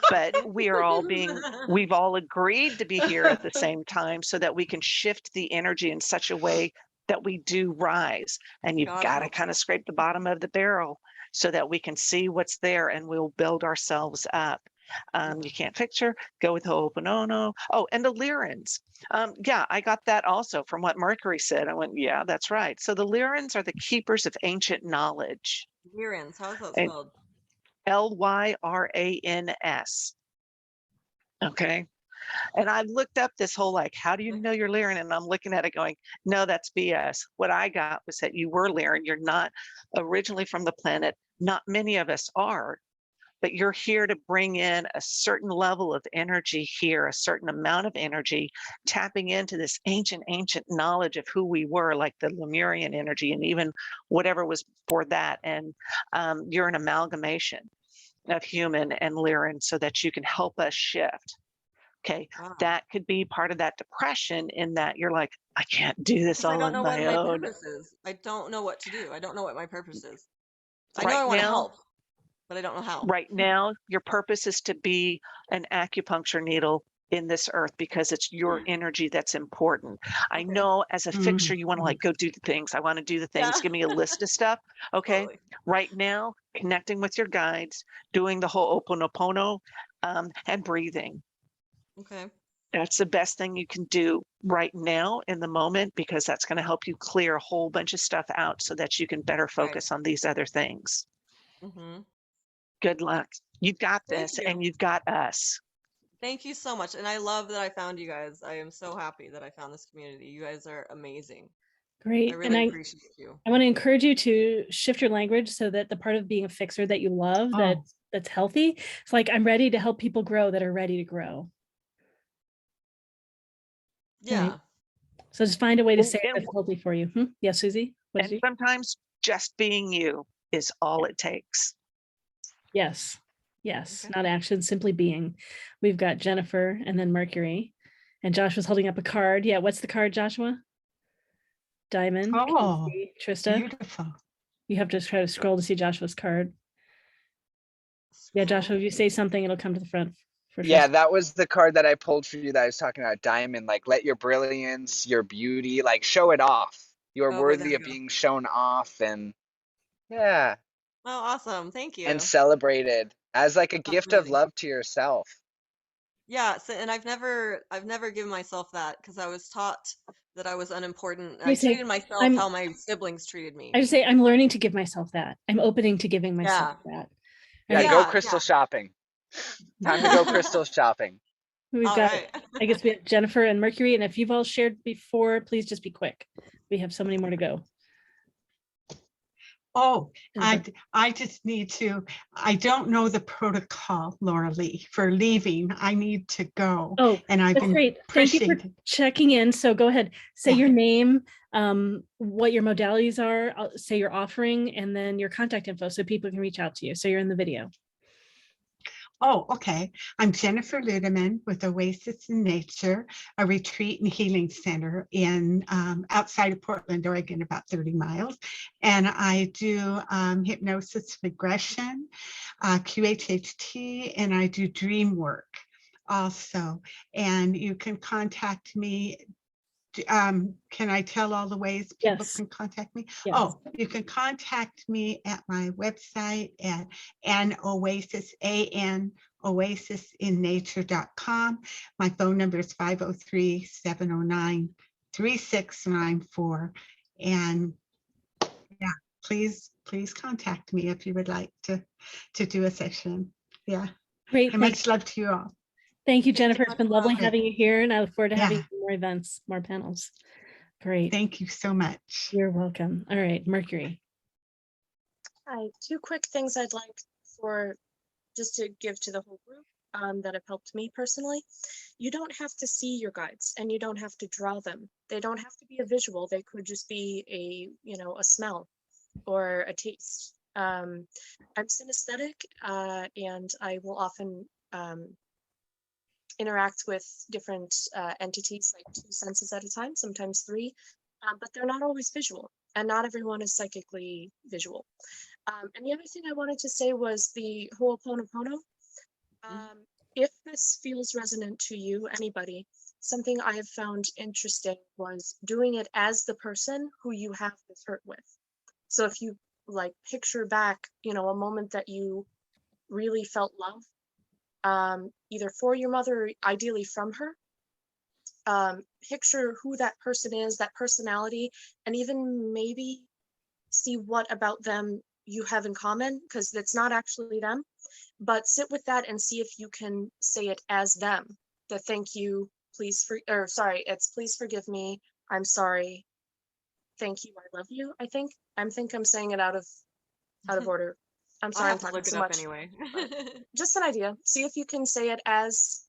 But we've all agreed to be here at the same time, so that we can shift the energy in such a way that we do rise. And you've got to kind of scrape the bottom of the barrel so that we can see what's there, and we'll build ourselves up. You can't picture, go with Ho'oponopono. Oh, and the Lyrans. Yeah, I got that also from what Mercury said. I went, yeah, that's right. So the Lyrans are the keepers of ancient knowledge. Lyrans, how's that And spelled? Lyrans. Okay. And I looked up this whole, like, how do you know you're Lyran? And I'm looking at it going, no, that's BS. What I got was that you were Lyran. You're not originally from the planet. Not many of us are, but you're here to bring in a certain level of energy here, a certain amount of energy, tapping into this ancient knowledge of who we were, like the Lemurian energy, and even whatever was before that. And you're an amalgamation of human and Lyran, so that you can help us shift. Okay, that could be part of that depression, in that you're like, I can't do this all on my own. Purpose is. I don't know what to do. I don't know what my purpose is. I know Right I want to now, help, but I don't know how. Right now, your purpose is to be an acupuncture needle in this earth, because it's your energy that's important. I know as a fixer, you want to like go do the things. I want to do the things. Give me a list of stuff. Okay. Totally. Right now, connecting with your guides, doing the Ho'oponopono, and breathing. Okay. That's the best thing you can do right now in the moment, because that's going to help you clear a whole bunch of stuff out, so that you can better focus on these other things. Good luck. You've got this, and you've got us. Thank you so much. And I love that I found you guys. I am so happy that I found this community. You guys are amazing. Great. I really appreciate you. I want to encourage you to shift your language, so that the part of being a fixer that you love, that's healthy, it's like, I'm ready to help people grow that are ready to grow. Yeah. Right? So just find a way to say it that's healthy for you. Yeah, Susie? And sometimes just being you is all it takes. Yes. Yes. Not action, simply being. We've got Jennifer and then Mercury. And Josh was holding up a card. Yeah, what's the card, Joshua? Diamond. Oh, Trista? beautiful. You have to try to scroll to see Joshua's card. Yeah, Joshua, if you say something, it'll come to the front. Yeah, that was the card that I pulled for you that I was talking about, Diamond. Like, let your brilliance, your beauty, like, show it off. You're worthy of being shown off, and yeah. Oh, awesome. Thank you. And celebrated as like a gift of love to yourself. Yeah, so, and I've never given myself that, because I was taught that I was unimportant. I treated myself how my siblings treated me. I just say, I'm learning to give myself that. I'm opening to giving myself that. Yeah, go crystal shopping. Time to go crystal shopping. We've got, I guess we have Jennifer and Mercury, and if you've all shared before, please just be quick. We have so many more to go. Oh, I just need to, I don't know the protocol, Laureli, for leaving. I need to go. Oh, and I've that's been great. Thank you for checking in. So go ahead, say your name, what your modalities are, say your offering, and then your contact info so people can reach out to you. So you're in the video. Oh, okay. I'm Jennifer Ludeman with Oasis in Nature, a retreat and healing center in outside of Portland, Oregon, about 30 miles. And I do hypnosis regression, QHHT, and I do Dreamwork also. And you can contact me. Can I tell all the ways people can contact me? Yes. Oh, you can contact me at my website at oasisinnature.com. My phone number is 503-709-3694. And yeah, please contact me if you would like to do a session. Yeah. Great. And much love to you all. Thank you, Jennifer. It's been lovely having you here, and I look forward to having more events, more panels. Great. Thank you so much. You're welcome. All right, Mercury. Hi, two quick things I'd like for just to give to the whole group. that have helped me personally. You don't have to see your guides, and you don't have to draw them. They don't have to be a visual. They could just be a smell or a taste. I'm synesthetic, and I will often interact with different entities, like 2 senses at a time, sometimes 3, but they're not always visual, and not everyone is psychically visual. And the other thing I wanted to say was the Ho'oponopono. If this feels resonant to you, anybody, something I have found interesting was doing it as the person who you have this hurt with. So if you like picture back, a moment that you really felt love, either for your mother or ideally from her, picture who that person is, that personality, and even maybe see what about them you have in common, because it's not actually them, but sit with that and see if you can say it as them. The thank you, please it's please forgive me, I'm sorry, thank you, I love you. I think I'm saying it out of order. I'm sorry, I'll I'm have to talking look it so up much. anyway. Just an idea. See if you can say it as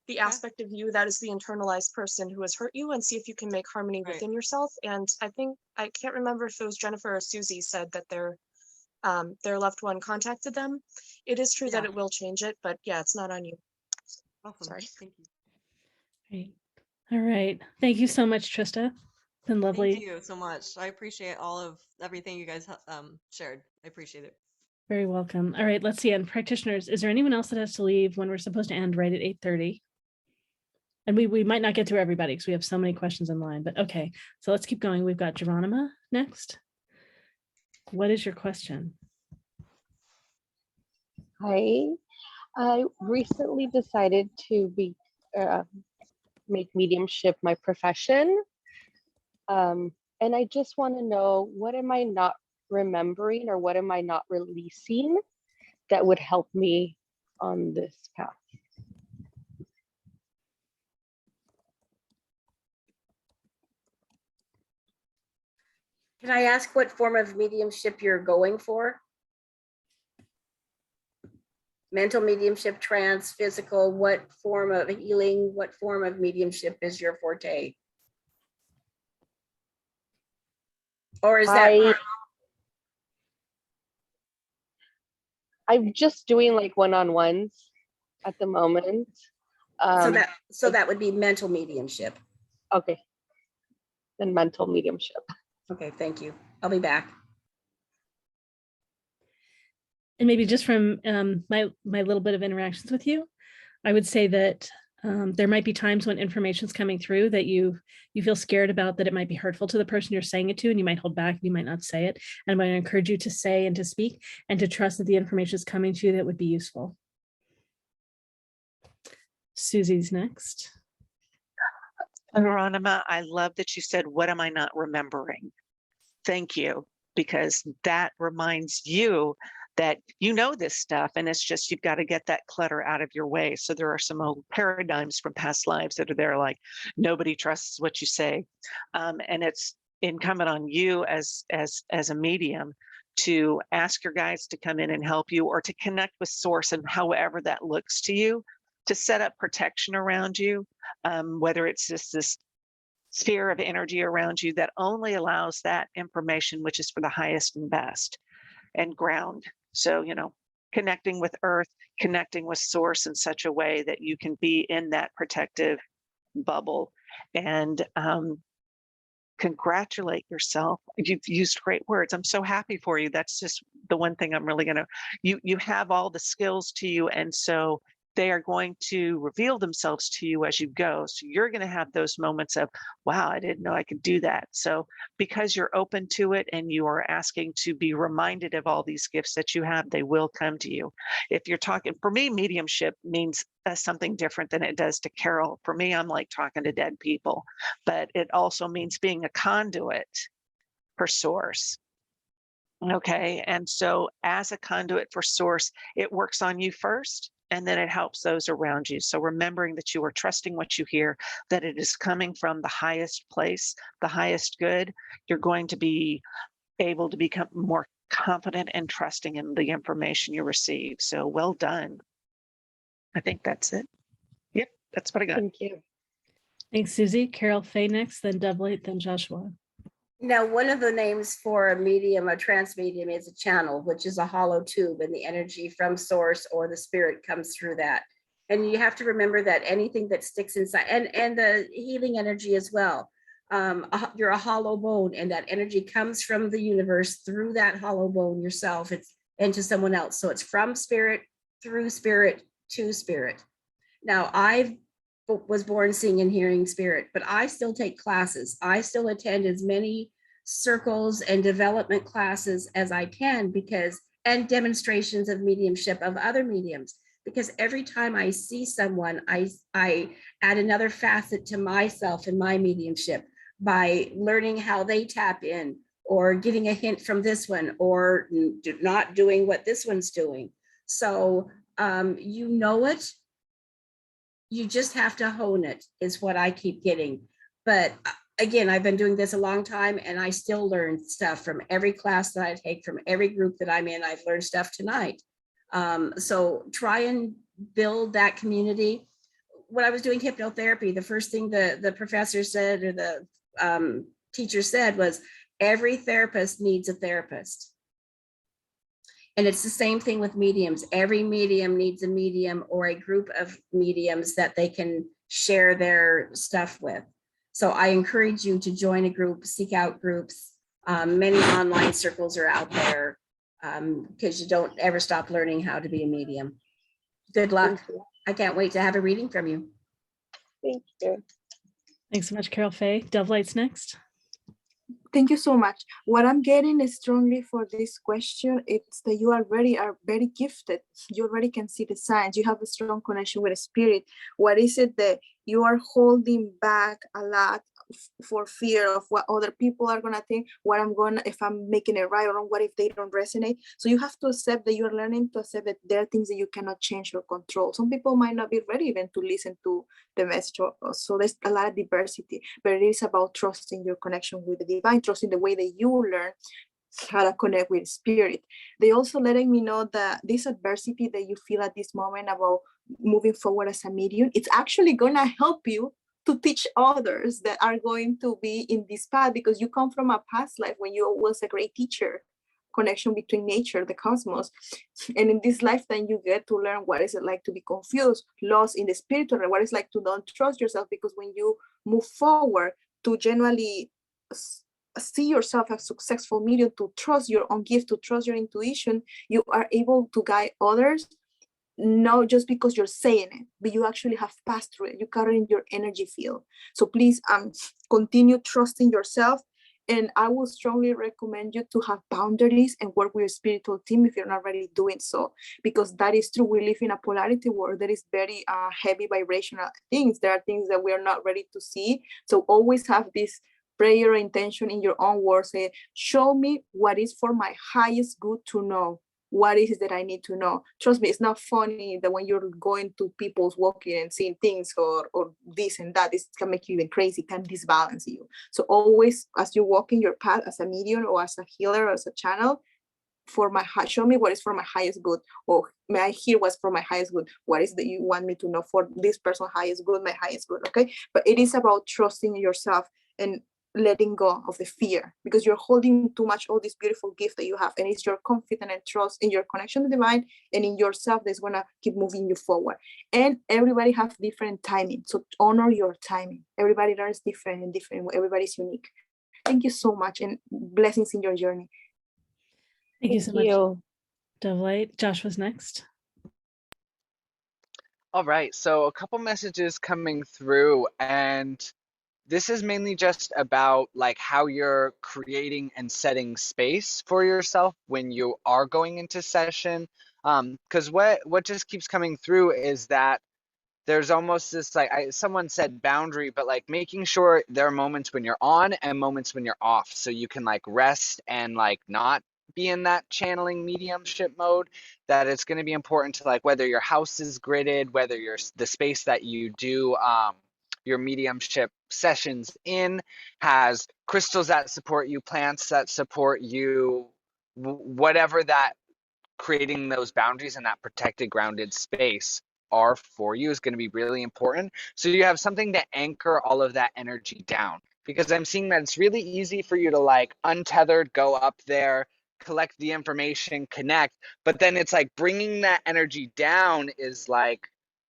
the Okay. aspect of you that is the internalized person who has hurt you, and see if you can make harmony Right. within yourself. And I think, I can't remember if it was Jennifer or Susy said that their loved one contacted them. It is true that Yeah. it will change it, but yeah, it's not on you. Awesome. Sorry. Thank you. Great. All right. Thank you so much, Trista. It's been lovely. Thank you so much. I appreciate all of everything you guys shared. I appreciate it. Very welcome. All right, let's see. And practitioners, is there anyone else that has to leave when we're supposed to end right at 8:30? And we might not get through everybody because we have so many questions in line, but okay. So let's keep going. We've got Geronima next. What is your question? Hi, I recently decided to make mediumship my profession. And I just want to know, what am I not remembering or what am I not releasing that would help me on this path? Can I ask what form of mediumship you're going for? Mental mediumship, trance, physical, what form of healing, what form of mediumship is your forte? Or is that I'm just doing like one-on-ones at the moment. So that would be mental mediumship. Okay. Then mental mediumship. Okay, thank you. I'll be back. And maybe just from my little bit of interactions with you, I would say that there might be times when information's coming through that you feel scared about, that it might be hurtful to the person you're saying it to, and you might hold back, you might not say it. And I'm going to encourage you to say and to speak and to trust that the information is coming to you that would be useful. Susy's next. Geronima, I love that you said, what am I not remembering? Thank you, because that reminds you that you know this stuff, and it's just, you've got to get that clutter out of your way. So there are some old paradigms from past lives that are there, like nobody trusts what you say. And it's incumbent on you as a medium to ask your guides to come in and help you, or to connect with source, and however that looks to you, to set up protection around you, whether it's just this sphere of energy around you that only allows that information, which is for the highest and best, and ground. So, connecting with earth, connecting with source in such a way that you can be in that protective bubble. And congratulate yourself. You've used great words. I'm so happy for you. That's just the one thing I'm really you have all the skills to you. And so they are going to reveal themselves to you as you go. So you're going to have those moments of, wow, I didn't know I could do that. So because you're open to it and you are asking to be reminded of all these gifts that you have, they will come to you. If you're talking, for me, mediumship means something different than it does to Karyl. For me, I'm like talking to dead people, but it also means being a conduit for source. Okay. And so as a conduit for source, it works on you first, and then it helps those around you. So remembering that you are trusting what you hear, that it is coming from the highest place, the highest good, you're going to be able to become more confident and trusting in the information you receive. So well done. I think that's it. Yep, that's what I got. Thank you. Thanks, Susie. Karyl, Faye next, then DoveLight, then Joshua. Now, one of the names for a medium, a trance medium, is a channel, which is a hollow tube, and the energy from source or the spirit comes through that. And you have to remember that anything that sticks inside, and the healing energy as well. You're a hollow bone, and that energy comes from the universe through that hollow bone yourself. It's into someone else. So it's from spirit, through spirit, to spirit. Now, I was born seeing and hearing spirit, but I still take classes. I still attend as many circles and development classes as I can, and demonstrations of mediumship of other mediums, because every time I see someone, I add another facet to myself and my mediumship by learning how they tap in, or getting a hint from this one, or not doing what this one's doing. So you know it. You just have to hone it, is what I keep getting. But again, I've been doing this a long time, and I still learn stuff from every class that I take, from every group that I'm in. I've learned stuff tonight. So try and build that community. When I was doing hypnotherapy, the first thing the professor said, or the teacher said, was every therapist needs a therapist. And it's the same thing with mediums. Every medium needs a medium or a group of mediums that they can share their stuff with. So I encourage you to join a group, seek out groups. Many online circles are out there, because you don't ever stop learning how to be a medium. Good luck. I can't wait to have a reading from you. Thank you. Thanks so much, Karyl. Faye. DoveLight's next. Thank you so much. What I'm getting strongly for this question, it's that you already are very gifted. You already can see the signs. You have a strong connection with the spirit. What is it that you are holding back a lot for fear of what other people are gonna think, if I'm making it right or wrong, what if they don't resonate? So you have to accept that you're learning to accept that there are things that you cannot change or control. Some people might not be ready even to listen to the message. So there's a lot of diversity, but it is about trusting your connection with the divine, trusting the way that you learn how to connect with spirit. They also letting me know that this adversity that you feel at this moment about moving forward as a medium, it's actually gonna help you to teach others that are going to be in this path, because you come from a past life when you was a great teacher, connection between nature, the cosmos. And in this lifetime, you get to learn what is it like to be confused, lost in the spiritual, what it's like to not trust yourself, because when you move forward to generally see yourself as a successful medium, to trust your own gift, to trust your intuition, you are able to guide others, not just because you're saying it, but you actually have passed through it. You carry in your energy field. So please continue trusting yourself. And I would strongly recommend you to have boundaries and work with your spiritual team if you're not already doing so, because that is true. We live in a polarity world that is very heavy vibrational things. There are things that we are not ready to see. So always have this prayer or intention in your own words. Say, show me what is for my highest good to know. What is it that I need to know? Trust me, it's not funny that when you're going to people's walking and seeing things or this and that, it can make you even crazy, can disbalance you. So always, as you walk in your path as a medium or as a healer or as a channel, show me what is for my highest good, or may I hear what's for my highest good? What is that you want me to know for this person's highest good, my highest good, okay? But it is about trusting yourself and letting go of the fear, because you're holding too much all this beautiful gift that you have, and it's your confidence and trust in your connection to the divine and in yourself that's gonna keep moving you forward. And everybody has different timing, so honor your timing. Everybody learns different and different. Everybody's unique. Thank you so much, and blessings in your journey. Thank you so much, DoveLight. Joshua's next. All right, so a couple messages coming through, and this is mainly just about like how you're creating and setting space for yourself when you are going into session. Because what just keeps coming through is that there's almost this, like, someone said boundary, but like making sure there are moments when you're on and moments when you're off, so you can like rest and like not be in that channeling mediumship mode. That it's going to be important to, like, whether your house is gridded, whether the space that you do your mediumship sessions in has crystals that support you, plants that support you, whatever, that creating those boundaries and that protected, grounded space are for you is going to be really important. So you have something to anchor all of that energy down, because I'm seeing that it's really easy for you to like untethered go up there, collect the information, connect, but then it's like bringing that energy down is like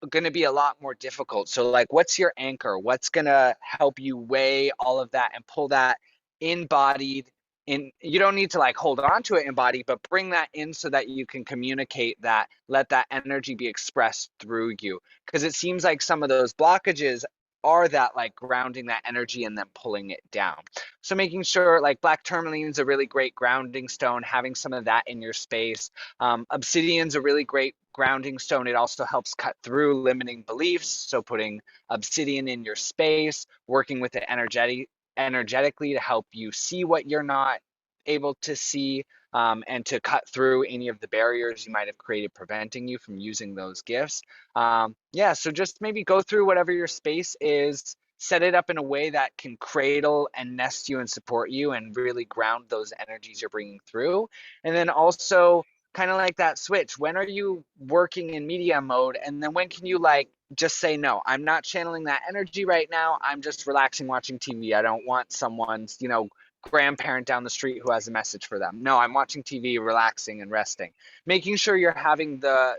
going to be a lot more difficult. So like, what's your anchor? What's going to help you weigh all of that and pull that embodied in? You don't need to like hold on to it embodied, but bring that in so that you can communicate that, let that energy be expressed through you. Because it seems like some of those blockages are that like grounding that energy and then pulling it down. So making sure like black tourmaline is a really great grounding stone, having some of that in your space. Obsidian's a really great grounding stone. It also helps cut through limiting beliefs. So putting obsidian in your space, working with it energetically to help you see what you're not able to see, and to cut through any of the barriers you might have created preventing you from using those gifts. Yeah, so just maybe go through whatever your space is, set it up in a way that can cradle and nest you and support you and really ground those energies you're bringing through. And then also kind of like that switch. When are you working in media mode? And then when can you like just say, no, I'm not channeling that energy right now. I'm just relaxing, watching TV. I don't want someone's, grandparent down the street who has a message for them. No, I'm watching TV, relaxing and resting. Making sure you're having that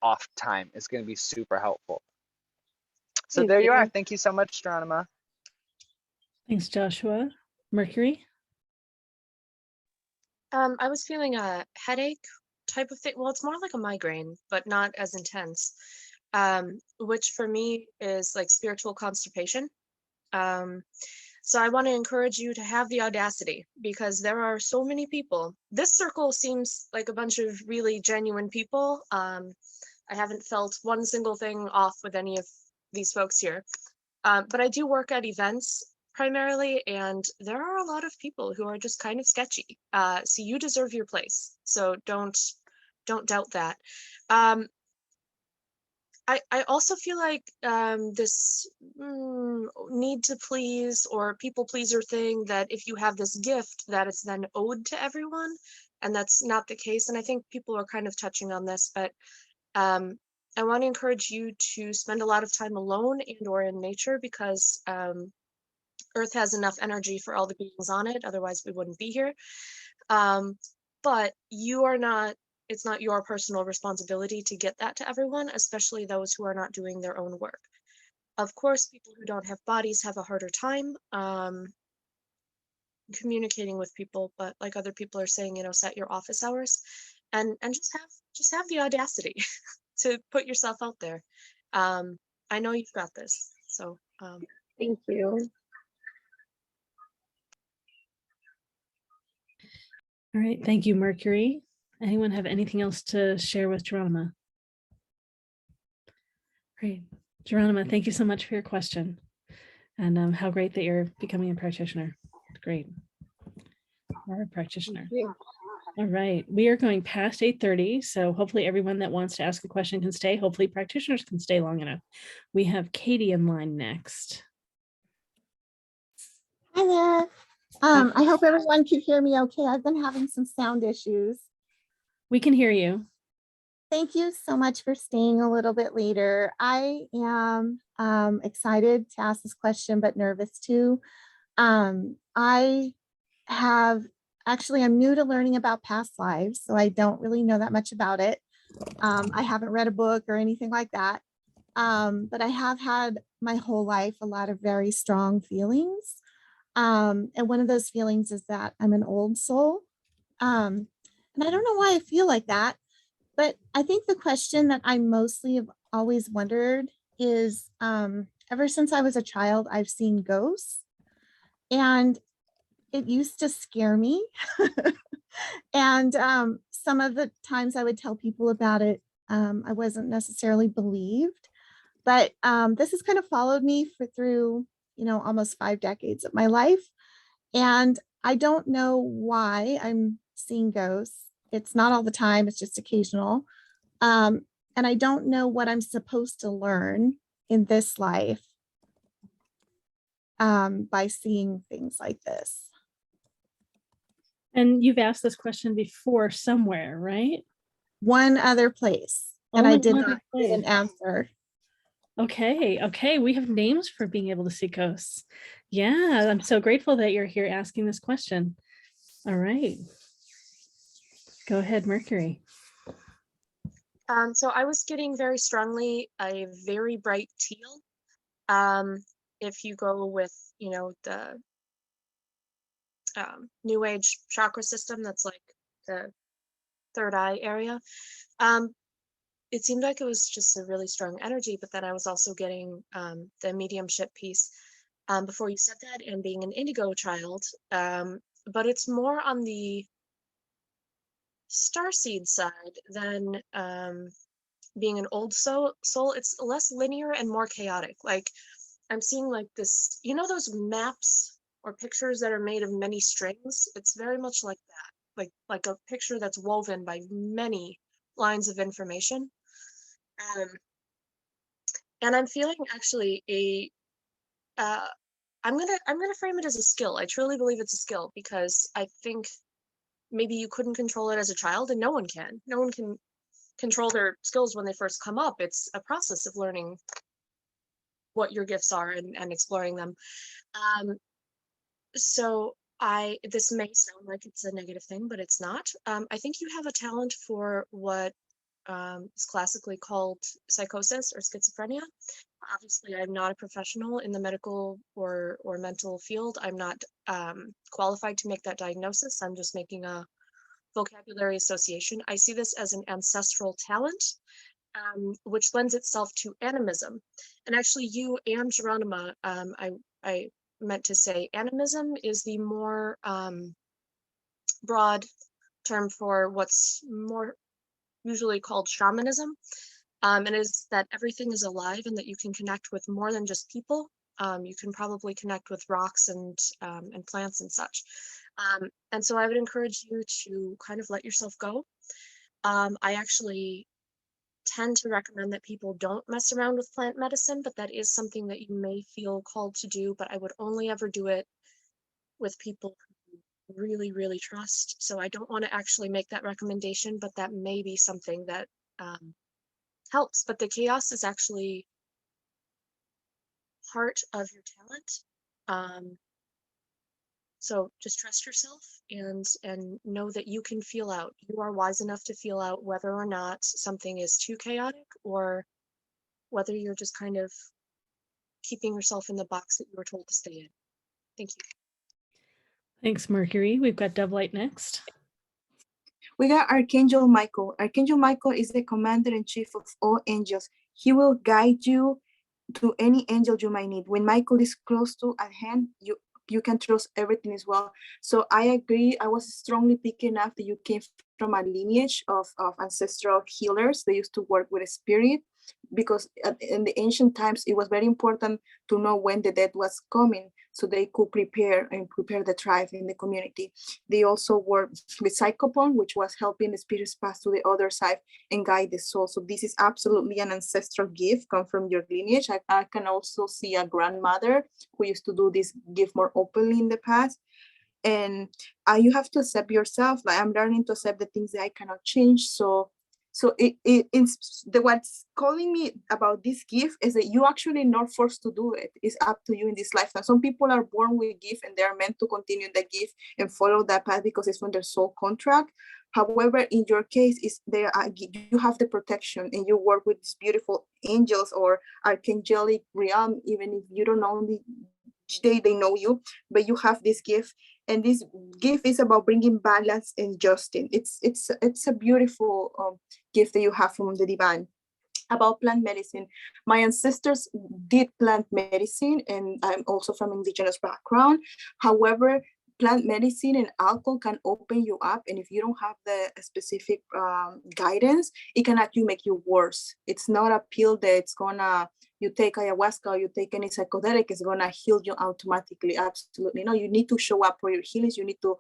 off time is going to be super helpful. So there you are. Thank you so much, Geronima. Thanks, Joshua. Mercury? I was feeling a headache type of thing. Well, it's more like a migraine, but not as intense, which for me is like spiritual constipation. So I want to encourage you to have the audacity, because there are so many people. This circle seems like a bunch of really genuine people. I haven't felt one single thing off with any of these folks here. But I do work at events primarily, and there are a lot of people who are just kind of sketchy. So you deserve your place. So don't doubt that. I also feel like this need to please or people pleaser thing, that if you have this gift that it's then owed to everyone, and that's not the case. And I think people are kind of touching on this, but I want to encourage you to spend a lot of time alone and or in nature, because Earth has enough energy for all the beings on it. Otherwise we wouldn't be here. But you are not, it's not your personal responsibility to get that to everyone, especially those who are not doing their own work. Of course, people who don't have bodies have a harder time communicating with people, but like other people are saying, set your office hours and just have the audacity to put yourself out there. I know you've got this. So thank you. All right, thank you, Mercury. Anyone have anything else to share with Geronima? Great. Geronima, thank you so much for your question. And how great that you're becoming a practitioner. Great. Or a practitioner. All right, we are going past 8:30, so hopefully everyone that wants to ask a question can stay. Hopefully practitioners can stay long enough. We have Katie in line next. Hi there. I hope everyone can hear me okay. I've been having some sound issues. We can hear you. Thank you so much for staying a little bit later. I am excited to ask this question, but nervous too. I'm new to learning about past lives, so I don't really know that much about it. I haven't read a book or anything like that. But I have had my whole life a lot of very strong feelings. And one of those feelings is that I'm an old soul. And I don't know why I feel like that, but I think the question that I mostly have always wondered is, ever since I was a child, I've seen ghosts, and it used to scare me. And some of the times I would tell people about it, I wasn't necessarily believed, but this has kind of followed me through almost 5 decades of my life. And I don't know why I'm seeing ghosts. It's not all the time, it's just occasional. And I don't know what I'm supposed to learn in this life by seeing things like this. And you've asked this question before somewhere, right? One other place. and Oh I my did God, not get an answer. Okay, we have names for being able to see ghosts. Yeah, I'm so grateful that you're here asking this question. All right. Go ahead, Mercury. So I was getting very strongly a very bright teal. If you go with, the New Age chakra system, that's like the third eye area. It seemed like it was just a really strong energy, but then I was also getting the mediumship piece before you said that, and being an indigo child. But it's more on the starseed side than being an old soul. It's less linear and more chaotic. Like I'm seeing like this, those maps or pictures that are made of many strings. It's very much like that, like a picture that's woven by many lines of information. And I'm feeling actually I'm gonna frame it as a skill. I truly believe it's a skill, because I think maybe you couldn't control it as a child, and no one can. No one can control their skills when they first come up. It's a process of learning what your gifts are and exploring them. So this may sound like it's a negative thing, but it's not. I think you have a talent for what is classically called psychosis or schizophrenia. Obviously, I'm not a professional in the medical or mental field. I'm not qualified to make that diagnosis. I'm just making a vocabulary association. I see this as an ancestral talent, which lends itself to animism. And actually, you and Geronima, I meant to say animism is the more broad term for what's more usually called shamanism. And it is that everything is alive and that you can connect with more than just people. You can probably connect with rocks and plants and such. And so I would encourage you to kind of let yourself go. I actually tend to recommend that people don't mess around with plant medicine, but that is something that you may feel called to do, but I would only ever do it with people who really, really trust. So I don't want to actually make that recommendation, but that may be something that helps. But the chaos is actually part of your talent. So just trust yourself and know that you can feel out. You are wise enough to feel out whether or not something is too chaotic or whether you're just kind of keeping yourself in the box that you were told to stay in. Thank you. Thanks, Mercury. We've got DoveLight next. We got Archangel Michael. Archangel Michael is the commander-in-chief of all angels. He will guide you to any angel you might need. When Michael is close to at hand, you can trust everything as well. So I agree. I was strongly picking up that you came from a lineage of ancestral healers. They used to work with a spirit, because in the ancient times, it was very important to know when the death was coming, so they could prepare the tribe in the community. They also worked with psychopon, which was helping the spirits pass to the other side and guide the soul. So this is absolutely an ancestral gift, come from your lineage. I can also see a grandmother who used to do this gift more openly in the past. And you have to accept yourself. Like, I'm learning to accept the things that I cannot change. So it's what's calling me about this gift is that you actually not forced to do it. It's up to you in this lifetime. Some people are born with gift and they are meant to continue the gift and follow that path because it's from their soul contract. However, in your case, you have the protection and you work with these beautiful angels or archangelic realm, even if you don't know they know you, but you have this gift. And this gift is about bringing balance and justice. It's a beautiful gift that you have from the divine. About plant medicine, my ancestors did plant medicine, and I'm also from indigenous background. However, plant medicine and alcohol can open you up, and if you don't have the specific guidance, it can actually make you worse. It's not a pill that's gonna, you take ayahuasca or you take any psychedelic, it's gonna heal you automatically. Absolutely no. You need to show up for your healings. You need to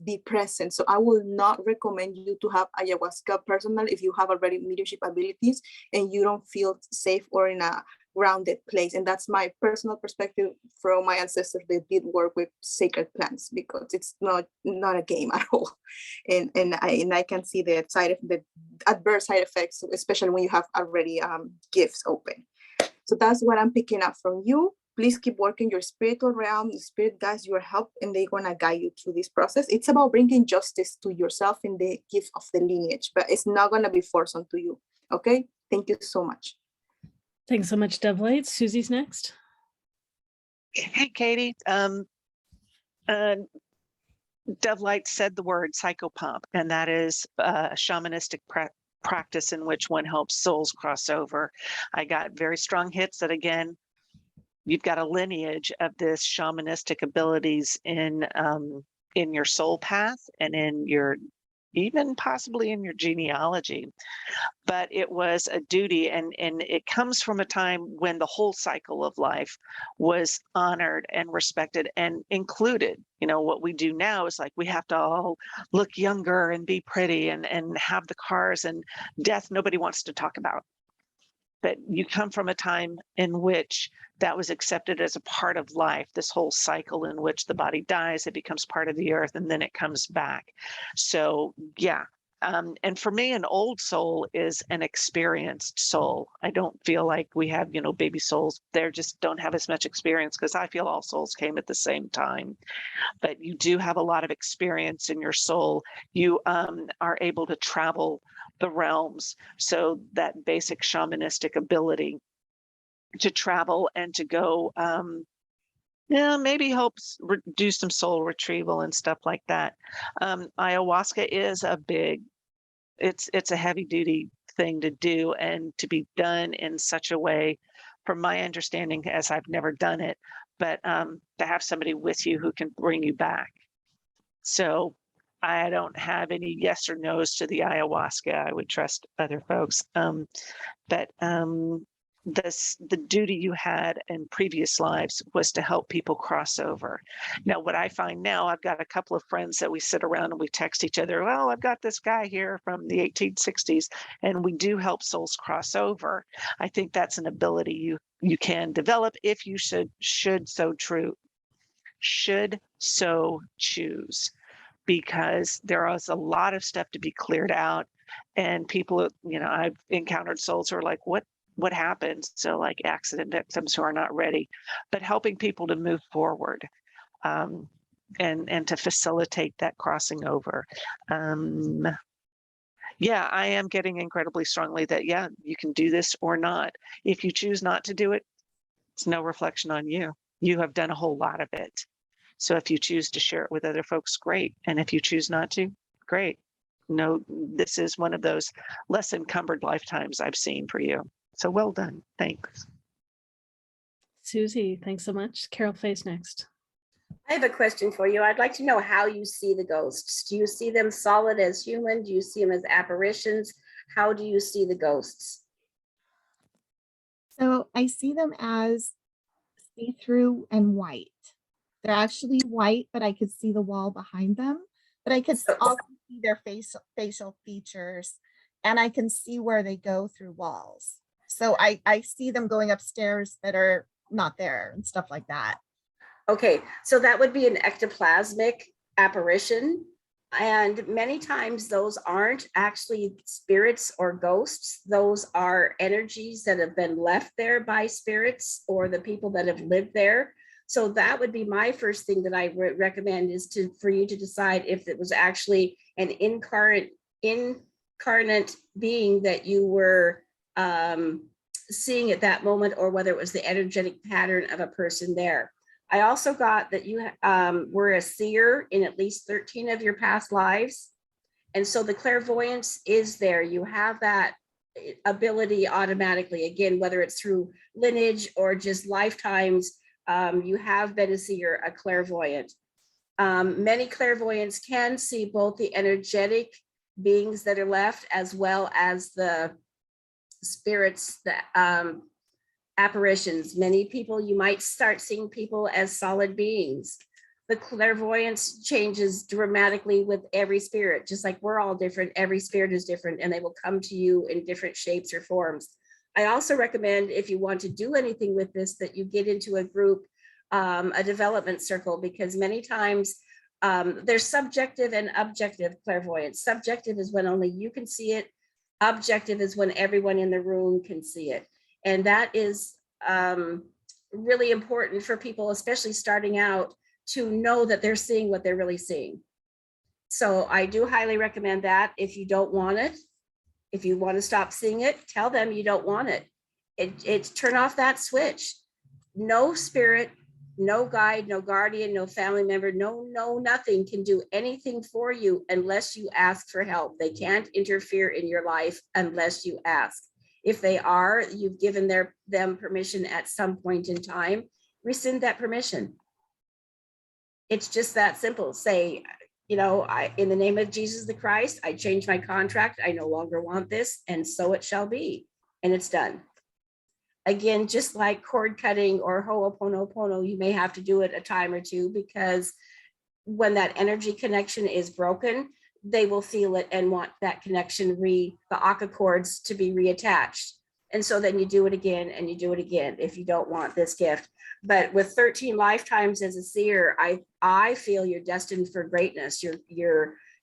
be present. So I will not recommend you to have ayahuasca personally if you have already mediumship abilities and you don't feel safe or in a grounded place. And that's my personal perspective from my ancestors. They did work with sacred plants because it's not a game at all. And I can see the adverse side effects, especially when you have already gifts open. So that's what I'm picking up from you. Please keep working your spiritual realm. The spirit guides your help, and they're gonna guide you through this process. It's about bringing justice to yourself in the gift of the lineage, but it's not gonna be forced onto you. Okay, thank you so much. Thanks so much, DoveLight. Susy's next. Hey, Katie. DoveLight said the word psychopomp, and that is a shamanistic practice in which one helps souls cross over. I got very strong hits that, again, you've got a lineage of this shamanistic abilities in your soul path and in your, even possibly in your genealogy. But it was a duty, and it comes from a time when the whole cycle of life was honored and respected and included. You know, what we do now is like we have to all look younger and be pretty and have the cars, and death nobody wants to talk about. But you come from a time in which that was accepted as a part of life, this whole cycle in which the body dies, it becomes part of the earth, and then it comes back. So yeah. And for me, an old soul is an experienced soul. I don't feel like we have, baby souls. They just don't have as much experience, because I feel all souls came at the same time. But you do have a lot of experience in your soul. You are able to travel the realms. So that basic shamanistic ability to travel and to go, maybe helps do some soul retrieval and stuff like that. Ayahuasca is it's a heavy duty thing to do, and to be done in such a way, from my understanding, as I've never done it, but to have somebody with you who can bring you back. So I don't have any yes or no's to the ayahuasca. I would trust other folks. But the duty you had in previous lives was to help people cross over. Now, what I find now, I've got a couple of friends that we sit around and we text each other, well, I've got this guy here from the 1860s, and we do help souls cross over. I think that's an ability you can develop if you should so choose, because there is a lot of stuff to be cleared out, and people, I've encountered souls who are like, what happened? So like accident victims who are not ready, but helping people to move forward and to facilitate that crossing over. Yeah, I am getting incredibly strongly that, you can do this or not. If you choose not to do it, it's no reflection on you. You have done a whole lot of it. So if you choose to share it with other folks, great. And if you choose not to, great. No, this is one of those less encumbered lifetimes I've seen for you. So well done. Thanks. Susy, thanks so much. Karyl Faye's next. I have a question for you. I'd like to know how you see the ghosts. Do you see them solid as human? Do you see them as apparitions? How do you see the ghosts? So I see them as see-through and white. They're actually white, but I could see the wall behind them. But I could also see their facial features, and I can see where they go through walls. So I see them going upstairs that are not there and stuff like that. Okay, so that would be an ectoplasmic apparition. And many times those aren't actually spirits or ghosts. Those are energies that have been left there by spirits or the people that have lived there. So that would be my first thing that I recommend, is for you to decide if it was actually an incarnate being that you were seeing at that moment, or whether it was the energetic pattern of a person there. I also got that you were a seer in at least 13 of your past lives. And so the clairvoyance is there. You have that ability automatically, again, whether it's through lineage or just lifetimes, you have been a seer, a clairvoyant. Many clairvoyants can see both the energetic beings that are left, as well as the spirits, the apparitions. Many people, you might start seeing people as solid beings. The clairvoyance changes dramatically with every spirit, just like we're all different. Every spirit is different, and they will come to you in different shapes or forms. I also recommend, if you want to do anything with this, that you get into a group, a development circle, because many times there's subjective and objective clairvoyance. Subjective is when only you can see it. Objective is when everyone in the room can see it. And that is really important for people, especially starting out, to know that they're seeing what they're really seeing. So I do highly recommend that. If you don't want it, if you want to stop seeing it, tell them you don't want it. It's turn off that switch. No spirit, no guide, no guardian, no family member, no nothing can do anything for you unless you ask for help. They can't interfere in your life unless you ask. If they are, you've given them permission at some point in time, rescind that permission. It's just that simple. Say, you know, in the name of Jesus the Christ, I change my contract. I no longer want this, and so it shall be. And it's done. Again, just like cord cutting or ho'oponopono, you may have to do it a time or two, because when that energy connection is broken, they will feel it and want that connection, the Aka cords, to be reattached. And so then you do it again and you do it again if you don't want this gift. But with 13 lifetimes as a seer, I feel you're destined for greatness. You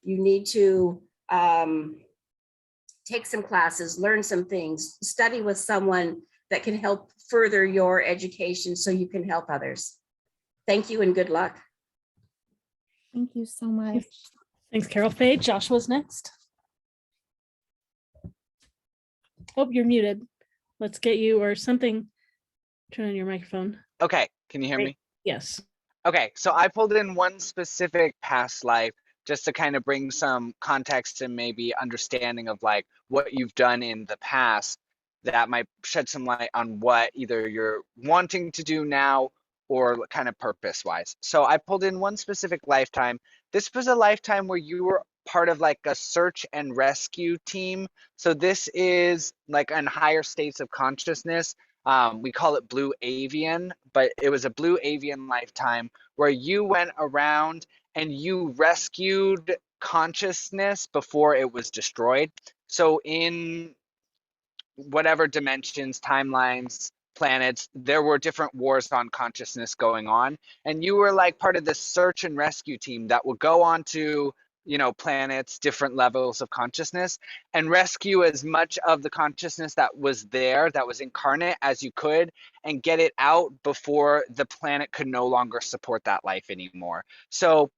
need to take some classes, learn some things, study with someone that can help further your education so you can help others. Thank you and good luck. Thank you so much. Thanks, Karyl. Faye, Joshua's next. Oh, you're muted. Let's get you or something. Turn on your microphone. Okay, can you hear me? Yes. Okay, so I pulled in one specific past life just to kind of bring some context and maybe understanding of like what you've done in the past that might shed some light on what either you're wanting to do now or kind of purpose-wise. So I pulled in one specific lifetime. This was a lifetime where you were part of like a search and rescue team. So this is like in higher states of consciousness. We call it Blue Avian, but it was a Blue Avian lifetime where you went around and you rescued consciousness before it was destroyed. So in whatever dimensions, timelines, planets, there were different wars on consciousness going on. And you were like part of this search and rescue team that would go on to, you know, planets, different levels of consciousness, and rescue as much of the consciousness that was there, that was incarnate, as you could, and get it out before the planet could no longer support that life anymore. So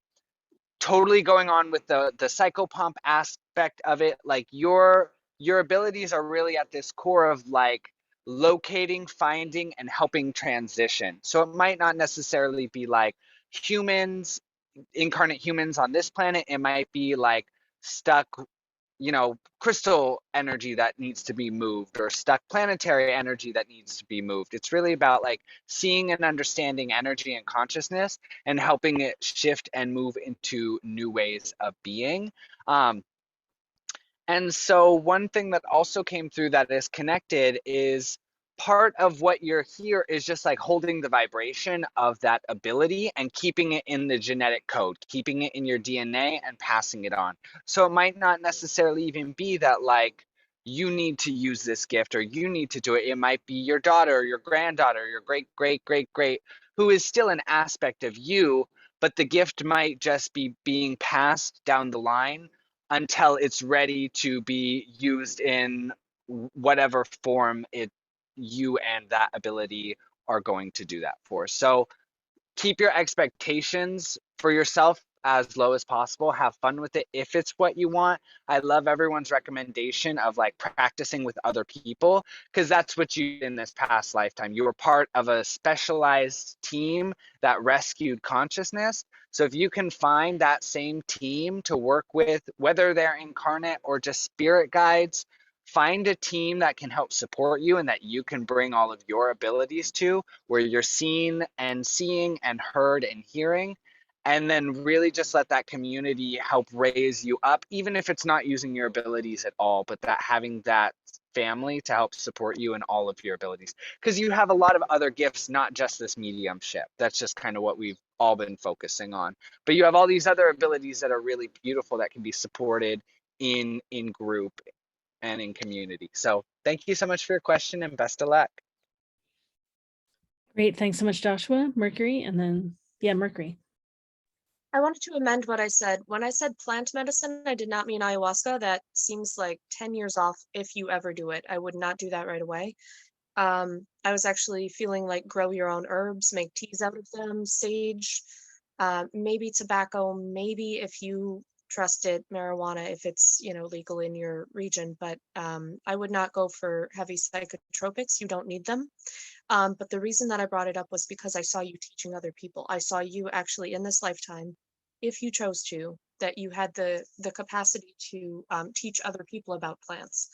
totally going on with the psychopomp aspect of it, like your abilities are really at this core of like locating, finding, and helping transition. So it might not necessarily be like humans, incarnate humans on this planet. It might be like stuck, you know, crystal energy that needs to be moved, or stuck planetary energy that needs to be moved. It's really about like seeing and understanding energy and consciousness and helping it shift and move into new ways of being. And so one thing that also came through that is connected is part of what you're here is just like holding the vibration of that ability and keeping it in the genetic code, keeping it in your DNA and passing it on. So it might not necessarily even be that like you need to use this gift or you need to do it. It might be your daughter, your granddaughter, your great, great, great, great, who is still an aspect of you, but the gift might just be being passed down the line until it's ready to be used in whatever form you and that ability are going to do that for. So keep your expectations for yourself as low as possible. Have fun with it if it's what you want. I love everyone's recommendation of like practicing with other people, because that's what you did in this past lifetime. You were part of a specialized team that rescued consciousness. So if you can find that same team to work with, whether they're incarnate or just spirit guides, find a team that can help support you and that you can bring all of your abilities to, where you're seen and seeing and heard and hearing, and then really just let that community help raise you up, even if it's not using your abilities at all, but that having that family to help support you in all of your abilities, because you have a lot of other gifts, not just this mediumship. That's just kind of what we've all been focusing on, but you have all these other abilities that are really beautiful that can be supported in group and in community. So thank you so much for your question and best of luck. Great. Thanks so much, Joshua. Mercury, and then, yeah, Mercury. I wanted to amend what I said. When I said plant medicine, I did not mean ayahuasca. That seems like 10 years off if you ever do it. I would not do that right away. I was actually feeling like grow your own herbs, make teas out of them, sage, maybe tobacco, maybe if you trusted marijuana, if it's, you know, legal in your region, but I would not go for heavy psychotropics. You don't need them. But the reason that I brought it up was because I saw you teaching other people. I saw you actually in this lifetime, if you chose to, that you had the capacity to teach other people about plants.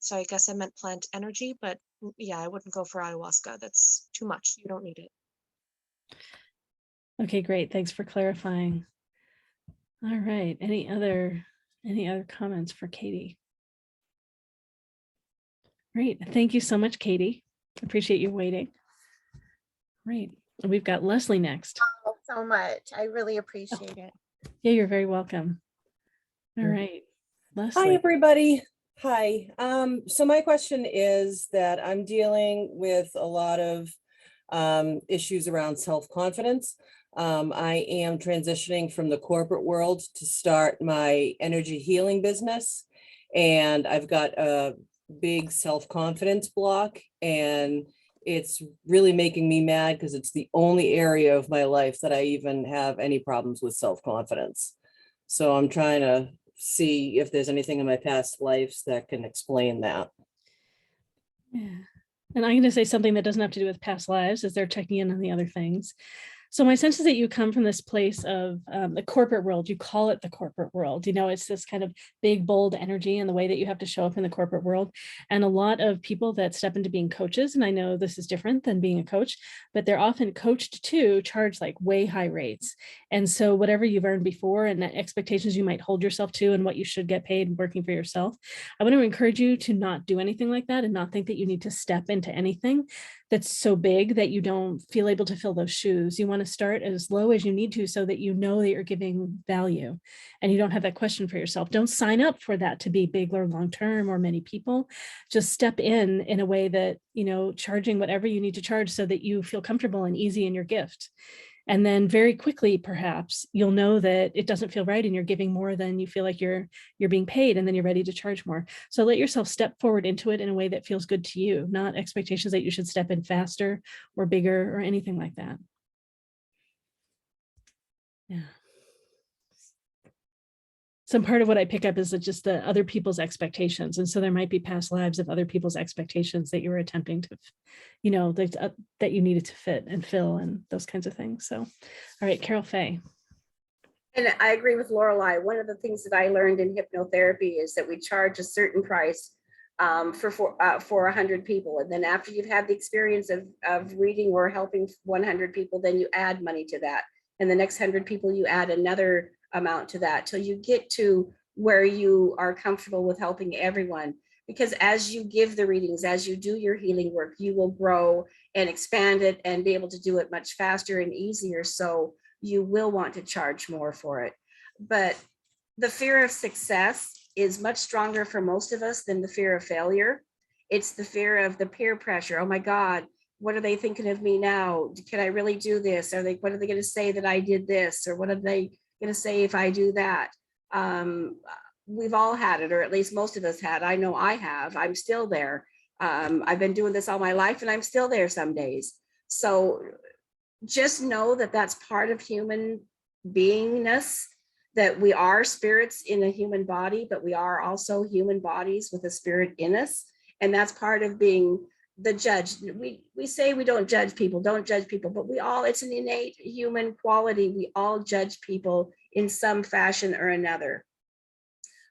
So I guess I meant plant energy, but yeah, I wouldn't go for ayahuasca. That's too much. You don't need it. Okay, great. Thanks for clarifying. All right. Any other comments for Katie? Great. Thank you so much, Katie. Appreciate you waiting. Great. We've got Leslie next. Oh, so much. I really appreciate it. Yeah, you're very welcome. All right. Leslie. Hi, everybody. Hi. So my question is that I'm dealing with a lot of issues around self-confidence. I am transitioning from the corporate world to start my energy healing business. And I've got a big self-confidence block, and it's really making me mad because it's the only area of my life that I even have any problems with self-confidence. So I'm trying to see if there's anything in my past lives that can explain that. Yeah. And I'm going to say something that doesn't have to do with past lives as they're checking in on the other things. So my sense is that you come from this place of the corporate world. You call it the corporate world. You know, it's this kind of big, bold energy and the way that you have to show up in the corporate world. And a lot of people that step into being coaches, and I know this is different than being a coach, but they're often coached to charge like way high rates. And so whatever you've earned before and the expectations you might hold yourself to and what you should get paid working for yourself, I want to encourage you to not do anything like that and not think that you need to step into anything that's so big that you don't feel able to fill those shoes. You want to start as low as you need to so that you know that you're giving value and you don't have that question for yourself. Don't sign up for that to be big or long-term or many people. Just step in a way that, you know, charging whatever you need to charge so that you feel comfortable and easy in your gift. And then very quickly, perhaps you'll know that it doesn't feel right and you're giving more than you feel like you're being paid, and then you're ready to charge more. So let yourself step forward into it in a way that feels good to you, not expectations that you should step in faster or bigger or anything like that. Yeah. Some part of what I pick up is that just the other people's expectations. And so there might be past lives of other people's expectations that you were attempting to, you know, that you needed to fit and fill and those kinds of things. So, all right, Karyl Faye. And I agree with Laureli. One of the things that I learned in hypnotherapy is that we charge a certain price for 100 people. And then after you've had the experience of reading or helping 100 people, then you add money to that. And the next 100 people, you add another amount to that till you get to where you are comfortable with helping everyone. Because as you give the readings, as you do your healing work, you will grow and expand it and be able to do it much faster and easier. So you will want to charge more for it. But the fear of success is much stronger for most of us than the fear of failure. It's the fear of the peer pressure. Oh my God, what are they thinking of me now? Can I really do this? What are they going to say that I did this? Or what are they going to say if I do that? We've all had it, or at least most of us had. I know I have. I'm still there. I've been doing this all my life and I'm still there some days. So just know that that's part of human beingness, that we are spirits in a human body, but we are also human bodies with a spirit in us. And that's part of being the judge. We say we don't judge people, but we all, it's an innate human quality. We all judge people in some fashion or another.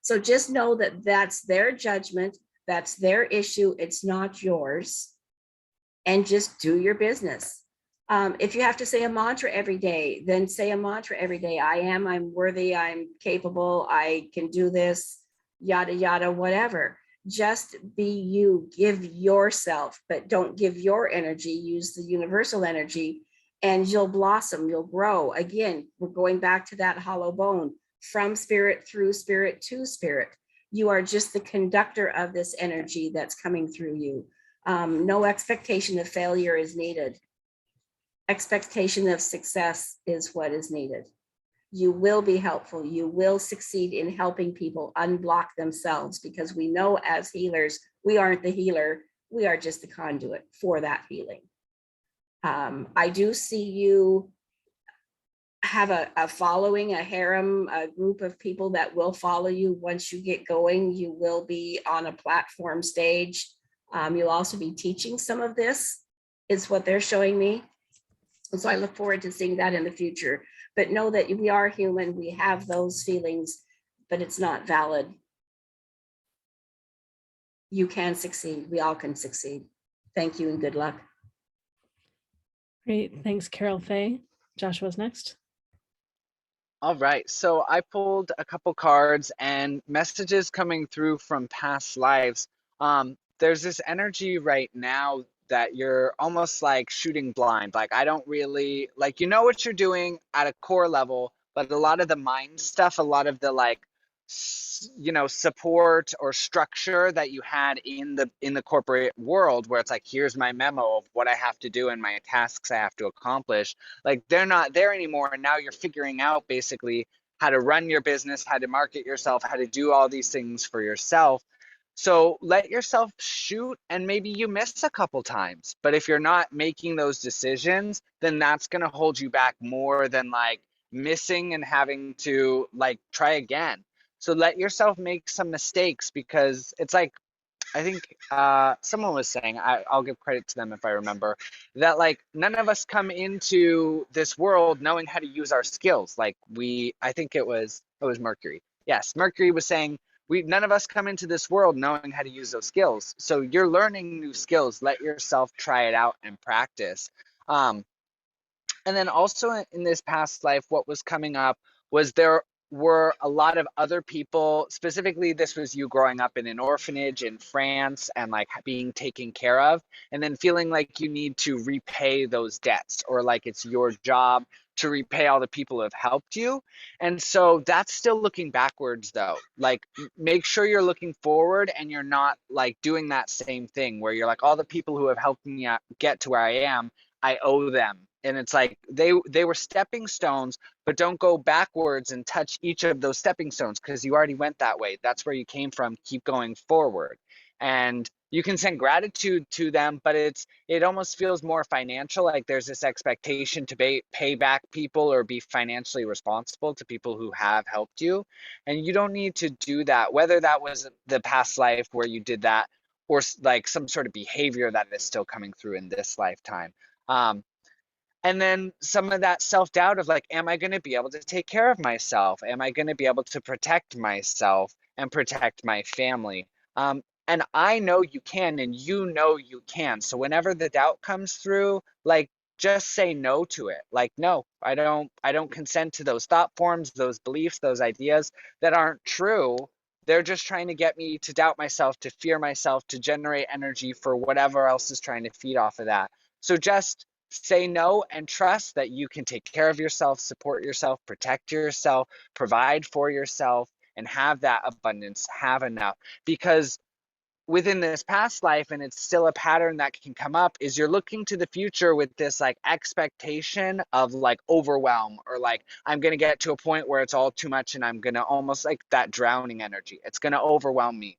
So just know that that's their judgment, that's their issue, it's not yours, and just do your business. If you have to say a mantra every day, then say a mantra every day. I am, I'm worthy, I'm capable, I can do this, yada, yada, whatever. Just be you, give yourself, but don't give your energy, use the universal energy, and you'll blossom, you'll grow. Again, we're going back to that hollow bone, from spirit through spirit to spirit. You are just the conductor of this energy that's coming through you. No expectation of failure is needed. Expectation of success is what is needed. You will be helpful. You will succeed in helping people unblock themselves, because we know as healers, we aren't the healer. We are just the conduit for that healing. I do see you have a following, a harem, a group of people that will follow you once you get going. You will be on a platform stage. You'll also be teaching some of this, is what they're showing me. And so I look forward to seeing that in the future. But know that we are human, we have those feelings, but it's not valid. You can succeed, we all can succeed. Thank you and good luck. Great, thanks, Karyl Faye. Joshua's next. All right, so I pulled a couple cards and messages coming through from past lives. There's this energy right now that you're almost like shooting blind. Like, I don't really, like, you know what you're doing at a core level, but a lot of the mind stuff, a lot of the like, you know, support or structure that you had in the corporate world, where it's like, here's my memo of what I have to do and my tasks I have to accomplish, like they're not there anymore. And now you're figuring out basically how to run your business, how to market yourself, how to do all these things for yourself. So let yourself shoot, and maybe you miss a couple times, but if you're not making those decisions, then that's going to hold you back more than like missing and having to like try again. So let yourself make some mistakes, because it's like, I think someone was saying, I'll give credit to them if I remember, that like none of us come into this world knowing how to use our skills. Like I think it was Mercury. Yes, Mercury was saying, none of us come into this world knowing how to use those skills. So you're learning new skills. Let yourself try it out and practice. And then also in this past life, what was coming up was there were a lot of other people, specifically this was you growing up in an orphanage in France and like being taken care of, and then feeling like you need to repay those debts, or like it's your job to repay all the people who have helped you. And so that's still looking backwards though. Like, make sure you're looking forward and you're not like doing that same thing where you're like, all the people who have helped me get to where I am, I owe them. And it's like they were stepping stones, but don't go backwards and touch each of those stepping stones, because you already went that way. That's where you came from. Keep going forward. And you can send gratitude to them, but it almost feels more financial. Like there's this expectation to pay back people or be financially responsible to people who have helped you. And you don't need to do that, whether that was the past life where you did that, or like some sort of behavior that is still coming through in this lifetime. And then some of that self-doubt of like, am I going to be able to take care of myself? Am I going to be able to protect myself and protect my family? And I know you can, and you know you can. So whenever the doubt comes through, like, just say no to it. Like, no, I don't consent to those thought forms, those beliefs, those ideas that aren't true. They're just trying to get me to doubt myself, to fear myself, to generate energy for whatever else is trying to feed off of that. So just say no and trust that you can take care of yourself, support yourself, protect yourself, provide for yourself, and have that abundance, have enough. Because within this past life, and it's still a pattern that can come up, is you're looking to the future with this like expectation of like overwhelm, or like, I'm going to get to a point where it's all too much and I'm going to almost like that drowning energy. It's going to overwhelm me.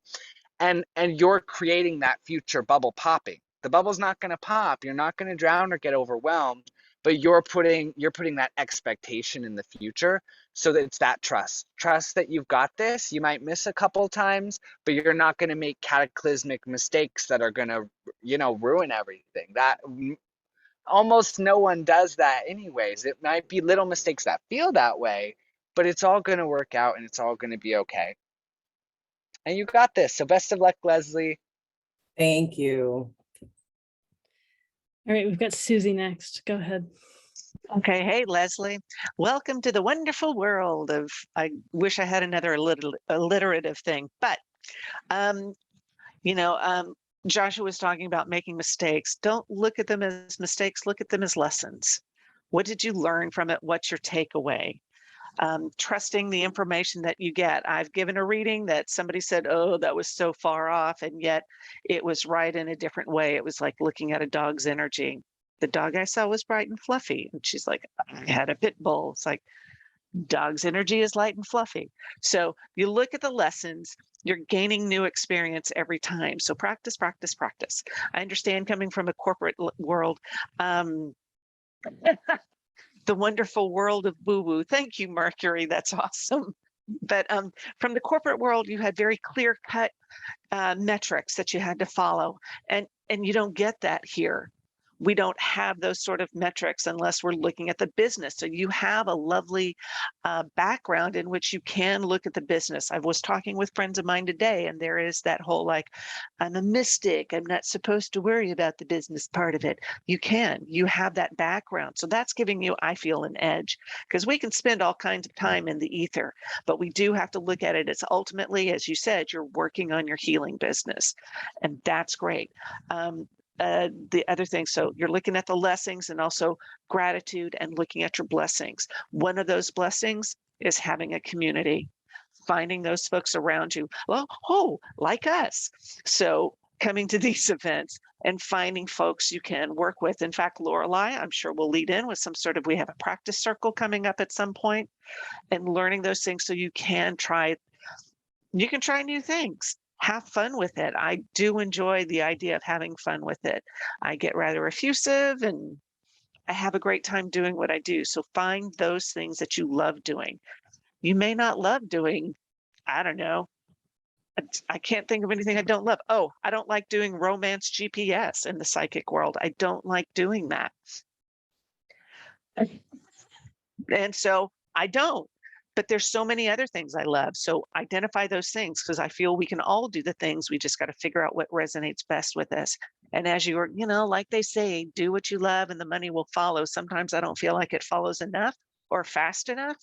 And you're creating that future bubble popping. The bubble's not going to pop. You're not going to drown or get overwhelmed, but you're putting that expectation in the future, so that it's that trust that you've got this. You might miss a couple times, but you're not going to make cataclysmic mistakes that are going to, ruin everything. That almost no one does that anyways. It might be little mistakes that feel that way, but it's all going to work out and it's all going to be okay. And you got this. So best of luck, Leslie. Thank you. All right, we've got Susy next. Go ahead. Okay. Hey, Leslie. Welcome to the wonderful world of, I wish I had another alliterative thing, but, Joshua was talking about making mistakes. Don't look at them as mistakes. Look at them as lessons. What did you learn from it? What's your takeaway? trusting the information that you get. I've given a reading that somebody said, oh, that was so far off, and yet it was right in a different way. It was like looking at a dog's energy. The dog I saw was bright and fluffy, and she's like, I had a pit bull. It's like, dog's energy is light and fluffy. So you look at the lessons, you're gaining new experience every time. So practice, practice, practice. I understand coming from a corporate world, the wonderful world of woo-woo. Thank you, Mercury. That's awesome. But from the corporate world, you had very clear-cut metrics that you had to follow, and you don't get that here. We don't have those sort of metrics unless we're looking at the business. So you have a lovely background in which you can look at the business. I was talking with friends of mine today, and there is that whole like, I'm a mystic, I'm not supposed to worry about the business part of it. You have that background. So that's giving you, I feel, an edge, because we can spend all kinds of time in the ether, but we do have to look at it as ultimately, as you said, you're working on your healing business, and that's great. The other thing, so you're looking at the lessons and also gratitude and looking at your blessings. One of those blessings is having a community, finding those folks around you, like us. So coming to these events and finding folks you can work with. In fact, Laureli, I'm sure will lead in with some sort of, we have a practice circle coming up at some point, and learning those things so you can try new things. Have fun with it. I do enjoy the idea of having fun with it. I get rather effusive, and I have a great time doing what I do. So find those things that you love doing. You may not love doing, I don't know, I can't think of anything I don't love. Oh, I don't like doing romance GPS in the psychic world. I don't like doing that. And so I don't. But there's so many other things I love. So identify those things, because I feel we can all do the things. We just got to figure out what resonates best with us. And as you're, like they say, do what you love and the money will follow. Sometimes I don't feel like it follows enough or fast enough,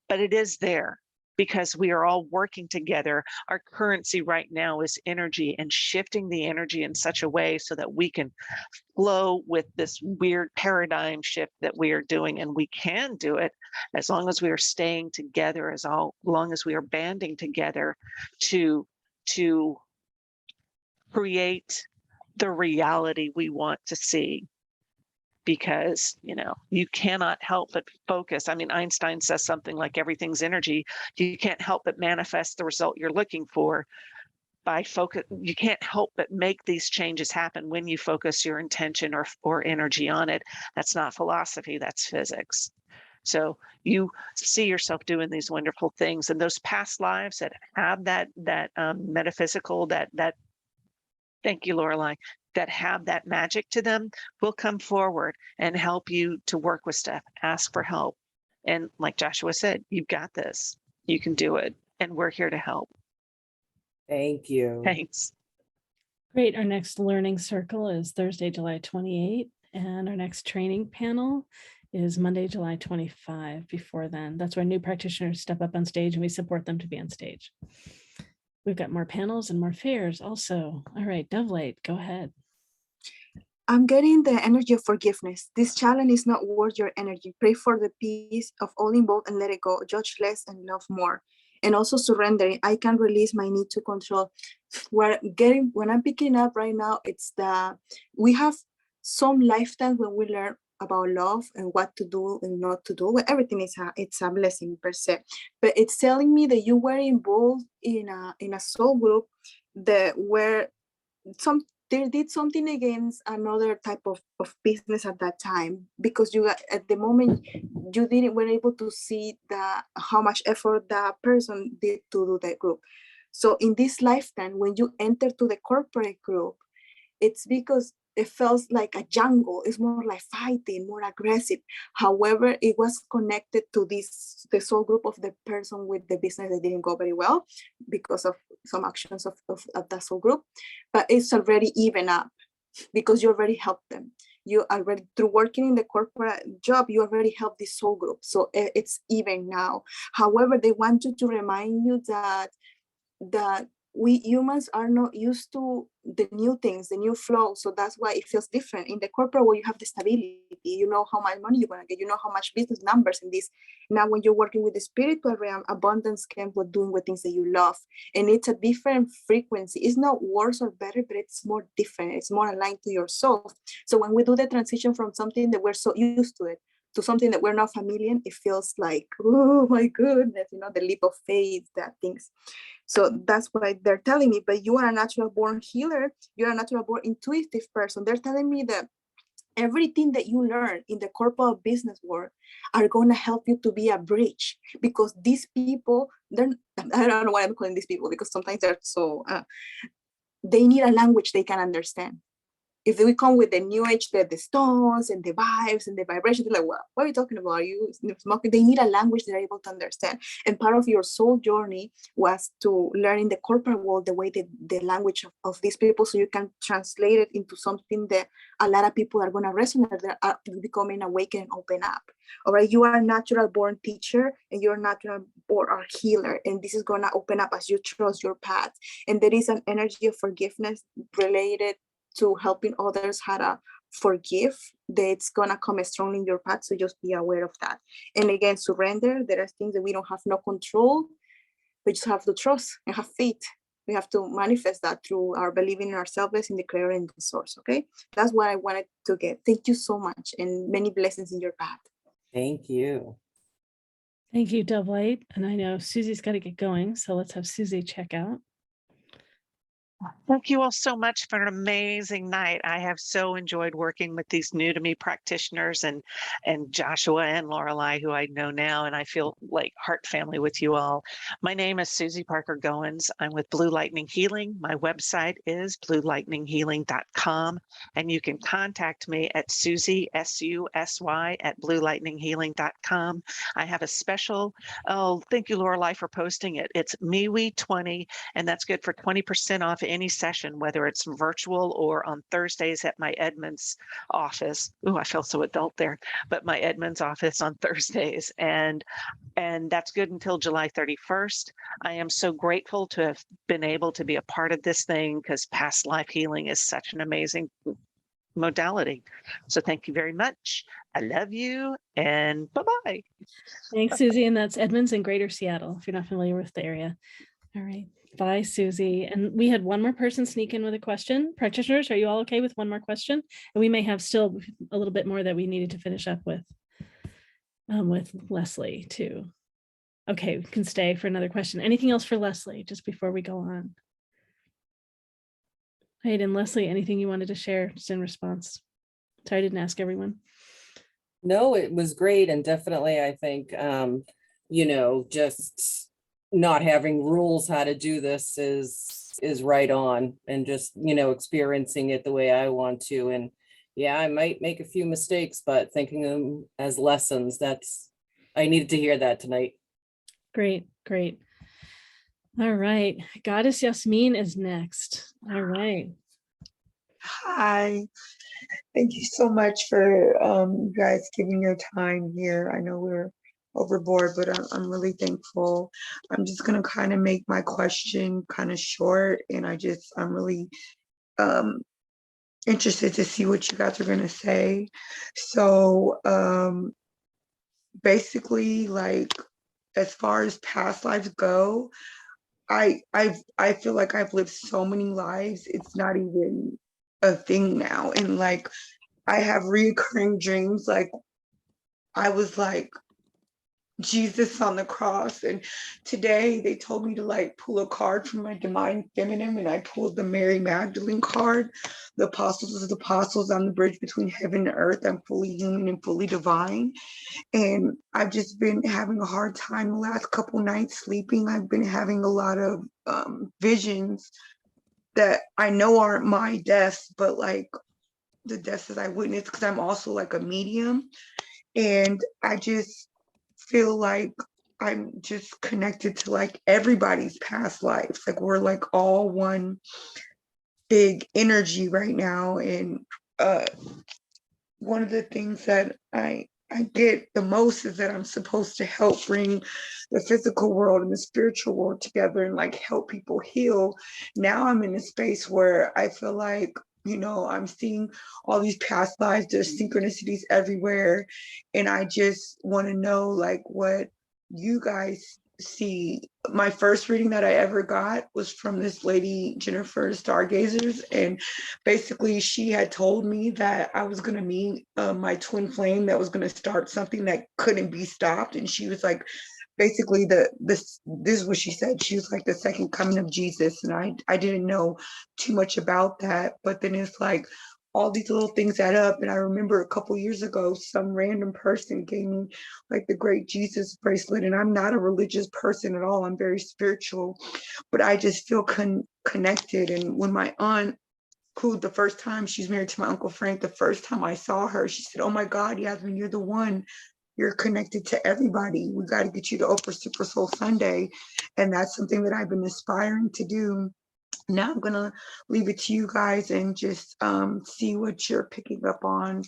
but it is there because we are all working together. Our currency right now is energy, and shifting the energy in such a way so that we can flow with this weird paradigm shift that we are doing. And we can do it as long as we are staying together, as long as we are banding together to create the reality we want to see. Because, you cannot help but focus. I mean, Einstein says something like everything's energy. You can't help but manifest the result you're looking for by focus. You can't help but make these changes happen when you focus your intention or energy on it. That's not philosophy, that's physics. So you see yourself doing these wonderful things, and those past lives that have that metaphysical, that thank you, Laureli, that have that magic to them will come forward and help you to work with stuff. Ask for help. And like Joshua said, you've got this. You can do it. And we're here to help. Thank you. Thanks. Great. Our next learning circle is Thursday, July 28, and our next training panel is Monday, July 25. Before then, that's where new practitioners step up on stage and we support them to be on stage. We've got more panels and more fairs also. All right, DoveLight, go ahead. I'm getting the energy of forgiveness. This challenge is not worth your energy. Pray for the peace of all involved and let it go. Judge less and love more. And also surrendering. I can release my need to control. When I'm picking up right now, it's we have some lifetimes when we learn about love and what to do and not to do. Well, everything it's a blessing per se. But it's telling me that you were involved in a soul group where they did something against another type of business at that time, because at the moment you weren't able to see how much effort that person did to do that group. So in this lifetime, when you enter to the corporate group, it's because it felt like a jungle. It's more like fighting, more aggressive. However, it was connected to the soul group of the person with the business that didn't go very well because of some actions of that soul group. But it's already even up because you already helped them. You already, through working in the corporate job, you already helped this soul group. So it's even now. However, they want you to remind you that we humans are not used to the new things, the new flow. So that's why it feels different. In the corporate world, you have the stability, you know how much money you're gonna get, you know how much business numbers and this. Now, when you're working with the spiritual realm, abundance comes with doing with things that you love. And it's a different frequency. It's not worse or better, but it's more different. It's more aligned to your soul. So when we do the transition from something that we're so used to it to something that we're not familiar, it feels like, oh my goodness, you know, the leap of faith, that things. So that's why they're telling me, but you are a natural born healer. You're a natural born intuitive person. They're telling me that everything that you learn in the corporate business world are going to help you to be a bridge, because these people, I don't know why I'm calling these people, because sometimes they're so, they need a language they can understand. If we come with the new age, the stones and the vibes and the vibrations, they're like, well, what are you talking about? Are you smoking? They need a language they're able to understand. And part of your soul journey was to learn in the corporate world the way the language of these people, so you can translate it into something that a lot of people are going to resonate, that are becoming awakened and open up. All right, you are a natural born teacher and you're a natural born healer. And this is going to open up as you trust your path. And there is an energy of forgiveness related to helping others how to forgive, that's gonna come strongly in your path. So just be aware of that. And again, surrender. There are things that we don't have no control. We just have to trust and have faith. We have to manifest that through our believing in ourselves, in the creator and the source. Okay, that's what I wanted to get. Thank you so much, and many blessings in your path. Thank you. Thank you, DoveLight. And I know Susy's got to get going, so let's have Susy check out. Thank you all so much for an amazing night. I have so enjoyed working with these new to me practitioners and Joshua and Laureli, who I know now, and I feel like heart family with you all. My name is Susy Parker Goins. I'm with Blue Lightning Healing. My website is bluelightninghealing.com, and you can contact me at Susy, SUSY, at bluelightninghealing.com. I have a special, oh, thank you, Laureli, for posting it. It's MeWe 20, and that's good for 20% off any session, whether it's virtual or on Thursdays at my Edmonds office. Ooh, I feel so adult there, but my Edmonds office on Thursdays. And that's good until July 31st. I am so grateful to have been able to be a part of this thing, because past life healing is such an amazing modality. So thank you very much. I love you, and bye-bye. Thanks, Susy. And that's Edmonds in Greater Seattle, if you're not familiar with the area. All right. Bye, Susy. And we had one more person sneak in with a question. Practitioners, are you all okay with one more question? And we may have still a little bit more that we needed to finish up with Leslie too. Okay, we can stay for another question. Anything else for Leslie just before we go on? Right, and Leslie, anything you wanted to share just in response? Sorry, I didn't ask everyone. No, it was great. And definitely, I think, you know, just not having rules how to do this is right on, and just, you know, experiencing it the way I want to. And yeah, I might make a few mistakes, but thinking them as lessons, I needed to hear that tonight. Great, great. All right, Goddess Yasmin is next. All right. Hi, thank you so much for you guys giving your time here. I know we're overboard, but I'm really thankful. I'm just gonna kind of make my question kind of short, and I'm really interested to see what you guys are gonna say. So basically, like, as far as past lives go, I feel like I've lived so many lives, it's not even a thing now. And like, I have recurring dreams, like I was like Jesus on the cross, and today they told me to like pull a card from my divine feminine, and I pulled the Mary Magdalene card. The apostles of the apostles, on the bridge between heaven and earth. I'm fully human and fully divine. And I've just been having a hard time the last couple nights sleeping. I've been having a lot of visions that I know aren't my deaths, but like the deaths that I witnessed, because I'm also like a medium. And I just feel like I'm just connected to like everybody's past lives. Like we're like all one big energy right now. And one of the things that I I get the most is that I'm supposed to help bring the physical world and the spiritual world together and like help people heal. Now I'm in a space where I feel like, you know, I'm seeing all these past lives, there's synchronicities everywhere. And I just want to know like what you guys see. My first reading that I ever got was from this lady, Jennifer Stargazers. And basically she had told me that I was going to meet my twin flame that was going to start something that couldn't be stopped. And she was like, basically this is what she said. She was like the second coming of Jesus. And I didn't know too much about that, but then it's like all these little things add up. And I remember a couple years ago, some random person gave me like the Great Jesus bracelet. And I'm not a religious person at all. I'm very spiritual, but I just feel connected. And when my aunt, who the first time, she's married to my Uncle Frank, the first time I saw her, she said, "Oh my God, Yasmin, you're the one. You're connected to everybody. We got to get you to Oprah Super Soul Sunday." And that's something that I've been aspiring to do. Now I'm gonna leave it to you guys and just see what you're picking up on,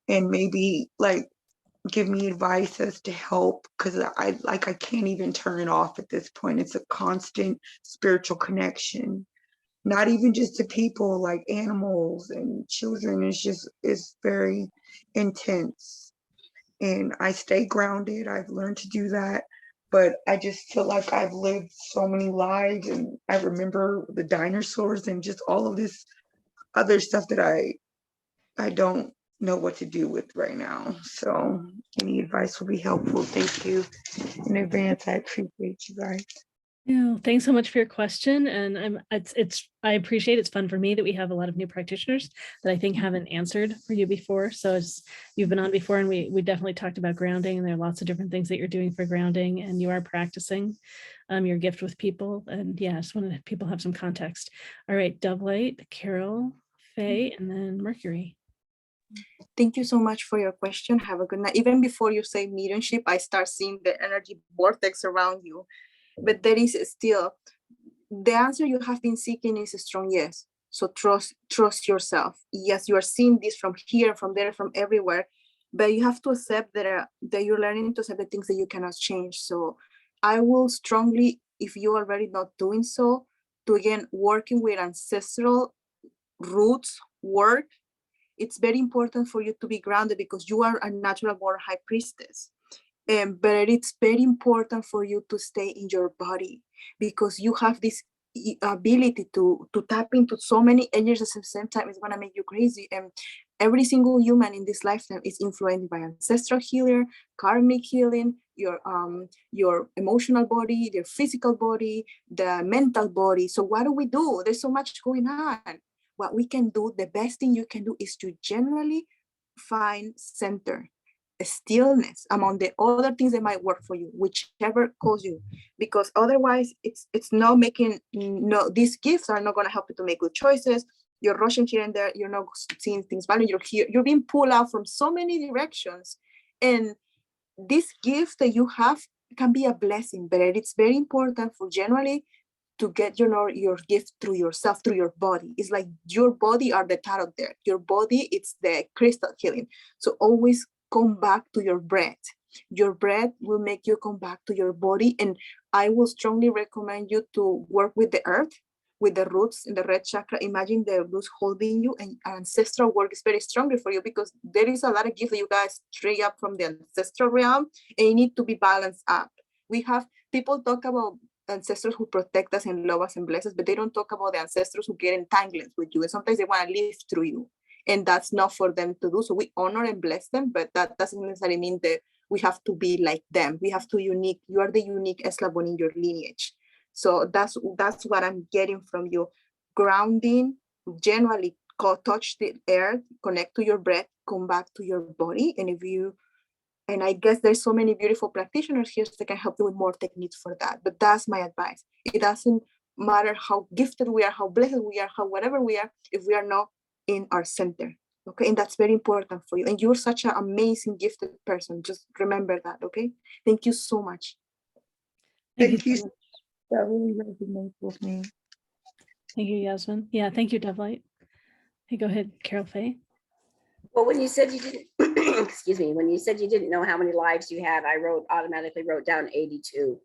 and maybe like give me advice as to help, because I can't even turn it off at this point. It's a constant spiritual connection, not even just to people, like animals and children. It's very intense, and I stay grounded. I've learned to do that. But I just feel like I've lived so many lives, and I remember the dinosaurs and just all of this other stuff that I don't know what to do with right now. So any advice will be helpful. Thank you in advance. I appreciate you guys. Yeah, thanks so much for your question. And I appreciate it's fun for me that we have a lot of new practitioners that I think haven't answered for you before. So you've been on before, and we definitely talked about grounding, and there are lots of different things that you're doing for grounding, and you are practicing your gift with people. And yeah, I just wanted people have some context. All right, DoveLight, Karyl, Faye, and then Mercury. Thank you so much for your question. Have a good night. Even before you say mediumship, I start seeing the energy vortex around you. But there is still, the answer you have been seeking is a strong yes. So trust yourself. Yes, you are seeing this from here, from there, from everywhere, but you have to accept that you're learning to accept the things that you cannot change. So I will strongly, if you are already not doing so, to again, working with ancestral roots work. It's very important for you to be grounded because you are a natural born high priestess. But it's very important for you to stay in your body because you have this ability to tap into so many energies at the same time. It's going to make you crazy. And every single human in this lifetime is influenced by ancestral healer, karmic healing, your emotional body, your physical body, the mental body. So what do? There's so much going on. What we can do, the best thing you can do is to generally find center, stillness among the other things that might work for you, whichever calls you, because otherwise it's not making, no, these gifts are not going to help you to make good choices. You're rushing here and there, you're not seeing things valid, you're being pulled out from so many directions. And this gift that you have can be a blessing, but it's very important for generally to get your gift through yourself, through your body. It's like your body are the tarot there. Your body, it's the crystal healing. So always come back to your breath. Your breath will make you come back to your body. And I will strongly recommend you to work with the earth, with the roots in the red chakra. Imagine the roots holding you, and ancestral work is very strongly for you because there is a lot of gifts that you guys straight up from the ancestral realm, and you need to be balanced up. We have people talk about ancestors who protect us and love us and bless us, but they don't talk about the ancestors who get entangled with you. And sometimes they want to live through you. And that's not for them to do. So we honor and bless them, but that doesn't necessarily mean that we have to be like them. We have to unique. You are the unique eslabon in your lineage. So that's what I'm getting from you. Grounding, generally touch the earth, connect to your breath, come back to your body. And I guess there's so many beautiful practitioners here that can help you with more techniques for that. But that's my advice. It doesn't matter how gifted we are, how blessed we are, how whatever we are, if we are not in our center. Okay, and that's very important for you. And you're such an amazing, gifted person. Just remember that. Okay, thank you so much. Thank you. That really resonates with me. Thank you, Yasmin. Yeah, thank you, DoveLight. Hey, go ahead, Karyl, Faye. Well, when you said you didn't excuse me, when you said you didn't know how many lives you had, I automatically wrote down 82.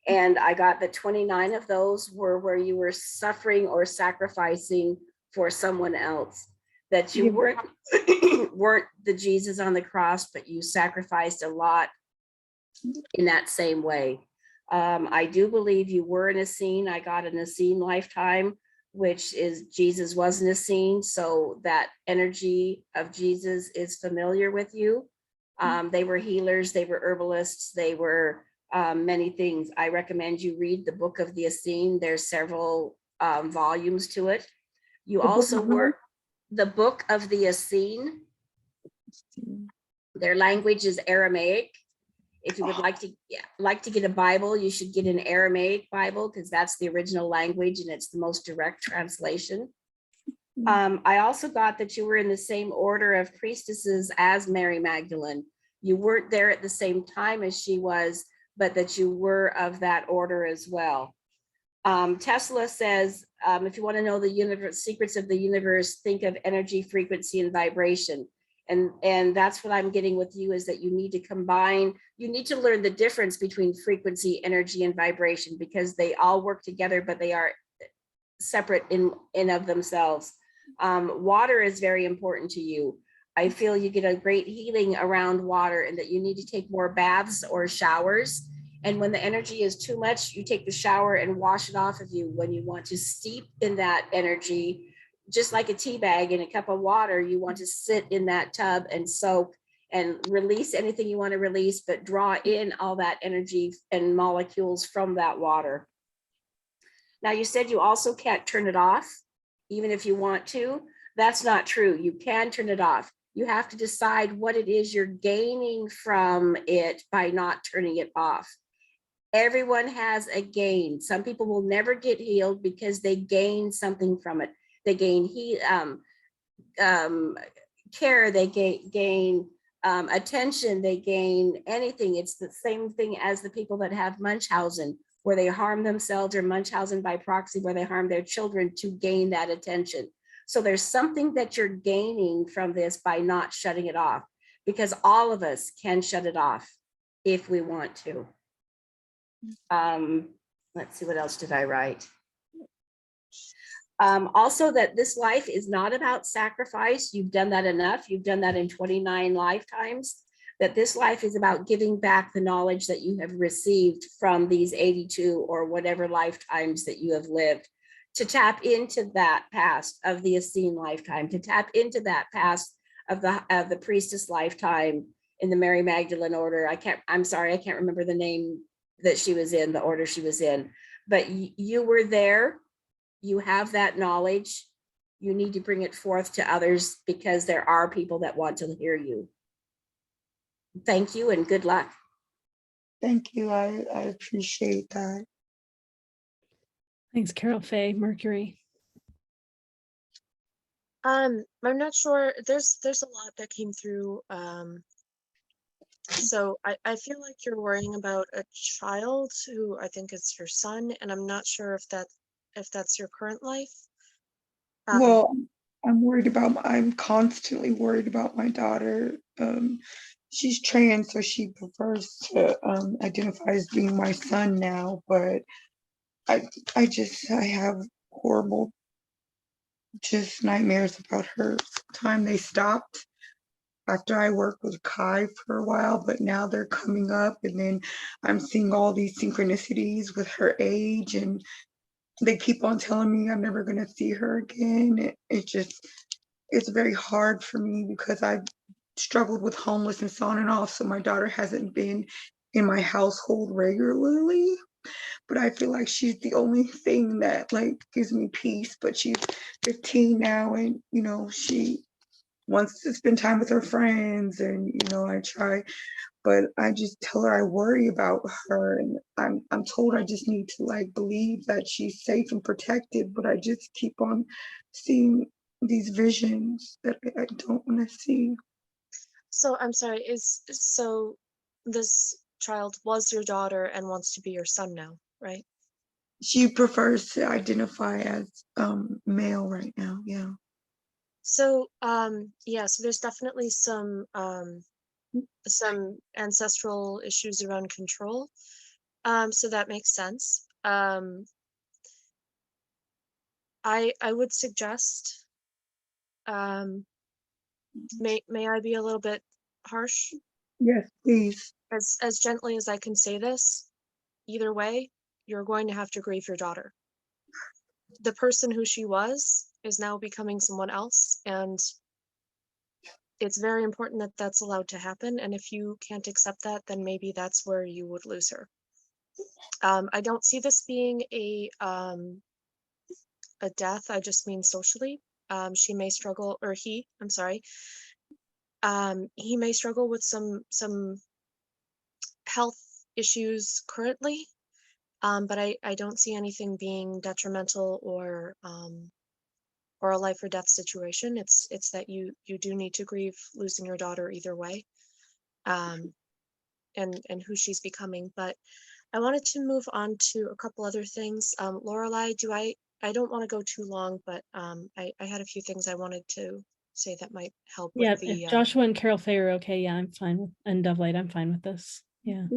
And I got that 29 of those were where you were suffering or sacrificing for someone else, that you weren't the Jesus on the cross, but you sacrificed a lot in that same way. I do believe you were in a scene. I got an Essene lifetime, which is Jesus was in a scene. So that energy of Jesus is familiar with you. They were healers, they were herbalists, they were many things. I recommend you read the book of the Essene. There's several volumes to it. You also were the book of the Essene. Their language is Aramaic. If you would like to get a Bible, you should get an Aramaic Bible, because that's the original language and it's the most direct translation. I also got that you were in the same order of priestesses as Mary Magdalene. You weren't there at the same time as she was, but that you were of that order as well. Tesla says, if you want to know the universe, secrets of the universe, think of energy, frequency, and vibration. And that's what I'm getting with you, is that you need to combine, you need to learn the difference between frequency, energy, and vibration, because they all work together, but they are separate in of themselves. Water is very important to you. I feel you get a great healing around water, and that you need to take more baths or showers. And when the energy is too much, you take the shower and wash it off of you. When you want to steep in that energy, just like a tea bag in a cup of water, you want to sit in that tub and soak and release anything you want to release, but draw in all that energy and molecules from that water. Now, you said you also can't turn it off, even if you want to. That's not true. You can turn it off. You have to decide what it is you're gaining from it by not turning it off. Everyone has a gain. Some people will never get healed because they gain something from it. They gain care, they gain attention, they gain anything. It's the same thing as the people that have Munchausen, where they harm themselves, or Munchausen by proxy, where they harm their children to gain that attention. So there's something that you're gaining from this by not shutting it off, because all of us can shut it off if we want to. Let's see, what else did I write? Also, that this life is not about sacrifice. You've done that enough. You've done that in 29 lifetimes. That this life is about giving back the knowledge that you have received from these 82 or whatever lifetimes that you have lived, to tap into that past of the Essene lifetime, to tap into that past of the priestess lifetime in the Mary Magdalene order. I'm sorry, I can't remember the name that she was in, the order she was in, but you were there. You have that knowledge. You need to bring it forth to others, because there are people that want to hear you. Thank you and good luck. Thank you. I appreciate that. Thanks, Karyl. Faye, Mercury. I'm not sure. There's a lot that came through. So I feel like you're worrying about a child who I think is your son, and I'm not sure if that's your current life. Well, I'm constantly worried about my daughter. She's trans, so she prefers to identify as being my son now, but I have horrible just nightmares about her. Time they stopped after I worked with Kai for a while, but now they're coming up, and then I'm seeing all these synchronicities with her age, and they keep on telling me I'm never going to see her again. It's very hard for me, because I've struggled with homelessness on and off, so my daughter hasn't been in my household regularly, but I feel like she's the only thing that gives me peace. But she's 15 now, and she wants to spend time with her friends, and I try, but I just tell her I worry about her, and I'm told I just need to believe that she's safe and protected, but I just keep on seeing these visions that I don't want to see. So I'm sorry, so this child was your daughter and wants to be your son now, right? She prefers to identify as male right now. Yeah. So so there's definitely some some ancestral issues around control. So that makes sense. I would suggest, may I be a little bit harsh? Yes, please. As gently as I can say this, either way, you're going to have to grieve your daughter. The person who she was is now becoming someone else, and it's very important that that's allowed to happen. And if you can't accept that, then maybe that's where you would lose her. I don't see this being a death. I just mean socially. She may struggle, or he, I'm sorry. He may struggle with some health issues currently, but I don't see anything being detrimental or a life or death situation. It's that you do need to grieve losing your daughter either way, and who she's becoming. But I wanted to move on to a couple other things. Laureli, I don't want to go too long, but I had a few things I wanted to say that might help with Yeah, the if Joshua and Karyl Faye are okay, yeah, I'm fine with, and DoveLight, I'm fine with this. Yeah.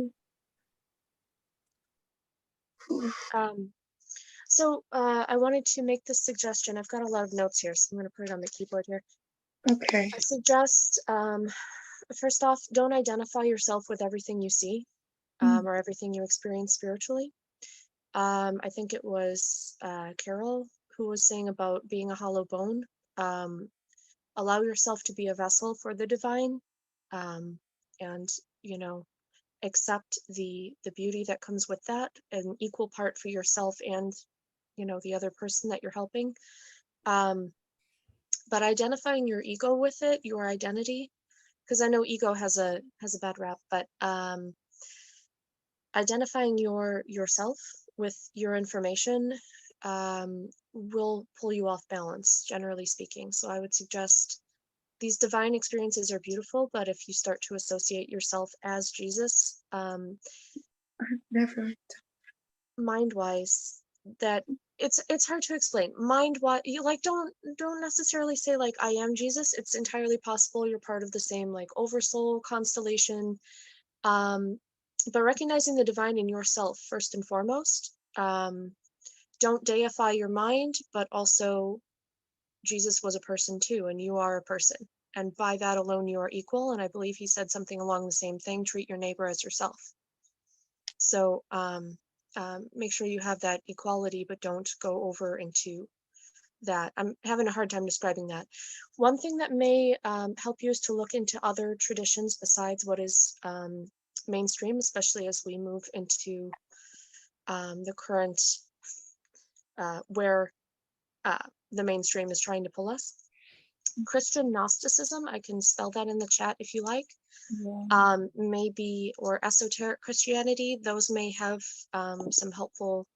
So I wanted to make this suggestion. I've got a lot of notes here, so I'm going to put it on the keyboard here. Okay. I suggest, first off, don't identify yourself with everything you see or everything you experience spiritually. I think it was Karyl who was saying about being a hollow bone. Allow yourself to be a vessel for the divine, and, you know, accept the beauty that comes with that, an equal part for yourself and, you know, the other person that you're helping. But identifying your ego with it, your identity, because I know ego has a bad rap, but identifying yourself with your information will pull you off balance, generally speaking. So I would suggest these divine experiences are beautiful, but if you start to associate yourself as Jesus, Never. mind-wise, that it's hard to explain. Mind-wise, you like don't necessarily say like I am Jesus. It's entirely possible you're part of the same like oversoul constellation. But recognizing the divine in yourself first and foremost. Don't deify your mind, but also Jesus was a person too, and you are a person. And by that alone, you are equal. And I believe he said something along the same thing, treat your neighbor as yourself. So make sure you have that equality, but don't go over into that. I'm having a hard time describing that. One thing that may help you is to look into other traditions besides what is mainstream, especially as we move into the current where the mainstream is trying to pull us. Christian Gnosticism, I can spell that in the chat if you like. Yeah. Maybe, or esoteric Christianity, those may have some helpful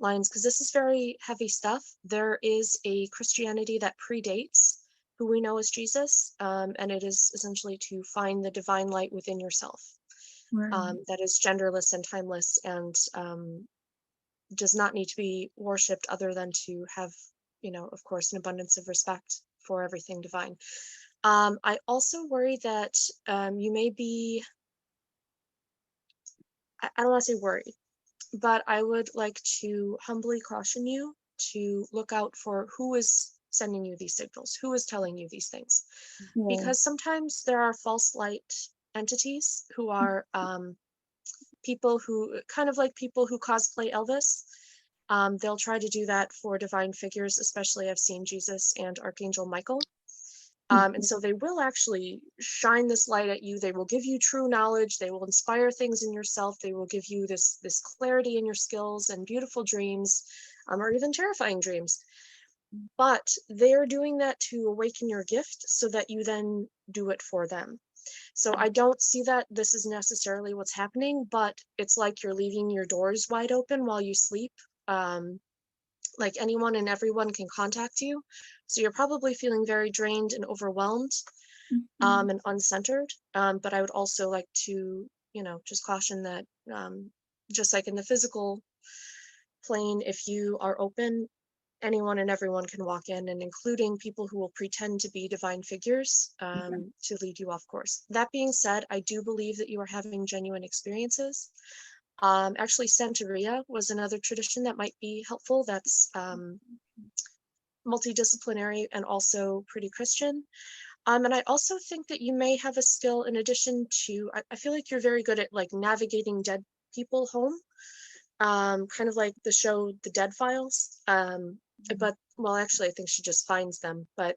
lines, because this is very heavy stuff. There is a Christianity that predates who we know as Jesus, and it is essentially to find the divine light within yourself. Right. That is genderless and timeless, and does not need to be worshipped other than to have, you know, of course, an abundance of respect for everything divine. I also worry that you may be, I don't want to say worried, but I would like to humbly caution you to look out for who is sending you these signals, who is telling you these things. Yeah. Because sometimes there are false light entities who are people who, kind of like people who cosplay Elvis. They'll try to do that for divine figures, especially I've seen Jesus and Archangel Michael. And so they will actually shine this light at you. They will give you true knowledge. They will inspire things in yourself. They will give you this clarity in your skills and beautiful dreams, or even terrifying dreams. But they are doing that to awaken your gift so that you then do it for them. So I don't see that this is necessarily what's happening, but it's like you're leaving your doors wide open while you sleep. Like anyone and everyone can contact you. So you're probably feeling very drained and overwhelmed and uncentered. But I would also like to, you know, just caution that just like in the physical plane, if you are open, anyone and everyone can walk in, and including people who will pretend to be divine figures to lead you off course. That being said, I do believe that you are having genuine experiences. Actually, Santeria was another tradition that might be helpful. That's multidisciplinary and also pretty Christian. And I also think that you may have a skill in addition to, I feel like you're very good at like navigating dead people home, kind of like the show The Dead Files. But, well, actually, I think she just finds them. But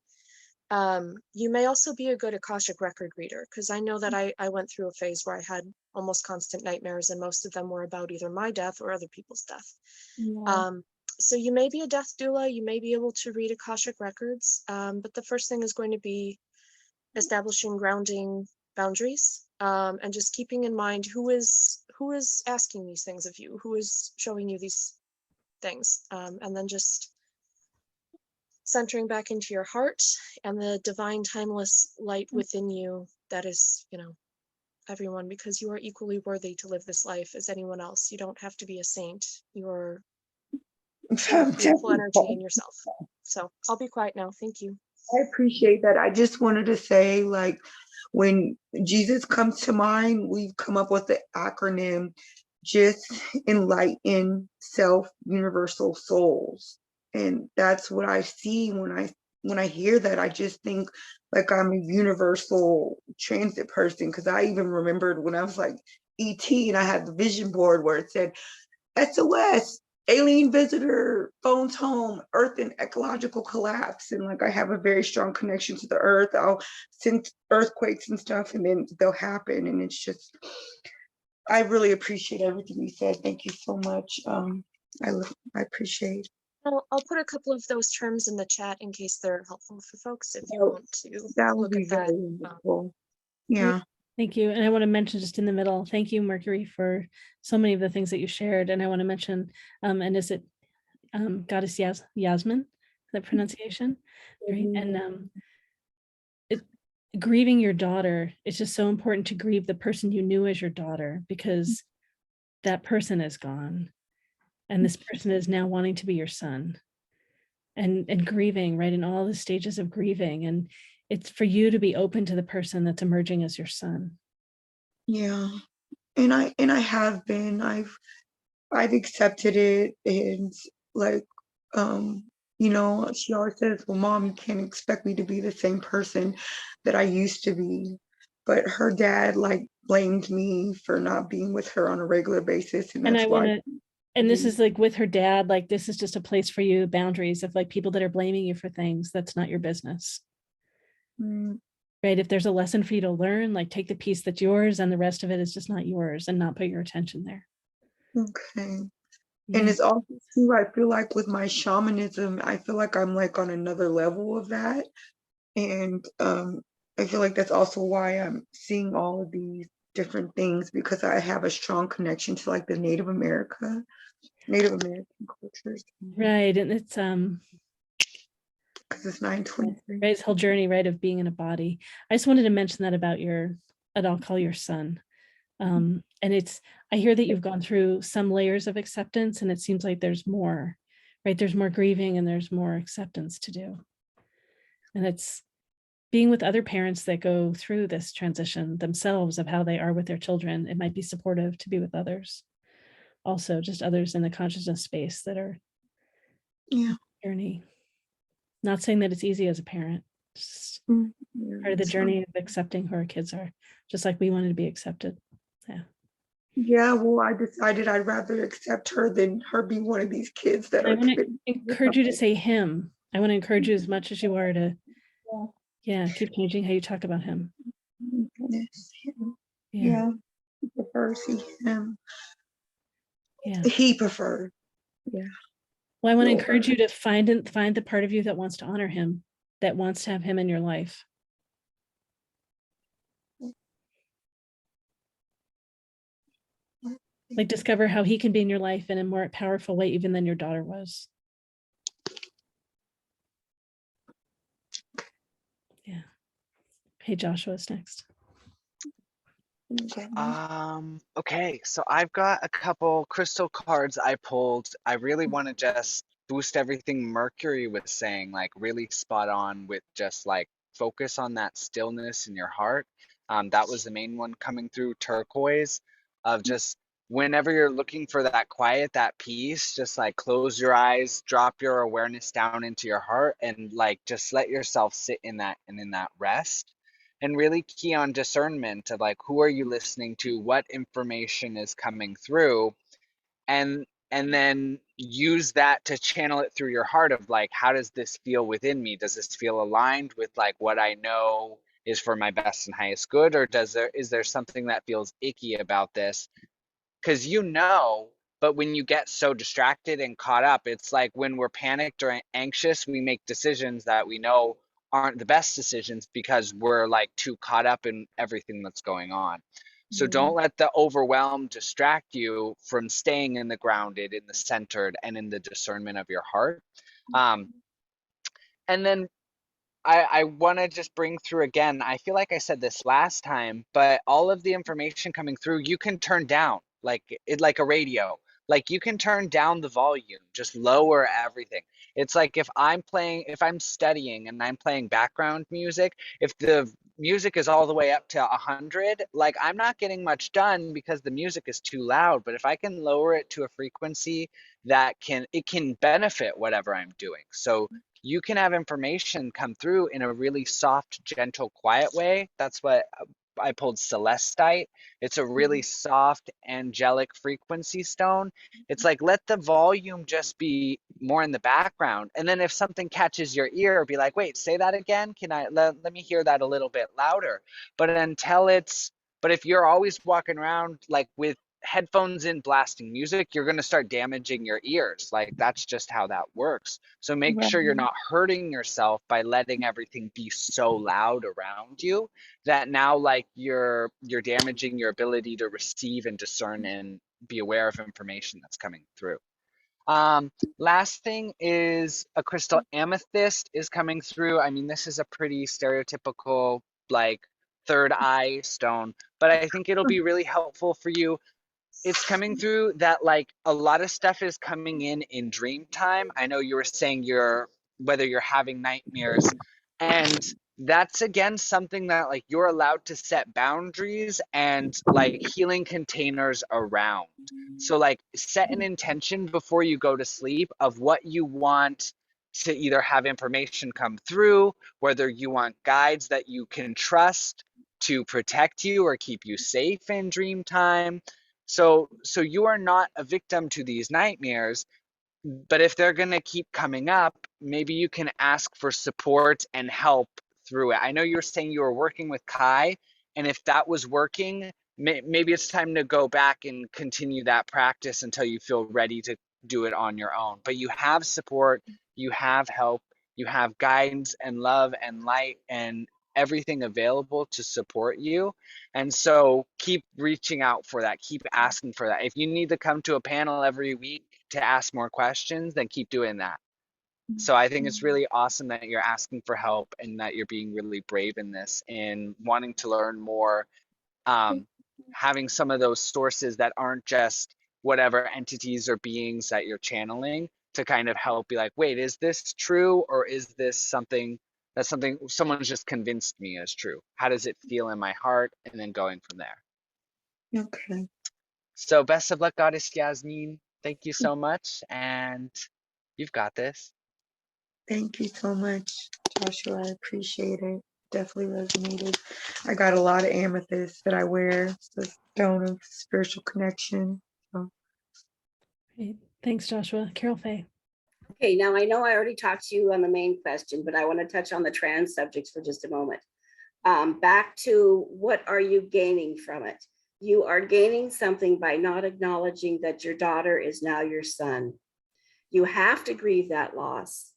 you may also be a good Akashic record reader, because I know that I went through a phase where I had almost constant nightmares, and most of them were about either my death or other people's death. So you may be a death doula, you may be able to read Akashic records, but the first thing is going to be establishing grounding boundaries, and just keeping in mind who is asking these things of you, who is showing you these things, and then just centering back into your heart and the divine timeless light within you that is, you know, everyone, because you are equally worthy to live this life as anyone else. You don't have to be a saint. You're beautiful energy in yourself. So I'll be quiet now. Thank you. I appreciate that. I just wanted to say, like, when Jesus comes to mind, we've come up with the acronym, just enlighten self universal souls. And that's what I see when I hear that. I just think like I'm a universal transit person, because I even remembered when I was like ET and I had the vision board where it said SOS, alien visitor, phones home, earth and ecological collapse. And like I have a very strong connection to the earth. I'll send earthquakes and stuff and then they'll happen. And it's just, I really appreciate everything you said. Thank you so much. I appreciate. I'll put a couple of those terms in the chat in case they're helpful for folks if you want to That would look be at that. very wonderful. Yeah. Thank you. And I want to mention just in the middle, thank you, Mercury, for so many of the things that you shared. And I want to mention, and is it Goddess Yasmin, that pronunciation? Right. And grieving your daughter, it's just so important to grieve the person you knew as your daughter, because that person is gone. And this person is now wanting to be your son, and grieving, right, in all the stages of grieving. And it's for you to be open to the person that's emerging as your son. Yeah. And I have been, I've accepted it. And like, you know, she always says, well, Mom, you can't expect me to be the same person that I used to be. But her dad like blamed me for not being with her on a regular basis. And that's why. And this is like with her dad, like this is just a place for you, boundaries of like people that are blaming you for things, that's not your business. Right? If there's a lesson for you to learn, like take the piece that's yours and the rest of it is just not yours, and not put your attention there. Okay. And it's also too, I feel like with my shamanism, I feel like I'm like on another level of that. And I feel like that's also why I'm seeing all of these different things, because I have a strong connection to like the Native American cultures. Right. And it's because it's 923. Right, his whole journey, right, of being in a body. I just wanted to mention that about I'll call your son. And I hear that you've gone through some layers of acceptance, and it seems like there's more, right? There's more grieving and there's more acceptance to do. And it's being with other parents that go through this transition themselves of how they are with their children. It might be supportive to be with others. Also, just others in the consciousness space that are journey. Not saying that it's easy as a parent, just part of the journey of accepting who our kids are, just like we wanted to be accepted. Yeah, well, I decided I'd rather accept her than her be one of these kids that I are. want to encourage you to say him. I want to encourage you as much as you are to, keep changing how you talk about him. Yeah, he prefers him. Yeah, he preferred. Yeah. Well, I want to encourage you to find the part of you that wants to honor him, that wants to have him in your life. Like discover how he can be in your life in a more powerful way even than your daughter was. Yeah. Hey, Joshua's next. Okay, so I've got a couple crystal cards I pulled. I really want to just boost everything Mercury was saying, like really spot on with just like focus on that stillness in your heart. That was the main one coming through turquoise, of just whenever you're looking for that quiet, that peace, just like close your eyes, drop your awareness down into your heart, and like just let yourself sit in that and in that rest. And really key on discernment of like, who are you listening to? What information is coming through? And then use that to channel it through your heart of like, how does this feel within me? Does this feel aligned with like what I know is for my best and highest good? Or is there something that feels icky about this? Because but when you get so distracted and caught up, it's like when we're panicked or anxious, we make decisions that we know aren't the best decisions because we're like too caught up in everything that's going on. So don't let the overwhelm distract you from staying in the grounded, in the centered, and in the discernment of your heart. And then I want to just bring through again, I feel like I said this last time, but all of the information coming through, you can turn down like a radio. Like you can turn down the volume, just lower everything. It's like if I'm studying and I'm playing background music, if the music is all the way up to 100, like I'm not getting much done because the music is too loud. But if I can lower it to a frequency that can benefit whatever I'm doing. So you can have information come through in a really soft, gentle, quiet way. That's what I pulled celestite. It's a really soft, angelic frequency stone. It's like, let the volume just be more in the background. And then if something catches your ear, be like, wait, say that again. Can I, let me hear that a little bit louder. But if you're always walking around like with headphones in blasting music, you're going to start damaging your ears. Like that's just how that works. So make sure you're not hurting yourself by letting everything be so loud around you that now like you're damaging your ability to receive and discern and be aware of information that's coming through. Last thing is a crystal amethyst is coming through. I mean, this is a pretty stereotypical like third eye stone, but I think it'll be really helpful for you. It's coming through that like a lot of stuff is coming in dream time. I know you were saying whether you're having nightmares, and that's again something that like you're allowed to set boundaries and like healing containers around. So like set an intention before you go to sleep of what you want to either have information come through, whether you want guides that you can trust to protect you or keep you safe in dream time. So you are not a victim to these nightmares, but if they're going to keep coming up, maybe you can ask for support and help through it. I know you were saying you were working with Kai, and if that was working, maybe it's time to go back and continue that practice until you feel ready to do it on your own. But you have support, you have help, you have guidance and love and light and everything available to support you. And so keep reaching out for that, keep asking for that. If you need to come to a panel every week to ask more questions, then keep doing that. So I think it's really awesome that you're asking for help and that you're being really brave in this and wanting to learn more, having some of those sources that aren't just whatever entities or beings that you're channeling to kind of help be like, wait, is this true? Or is this something someone's just convinced me is true? How does it feel in my heart? And then going from there. Okay. So best of luck, Goddess Yasmin. Thank you so much. And you've got this. Thank you so much, Joshua. I appreciate it. Definitely resonated. I got a lot of amethyst that I wear. It's the stone of spiritual connection. So. Great. Thanks, Joshua. Karyl Faye. Okay, now I know I already talked to you on the main question, but I want to touch on the trans subjects for just a moment. Back to what are you gaining from it? You are gaining something by not acknowledging that your daughter is now your son. You have to grieve that loss.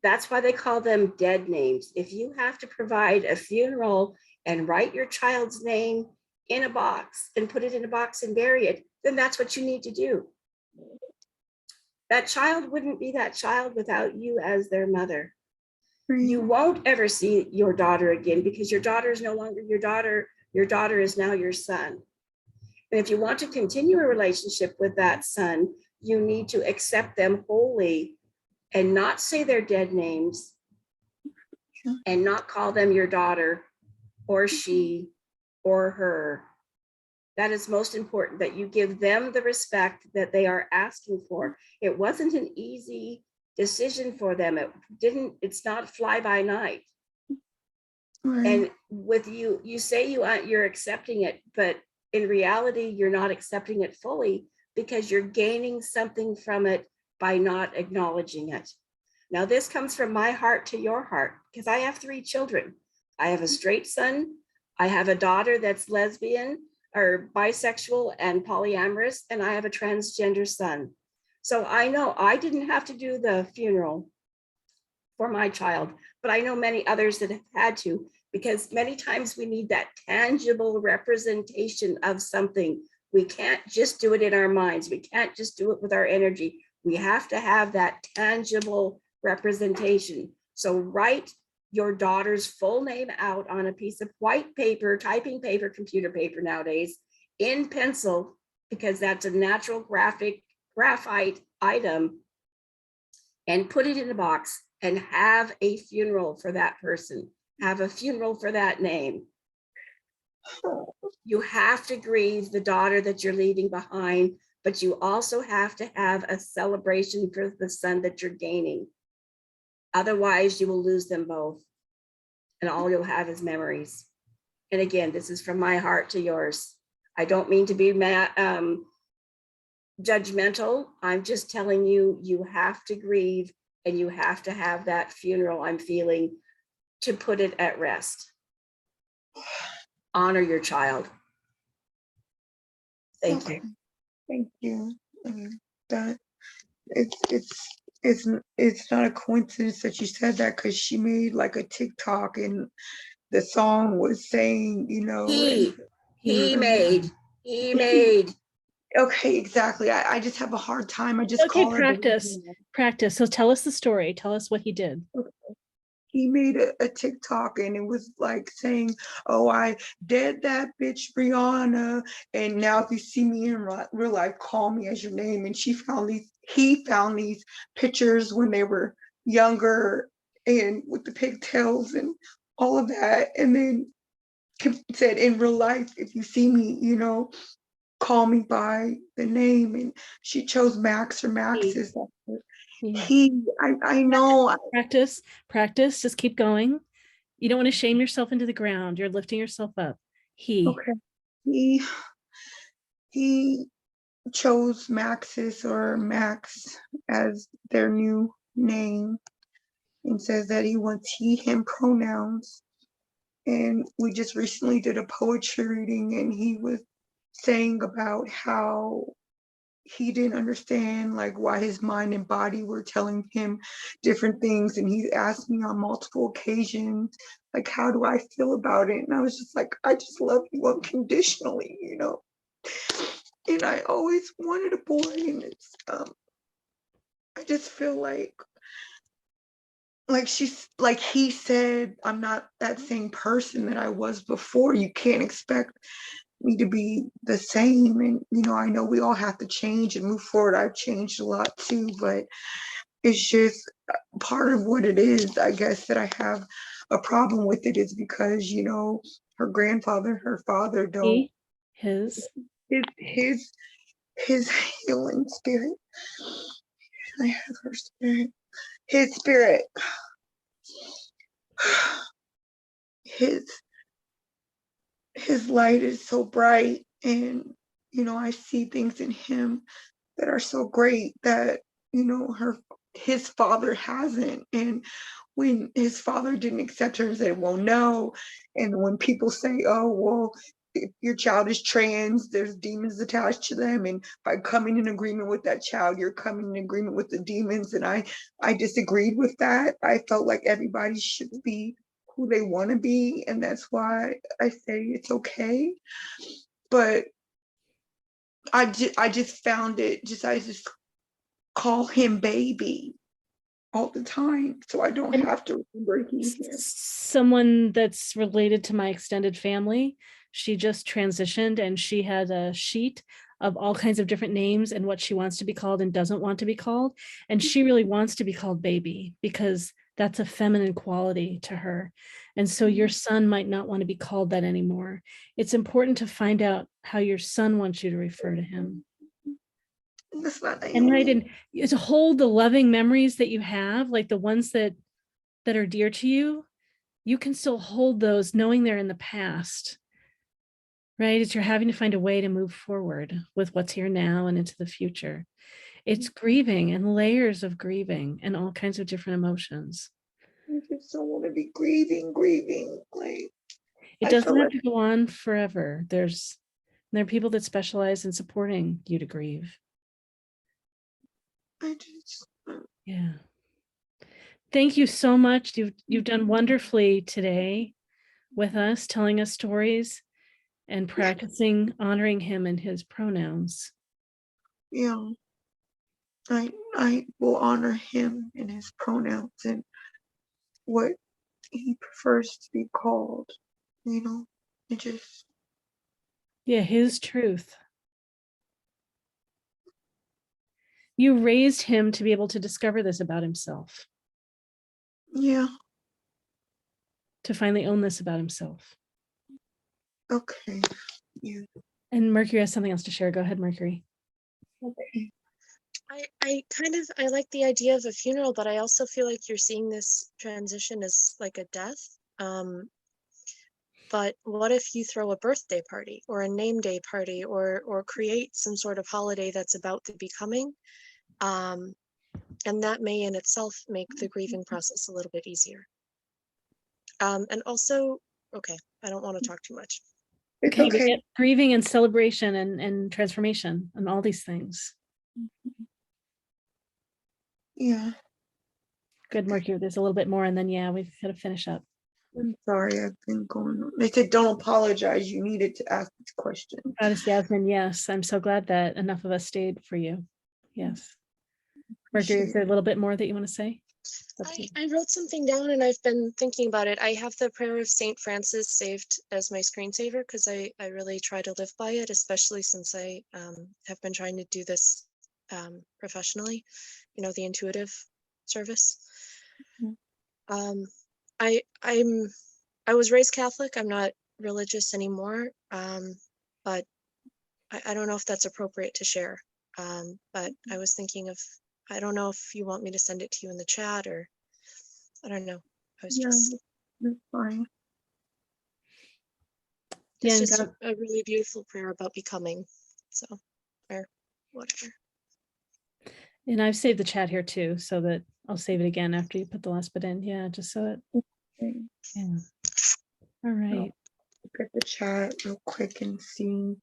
That's why they call them dead names. If you have to provide a funeral and write your child's name in a box and put it in a box and bury it, then that's what you need to do. That child wouldn't be that child without you as their mother. You won't ever see your daughter again because your daughter is no longer your daughter. Your daughter is now your son. And if you want to continue a relationship with that son, you need to accept them wholly and not say their dead names and not call them your daughter or she or her. That is most important, that you give them the respect that they are asking for. It wasn't an easy decision for them. It's not fly by night. Right. And with you, you say you're accepting it, but in reality, you're not accepting it fully because you're gaining something from it by not acknowledging it. Now, this comes from my heart to your heart, because I have 3 children. I have a straight son. I have a daughter that's lesbian or bisexual and polyamorous, and I have a transgender son. So I know I didn't have to do the funeral for my child, but I know many others that have had to, because many times we need that tangible representation of something. We can't just do it in our minds. We can't just do it with our energy. We have to have that tangible representation. So write your daughter's full name out on a piece of white paper, typing paper, computer paper nowadays, in pencil, because that's a natural graphite item, and put it in a box and have a funeral for that person. Have a funeral for that name. You have to grieve the daughter that you're leaving behind, but you also have to have a celebration for the son that you're gaining. Otherwise, you will lose them both, and all you'll have is memories. And again, this is from my heart to yours. I don't mean to be judgmental. I'm just telling you, you have to grieve and you have to have that funeral, I'm feeling, to put it at rest. Honor your child. Thank you. Thank you. That it's not a coincidence that you said that, because she made like a TikTok and the song was saying, you know, he made. Okay, exactly. I just have a hard time. I just Okay, call practice. So tell us the story. Tell us what he did. Okay. He made a TikTok and it was like saying, oh, I dead that bitch Brianna, and now if you see me in real life, call me as your name. And he found these pictures when they were younger and with the pigtails and all of that, and then said, in real life, if you see me, you know, call me by the name. And she chose Max or Max's. I know. Practice, just keep going. You don't want to shame yourself into the ground. You're lifting yourself up. Okay. He chose Maxis or Max as their new name and says that he wants he, him pronouns. And we just recently did a poetry reading and he was saying about how he didn't understand like why his mind and body were telling him different things. And he asked me on multiple occasions, like, how do I feel about it? And I was just like, I just love you unconditionally, you know? And I always wanted a boy, and it's, I just feel like he said, I'm not that same person that I was before. You can't expect me to be the same. And, you know, I know we all have to change and move forward. I've changed a lot too, but it's just part of what it is, I guess, that I have a problem with it is because, you know, her grandfather, her father don't. His healing spirit. I have her spirit. His spirit. His light is so bright, and you know, I see things in him that are so great that, you know, his father hasn't. And when his father didn't accept her and said, well, no. And when people say, oh, well, if your child is trans, there's demons attached to them, and by coming in agreement with that child, you're coming in agreement with the demons. And I disagreed with that. I felt like everybody should be who they want to be, and that's why I say it's okay. But I just found it I just call him baby all the time, so I don't have to remember he's here. Someone that's related to my extended family, she just transitioned and she had a sheet of all kinds of different names and what she wants to be called and doesn't want to be called. And she really wants to be called baby because that's a feminine quality to her. And so your son might not want to be called that anymore. It's important to find out how your son wants you to refer to him. That's not And right, and to hold the loving memories that you have, like the ones that are dear to you, you can still hold those knowing they're in the past. Right? It's you're having to find a way to move forward with what's here now and into the future. It's grieving and layers of grieving and all kinds of different emotions. I just don't want to be grieving. Like It I doesn't feel have like to go on forever. There are people that specialize in supporting you to grieve. I just Yeah. Thank you so much. You've done wonderfully today with us, telling us stories and practicing honoring him and his pronouns. yeah. I will honor him and his pronouns and what he prefers to be called. You know, it just Yeah, his truth. You raised him to be able to discover this about himself, yeah. to finally own this about himself. Okay. Yeah. And Mercury has something else to share. Go ahead, Mercury. Okay. I like the idea of a funeral, but I also feel like you're seeing this transition as like a death. But what if you throw a birthday party or a name day party or create some sort of holiday that's about the becoming? And that may in itself make the grieving process a little bit easier. And also, okay, I don't want to talk too much. It's Okay, we okay. get grieving and celebration and transformation and all these things. Yeah. Good, Mercury. There's a little bit more, and then yeah, we've got to finish up. I'm sorry, I've been going on. They said don't apologize. You needed to ask this question. Goddess Yasmin, yes, I'm so glad that enough of us stayed for you. Yes. Mercury, is there a little bit more that you want to say? I wrote something down and I've been thinking about it. I have the prayer of Saint Francis saved as my screensaver because I really try to live by it, especially since I have been trying to do this professionally, you know, the intuitive service. I was raised Catholic. I'm not religious anymore, but I don't know if that's appropriate to share. But I was thinking of, I don't know if you want me to send it to you in the chat or, I don't know. I was just. That's fine. It's Yeah, just a really beautiful prayer about becoming. So, or whatever. And I've saved the chat here too, so that I'll save it again after you put the last bit in. Yeah, just so it. Yeah. All right. Look at the chat real quick and see.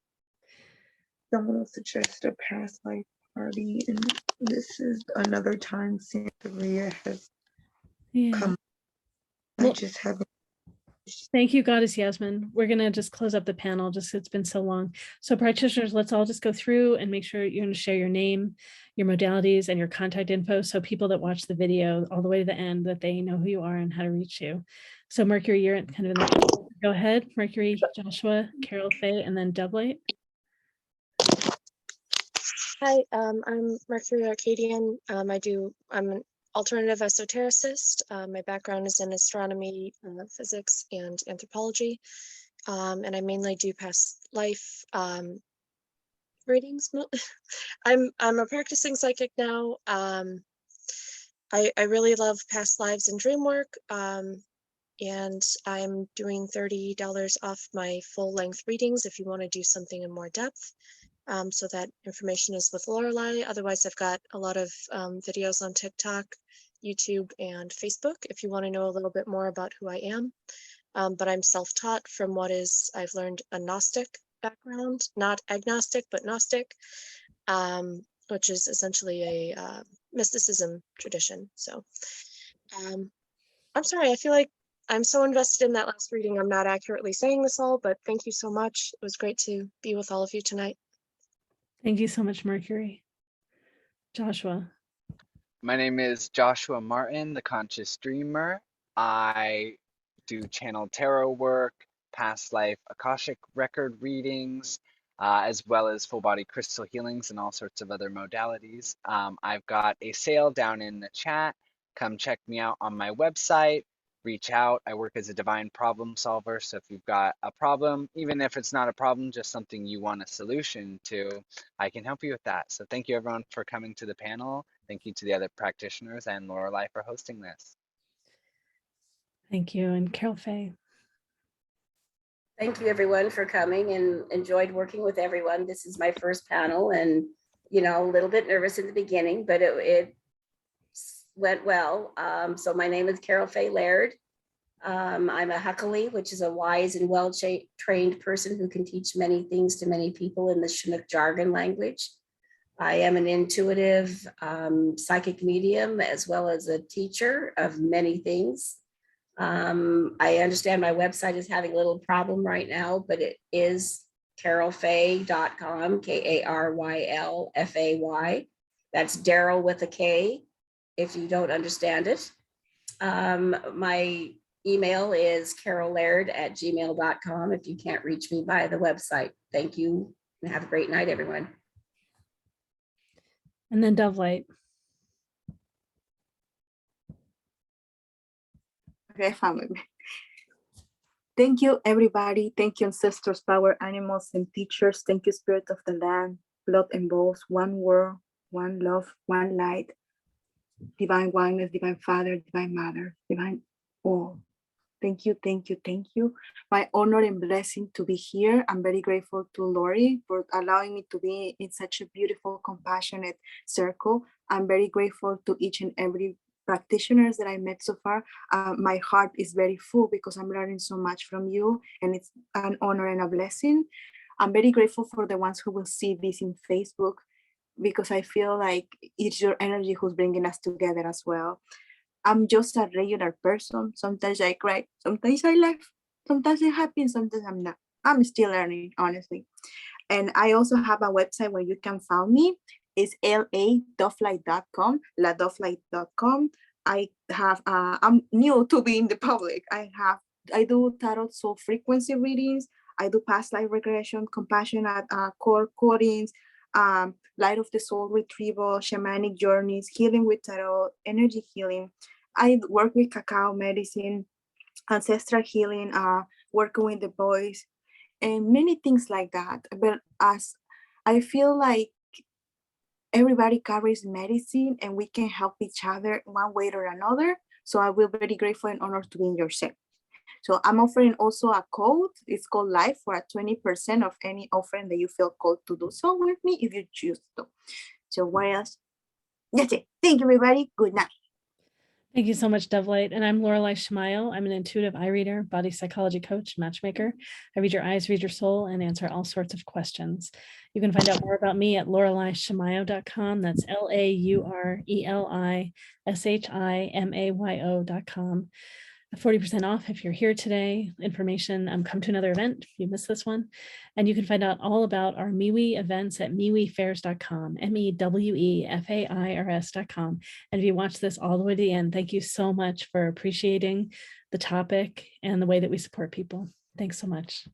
Someone else suggested a past life party, and this is another time Santeria has come. I just haven't. Thank you, Goddess Yasmin. We're going to just close up the panel, just it's been so long. So practitioners, let's all just go through and make sure you're going to share your name, your modalities, and your contact info, so people that watch the video all the way to the end, that they know who you are and how to reach you. So Mercury, you're kind of in the, go ahead. Mercury, Joshua, Karyl, Faye, and then DoveLight. Hi, I'm Mercury Arkadian. I'm an alternative esotericist. My background is in astronomy, physics, and anthropology. And I mainly do past life readings. I'm a practicing psychic now. I really love past lives and Dreamwork. And I'm doing $30 off my full length readings if you want to do something in more depth. So that information is with Laureli. Otherwise, I've got a lot of videos on TikTok, YouTube, and Facebook if you want to know a little bit more about who I am. But I'm self-taught from what is, I've learned a Gnostic background, not agnostic, but Gnostic, which is essentially a mysticism tradition. So I'm sorry, I feel like I'm so invested in that last reading. I'm not accurately saying this all, but thank you so much. It was great to be with all of you tonight. Thank you so much, Mercury. Joshua. My name is Joshua Martin, the Conscious Dreamer. I do channel tarot work, past life Akashic record readings, as well as full body crystal healings and all sorts of other modalities. I've got a sale down in the chat. Come check me out on my website. Reach out. I work as a divine problem solver. So if you've got a problem, even if it's not a problem, just something you want a solution to, I can help you with that. So thank you everyone for coming to the panel. Thank you to the other practitioners and Laureli for hosting this. Thank you. And Karyl Faye. Thank you everyone for coming, and enjoyed working with everyone. This is my first panel, and you know, a little bit nervous in the beginning, but it went well. So my name is Karyl Faye Laird. I'm a Hucoule, which is a wise and well-trained person who can teach many things to many people in the Chinook jargon language. I am an intuitive psychic medium, as well as a teacher of many things. I understand my website is having a little problem right now, but it is karylfay.com, KARYLFAY. That's Daryl with a K, if you don't understand it. My email is karyllaird@gmail.com if you can't reach me by the website. Thank you and have a great night, everyone. And then DoveLight. Okay, family. Thank you, everybody. Thank you, ancestors, power, animals, and teachers. Thank you, spirit of the land, blood and bones, one world, one love, one light, divine oneness, divine father, divine mother, divine all. Thank you, thank you, thank you. My honor and blessing to be here. I'm very grateful to Lori for allowing me to be in such a beautiful, compassionate circle. I'm very grateful to each and every practitioners that I met so far. My heart is very full because I'm learning so much from you, and it's an honor and a blessing. I'm very grateful for the ones who will see this in Facebook, because I feel like it's your energy who's bringing us together as well. I'm just a regular person. Sometimes I cry, sometimes I laugh, sometimes I'm happy, and sometimes I'm not. I'm still learning, honestly. And I also have a website where you can find me. It's LA.DoveLight.com, LaDoveLight.com. I have, I'm new to being the public. I do tarot soul frequency readings. I do past life regression, compassionate core codings, light of the soul retrieval, shamanic journeys, healing with tarot, energy healing. I work with cacao medicine, ancestral healing, working with the boys, and many things like that. But as I feel like everybody carries medicine and we can help each other one way or another. So I will be very grateful and honored to be in your set. So I'm offering also a code. It's called Life for a 20% of any offering that you feel called to do so with me if you choose to. So what else? That's it. Thank you, everybody. Good night. Thank you so much, DoveLight. And I'm Laureli Shimayo. I'm an intuitive eye reader, body psychology coach, matchmaker. I read your eyes, read your soul, and answer all sorts of questions. You can find out more about me at LaureliShimayo.com. That's LaureliShimayo.com. 40% off if you're here today. Information, come to another event if you missed this one. And you can find out all about our MeWe events at mewefairs.com, MEWEFAIRS.com. And if you watch this all the way to the end, thank you so much for appreciating the topic and the way that we support people. Thanks so much.